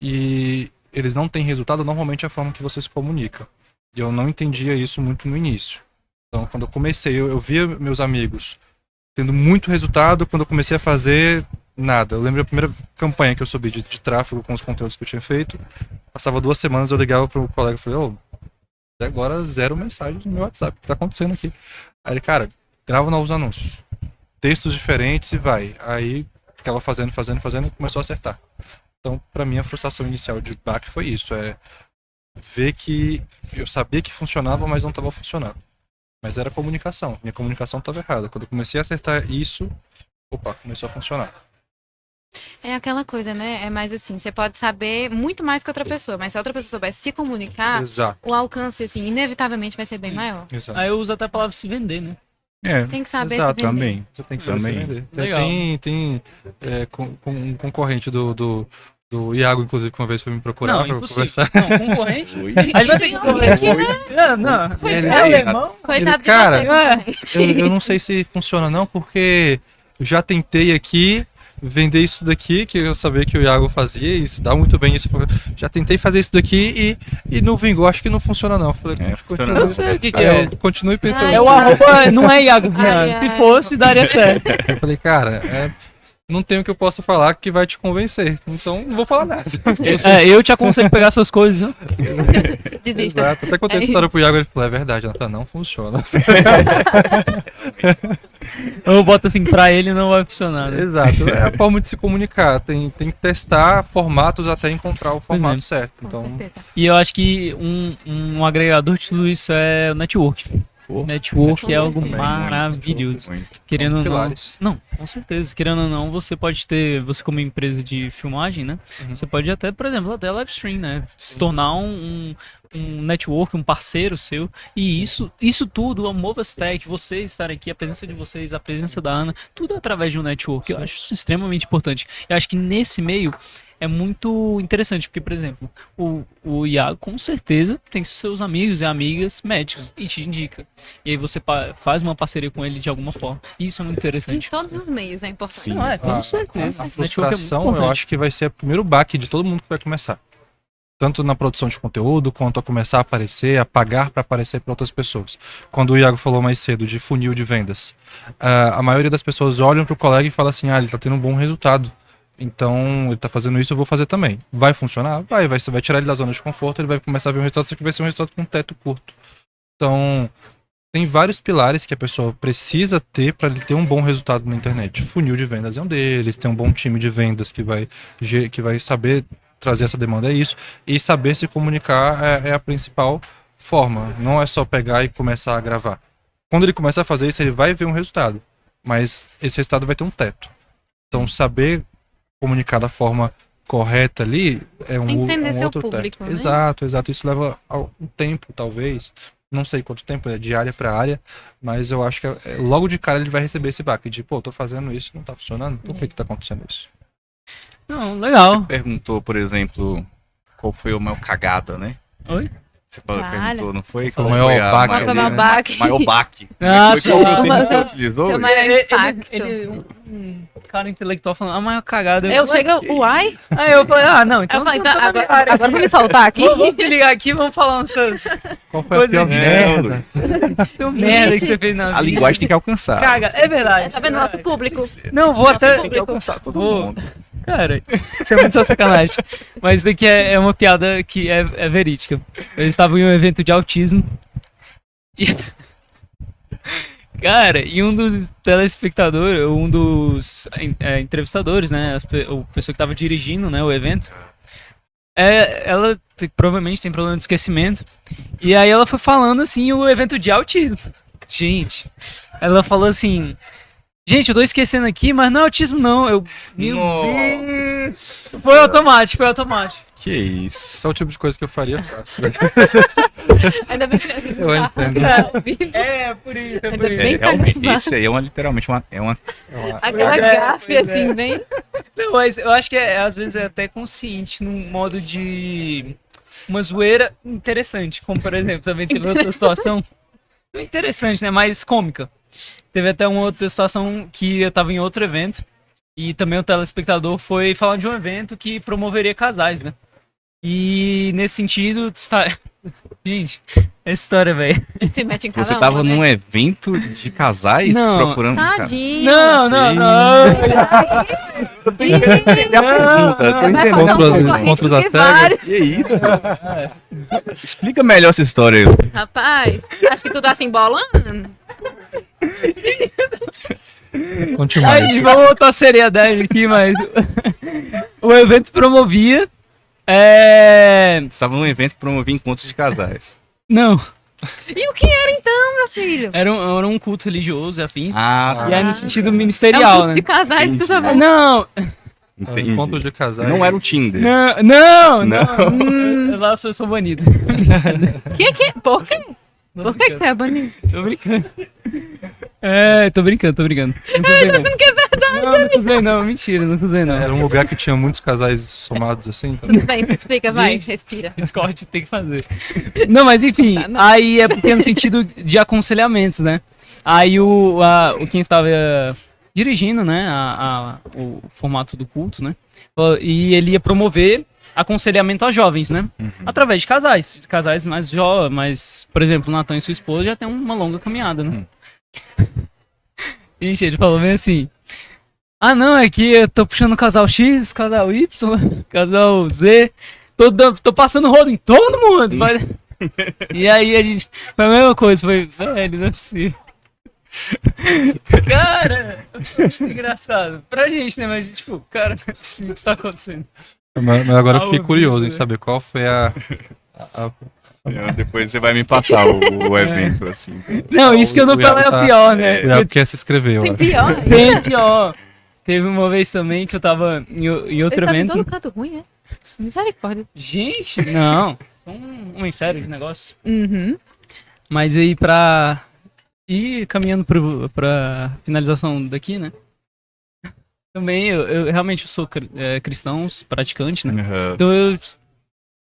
E eles não têm resultado, normalmente é a forma que você se comunica. E eu não entendia isso muito no início. Então, quando eu comecei, eu via meus amigos tendo muito resultado, quando eu comecei a fazer, nada. Eu lembro da primeira campanha que eu subi de tráfego com os conteúdos que eu tinha feito, passava 2 semanas, eu ligava pro colega e falei, até agora 0 mensagens no meu WhatsApp, o que tá acontecendo aqui? Aí ele, cara, grava novos anúncios, textos diferentes e vai. Aí ficava fazendo e começou a acertar. Então, pra mim, a frustração inicial de back foi isso, ver que eu sabia que funcionava, mas não estava funcionando. Mas era comunicação. Minha comunicação estava errada. Quando eu comecei a acertar isso, começou a funcionar. É aquela coisa, né? É mais assim, você pode saber muito mais que outra pessoa, mas se a outra pessoa souber se comunicar, Exato. o alcance, assim, inevitavelmente vai ser bem maior. Exato. Aí eu uso até a palavra se vender, né? Tem que saber Exato, se vender. Também. Você tem que saber se Também. vender. Legal. Tem um concorrente do Iago, inclusive, que uma vez foi me procurar Não, pra impossível. conversar. Não, concorrente? Oi. A gente vai ter que conversar. Não, Ele- é alemão? Coitado Cara, de você, concorrente. Eu não sei se funciona não, porque eu já tentei aqui vender isso daqui, que eu sabia que o Iago fazia, e se dá muito bem isso. Já tentei fazer isso daqui e não vingou, acho que não funciona não. Eu falei, Funciona Eu não. sei o que Aí é. eu continuei pensando. Ai, É o arroba, não é Iago Viana. Ai, Se ai. fosse, daria certo. Eu falei, cara, não tem o que eu possa falar que vai te convencer. Então não vou falar nada. Eu te aconselho a pegar suas coisas, viu? Desista. Exato. Até contei essa história pro Iago, ele falou, é verdade, Nathan, não funciona. Eu boto assim, pra ele não vai funcionar, né? Exato. É a forma de se comunicar. Tem que testar formatos até encontrar o Pois é. formato certo. Com Então, certeza. E eu acho que um agregador de tudo isso é o network. Network é algo certeza. maravilhoso. Muito. Querendo ou não. pilares. Não, com certeza. Querendo ou não, você pode ter, você como empresa de filmagem, né? Uhum. Você pode até, por exemplo, até live stream, né? Se tornar um network, um parceiro seu. E isso tudo, a Movastech, vocês estarem aqui, a presença de vocês, a presença da Ana, tudo através de um network. Eu acho isso extremamente importante. Eu acho que nesse meio é muito interessante, porque, por exemplo, o Iago com certeza tem seus amigos e amigas médicos e te indica. E aí você faz uma parceria com ele de alguma forma. E isso é muito Em interessante. todos os meios é importante. Sim. Não, é, com certeza. A Network é muito frustração, eu importante. acho que vai ser o primeiro baque de todo mundo que vai começar. Tanto na produção de conteúdo, quanto a começar a aparecer, a pagar para aparecer para outras pessoas. Quando o Iago falou mais cedo de funil de vendas, a maioria das pessoas olham para o colega e fala assim, ele está tendo um bom resultado. Então, ele está fazendo isso, eu vou fazer também. Vai funcionar? Você vai tirar ele da zona de conforto, ele vai começar a ver um resultado, só que vai ser um resultado com um teto curto. Então, tem vários pilares que a pessoa precisa ter para ter um bom resultado na internet. Funil de vendas é um deles, ter um bom time de vendas que vai saber trazer essa demanda, é isso. E saber se comunicar é a principal forma. Não é só pegar e começar a gravar. Quando ele começar a fazer isso, ele vai ver um resultado. Mas esse resultado vai ter um teto. Então, saber comunicar da forma correta ali é Entender um seu outro público, teto. né? Exato. Isso leva um tempo, talvez. Não sei quanto tempo, é de área para área, mas eu acho que logo de cara ele vai receber esse baque de, pô, tô fazendo isso, não tá funcionando, por que tá acontecendo isso? Não, legal. Você perguntou, por exemplo, qual foi a maior cagada, né? Oi? Você Caralho. perguntou, não foi? Foi o maior baque. Qual foi o maior né? baque? Maior baque. Ah, Foi qual foi o termo que você tá. utilizou? Seu maior impacto. Um cara intelectual falando, a maior cagada. Eu chego, uai? Aí eu falei, não, então. Eu falei, não então, tô na minha agora área. vou me soltar aqui. Vamos desligar aqui e vamos falar uns seus. Qual foi a pior Coisa de merda? Teu merda que você fez na vida. A linguagem tem que alcançar. Caga, é verdade. Tá vendo nosso público? Não, vou até. Tem que alcançar todo Vou. mundo. Cara, isso é muita sacanagem. Mas isso daqui é uma piada que é verídica. Eu estava em um evento de autismo. E... Cara, e um dos telespectadores, um dos entrevistadores, né? O pessoa que estava dirigindo, né, o evento. Ela provavelmente tem problema de esquecimento. E aí ela foi falando assim, o evento de autismo. Gente, ela falou assim. Gente, eu tô esquecendo aqui, mas não é autismo não. Meu Deus. Foi automático. Que isso. Esse é o tipo de coisa que eu faria fácil. Ainda bem que a gente Eu não tá entendo. ao vivo. É, por isso, Ainda bem Realmente, cagado. esse aí literalmente uma Aquela É, gafe pois é. assim, bem. Não, mas eu acho que às vezes é até consciente num modo de uma zoeira interessante. Como, por exemplo, também teve outra situação não interessante, né? Mais cômica. Teve até uma outra situação que eu tava em outro evento e também o telespectador foi falar de um evento que promoveria casais, né? E nesse sentido, gente, essa história, velho. Se mete em cada Você tava uma, né? num evento de casais Não. procurando. Tadinho. Não. Vai fazer um concorrente contra os do que assédios. vários. Que isso? Explica melhor essa história aí. Rapaz, acho que tu tá se embolando. Conte Aí, mais. vamos voltar a seriedade aqui, mas o evento promovia. Você estava num evento que promovia encontros de casais. Não, E o que era então, meu filho? era um culto religioso e afins. Ah, E aí no sentido É um ministerial, grupo né? de casais que tu tá vendo. Não, entendi. Encontro de casais. Não era o Tinder. não. Lá eu sou banido. Que? Por quê? Por que você é banido? Tô brincando. Tô brincando. Não cusei, não. Que é verdade. Não cusei, não. Mentira, não cusei, não. Era um lugar que tinha muitos casais somados assim. Então... Tudo bem, você explica, vai, Gente. respira. Discord tem que fazer. Não, mas enfim, Tá, não. aí é porque é no sentido de aconselhamentos, né? Aí o quem estava dirigindo, né, o formato do culto, né? E ele ia promover aconselhamento a jovens, né? Através de casais mais jovens, mas, por exemplo, o Natan e sua esposa já tem uma longa caminhada, né? Gente, ele falou bem assim: não, é que eu tô puxando casal X, casal Y, casal Z, tô passando rodo em todo mundo. Mas... E aí a gente. Foi a mesma coisa, foi, velho, não é possível. Cara, foi muito engraçado. Pra gente, né? Mas, tipo, cara, não é possível o que está acontecendo. Mas agora eu Ao fiquei vivo, curioso em né? saber qual foi a Depois você vai me passar o evento, assim. Não, isso que eu não O Iago falei é tá- o pior, né? O Iago quer se inscrever, Tem eu pior? Tem pior. Teve uma vez também que eu tava em outro Ele tá em evento. todo canto ruim, é? Misericórdia. Gente, não. Um sério de negócio. Uhum. Mas aí pra ir caminhando pra finalização daqui, né? Também eu realmente sou cristão, praticante, né? Uhum. Então eu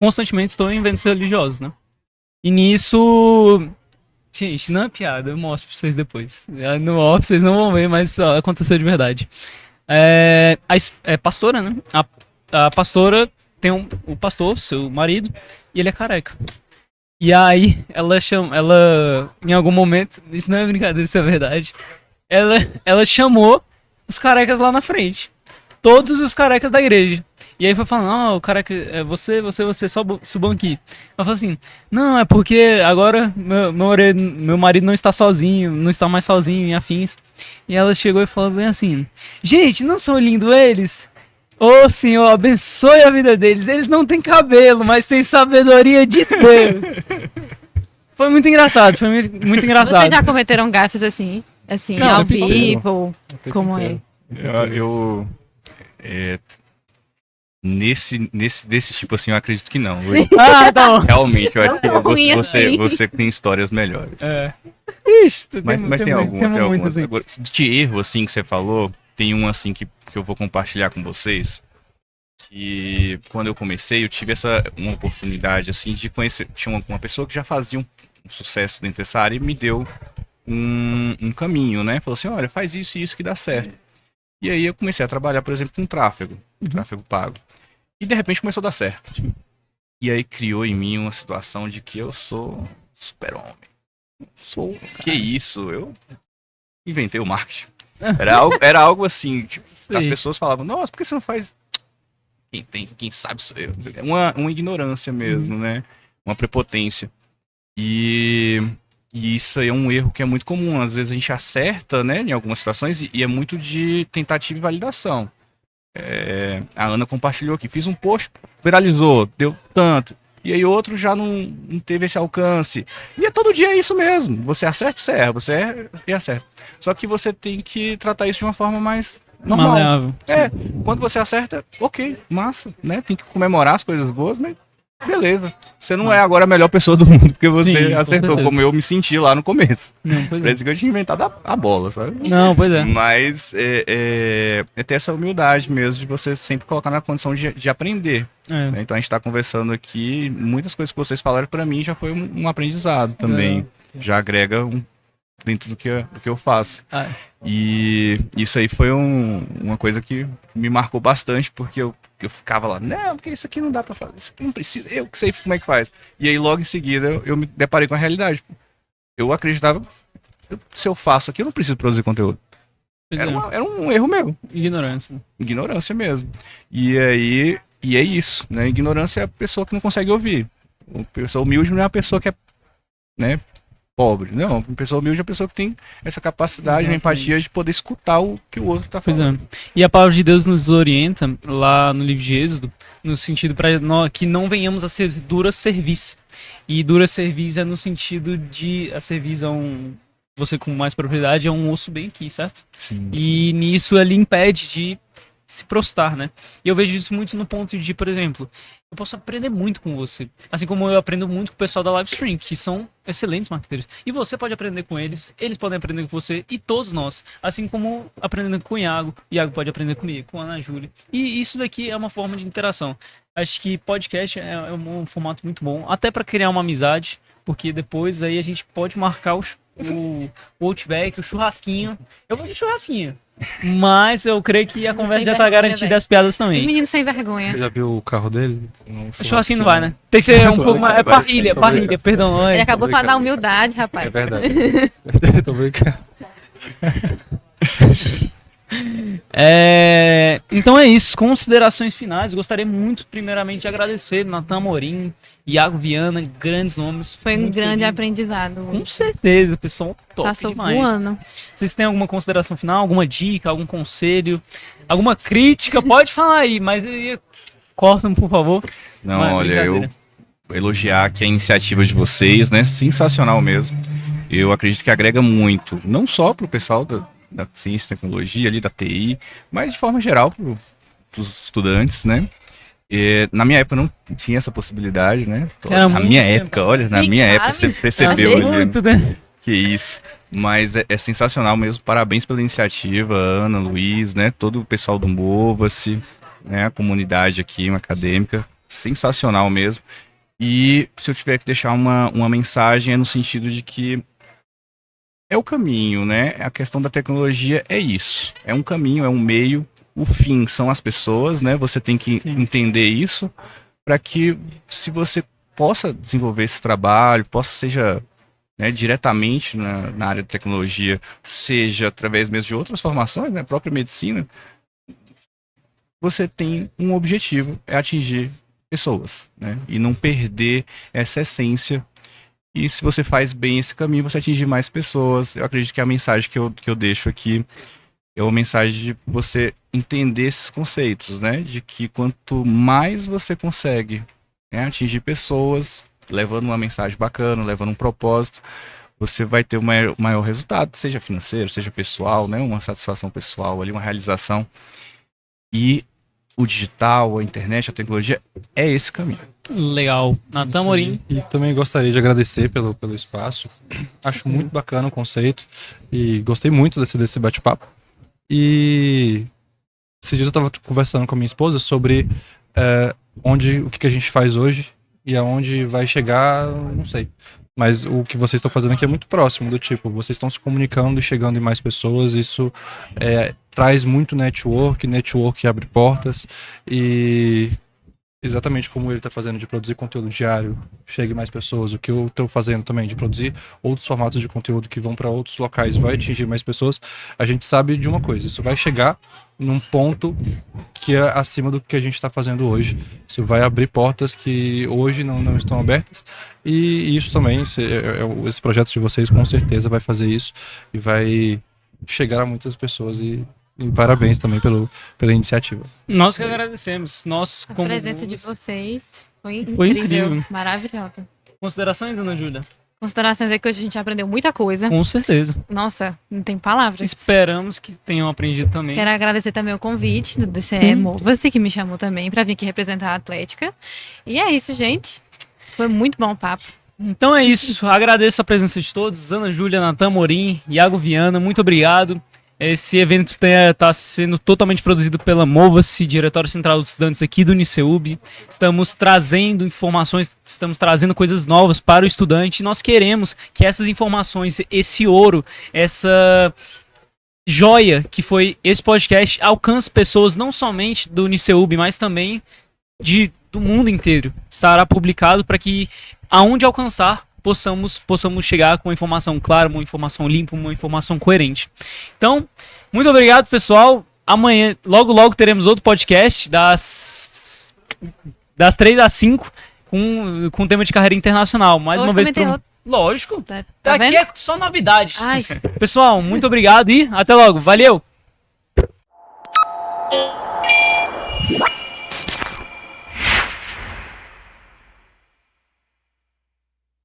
constantemente estou em eventos religiosos, né? E nisso... Gente, não é piada, eu mostro pra vocês depois. No off vocês não vão ver, mas ó, aconteceu de verdade. A pastora, né? A pastora tem o pastor, seu marido, e ele é careca. E aí ela em algum momento, isso não é brincadeira, isso é verdade, ela chamou os carecas lá na frente. Todos os carecas da igreja. E aí foi falando, ó, o cara que é você, subam aqui. Ela falou assim, não, é porque agora meu marido não está sozinho, não está mais sozinho em Afins. E ela chegou e falou bem assim, gente, não são lindos eles? Ô Senhor, abençoe a vida deles. Eles não têm cabelo, mas têm sabedoria de Deus. Foi muito engraçado, muito engraçado. Vocês já cometeram gafes assim? Assim, Não, ao o tempo vivo? Como é? Desse tipo assim, eu acredito que não. Ah, tá bom. Realmente, eu acho que Não, ruim assim. você tem histórias melhores. É. Ixi, Mas tem algumas, tem algumas. assim. Agora, de erro, assim, que você falou, tem um, assim, que eu vou compartilhar com vocês, que quando eu comecei, eu tive uma oportunidade, assim, de conhecer. Tinha uma pessoa que já fazia um sucesso dentro dessa área e me deu um caminho, né? Falou assim, olha, faz isso e isso que dá certo. E aí eu comecei a trabalhar, por exemplo, com tráfego pago. E de repente começou a dar certo. E aí criou em mim uma situação de que eu sou super-homem. Que isso? Eu inventei o marketing. Era algo assim, tipo, as pessoas falavam, nossa, por que você não faz? Quem sabe sou eu. É uma ignorância mesmo, né? Uma prepotência. E isso aí é um erro que é muito comum. Às vezes a gente acerta, né, em algumas situações, e é muito de tentativa e validação. A Ana compartilhou aqui, fiz um post, viralizou, deu tanto. E aí outro já não teve esse alcance. E todo dia é isso mesmo. Você acerta, você erra. Você erra e acerta. Só que você tem que tratar isso de uma forma mais normal. Maleável, Quando você acerta, ok, massa, né? Tem que comemorar as coisas boas, mas beleza. Você não é agora a melhor pessoa do mundo porque você Sim, com acertou, certeza. como eu me senti lá no começo. Não, pois é. Parece que eu tinha inventado a bola, sabe? Não, pois é. Mas é ter essa humildade mesmo de você sempre colocar na condição de aprender. É. Né? Então a gente está conversando aqui, muitas coisas que vocês falaram para mim já foi um aprendizado também. Já agrega dentro do que eu faço. Ah, E isso aí foi uma coisa que me marcou bastante, porque eu ficava lá, não, porque isso aqui não dá pra fazer, isso aqui não precisa, eu que sei como é que faz. E aí logo em seguida eu me deparei com a realidade. Eu acreditava, se eu faço aqui, eu não preciso produzir conteúdo. pois Era um erro meu, Ignorância. ignorância mesmo. E é isso, né? Ignorância é a pessoa que não consegue ouvir. A pessoa humilde não é a pessoa que é, né, pobre. Não, a pessoa humilde é a pessoa que tem essa capacidade, uma Exatamente. empatia de poder escutar o que o outro tá Pois falando. é. E a palavra de Deus nos orienta lá no livro de Êxodo, no sentido para que não venhamos a ser dura cerviz. E dura cerviz é no sentido de a cerviz você com mais propriedade é um osso bem aqui, certo? Sim. E nisso ele impede de se prostrar, né? E eu vejo isso muito no ponto de, por exemplo, eu posso aprender muito com você. Assim como eu aprendo muito com o pessoal da Livestream, que são excelentes marqueteiros. E você pode aprender com eles podem aprender com você, e todos nós. Assim como aprendendo com o Iago pode aprender comigo, com a Ana Júlia. E isso daqui é uma forma de interação. Acho que podcast é um formato muito bom, até para criar uma amizade, porque depois aí a gente pode marcar o Outback, o churrasquinho. Eu vou de churrasquinho. Mas eu creio que a conversa já tá vergonha, garantida e velho. as piadas Que também. menino sem vergonha. Você já viu o carro dele? O churrasquinho não vai, né? Tem que ser um pouco mais. É parrilha, perdão. Ele Olha. acabou de falar da humildade, rapaz. É verdade. Tô brincando. Então é isso, considerações finais. Gostaria muito, primeiramente, de agradecer Natan Amorim, Iago Viana, grandes nomes. Foi um Muito grande feliz. aprendizado. Com certeza, pessoal top Passou demais. voando. Vocês têm alguma consideração final, alguma dica, algum conselho, alguma crítica? Pode falar aí, mas cortam, por favor. Não, Mas, olha, eu brincadeira. elogiar aqui a iniciativa de vocês, né? Sensacional mesmo. Eu acredito que agrega muito, não só para o pessoal da ciência e tecnologia, ali da TI, mas de forma geral para os estudantes, né? Na minha época não tinha essa possibilidade, né? Era Na muito minha tempo. época, olha, na Quem minha época sabe? você percebeu, Às vezes né? Muito, né? Que isso. Mas é sensacional mesmo. Parabéns pela iniciativa, Ana, Luiz, né? Todo o pessoal do Mova-se, né? A comunidade aqui, uma acadêmica. Sensacional mesmo. E se eu tiver que deixar uma mensagem é no sentido de que é o caminho, né? A questão da tecnologia é isso. É um caminho, é um meio. O fim são as pessoas, né? Você tem que entender isso para que se você possa desenvolver esse trabalho, seja, né, diretamente na área de tecnologia, seja através mesmo de outras formações, né, própria medicina, você tem um objetivo, é atingir pessoas, né? E não perder essa essência. E se você faz bem esse caminho, você atinge mais pessoas. Eu acredito que a mensagem que eu deixo aqui é uma mensagem de você entender esses conceitos, né? De que quanto mais você consegue, né, atingir pessoas, levando uma mensagem bacana, levando um propósito, você vai ter um maior resultado, seja financeiro, seja pessoal, né? Uma satisfação pessoal ali, uma realização. E o digital, a internet, a tecnologia é esse caminho. Legal. Natan Amorim. E também gostaria de agradecer pelo espaço. Acho muito bacana o conceito e gostei muito desse bate-papo. E esses dias eu estava conversando com a minha esposa sobre o que a gente faz hoje e aonde vai chegar, não sei. Mas o que vocês estão fazendo aqui é muito próximo, do tipo, vocês estão se comunicando e chegando em mais pessoas, isso traz muito network abre portas, e exatamente como ele está fazendo de produzir conteúdo diário, chegue mais pessoas, o que eu estou fazendo também de produzir outros formatos de conteúdo que vão para outros locais, vai atingir mais pessoas, a gente sabe de uma coisa, isso vai chegar num ponto que é acima do que a gente está fazendo hoje. Isso vai abrir portas que hoje não estão abertas, e isso também, esse projeto de vocês com certeza vai fazer isso e vai chegar a muitas pessoas, e parabéns também pela iniciativa. Nós que agradecemos. A presença de vocês foi incrível. Maravilhosa. Considerações, Ana Júlia? Considerações é que hoje a gente aprendeu muita coisa. Com certeza. Nossa, não tem palavras. Esperamos que tenham aprendido também. Quero agradecer também o convite do DCE Sim. Mova-se, que me chamou também para vir aqui representar a Atlética. E é isso, gente. Foi muito bom o papo. Então é isso. Agradeço a presença de todos. Ana Júlia, Natan Amorim, Iago Viana, muito obrigado. Esse evento está sendo totalmente produzido pela Mova-se, Diretório Central dos Estudantes aqui do Uniceub. Estamos trazendo informações, estamos trazendo coisas novas para o estudante. E nós queremos que essas informações, esse ouro, essa joia que foi esse podcast, alcance pessoas não somente do Uniceub, mas também do mundo inteiro. Estará publicado para que, aonde alcançar, possamos chegar com uma informação clara, uma informação limpa, uma informação coerente. Então, muito obrigado, pessoal. Amanhã, logo teremos outro podcast das 3 às 5 com tema de carreira internacional. Mais Hoje uma vez, também tem outro. lógico. Tá Aqui vendo? é só novidade. Ai. Pessoal, muito obrigado e até logo. Valeu!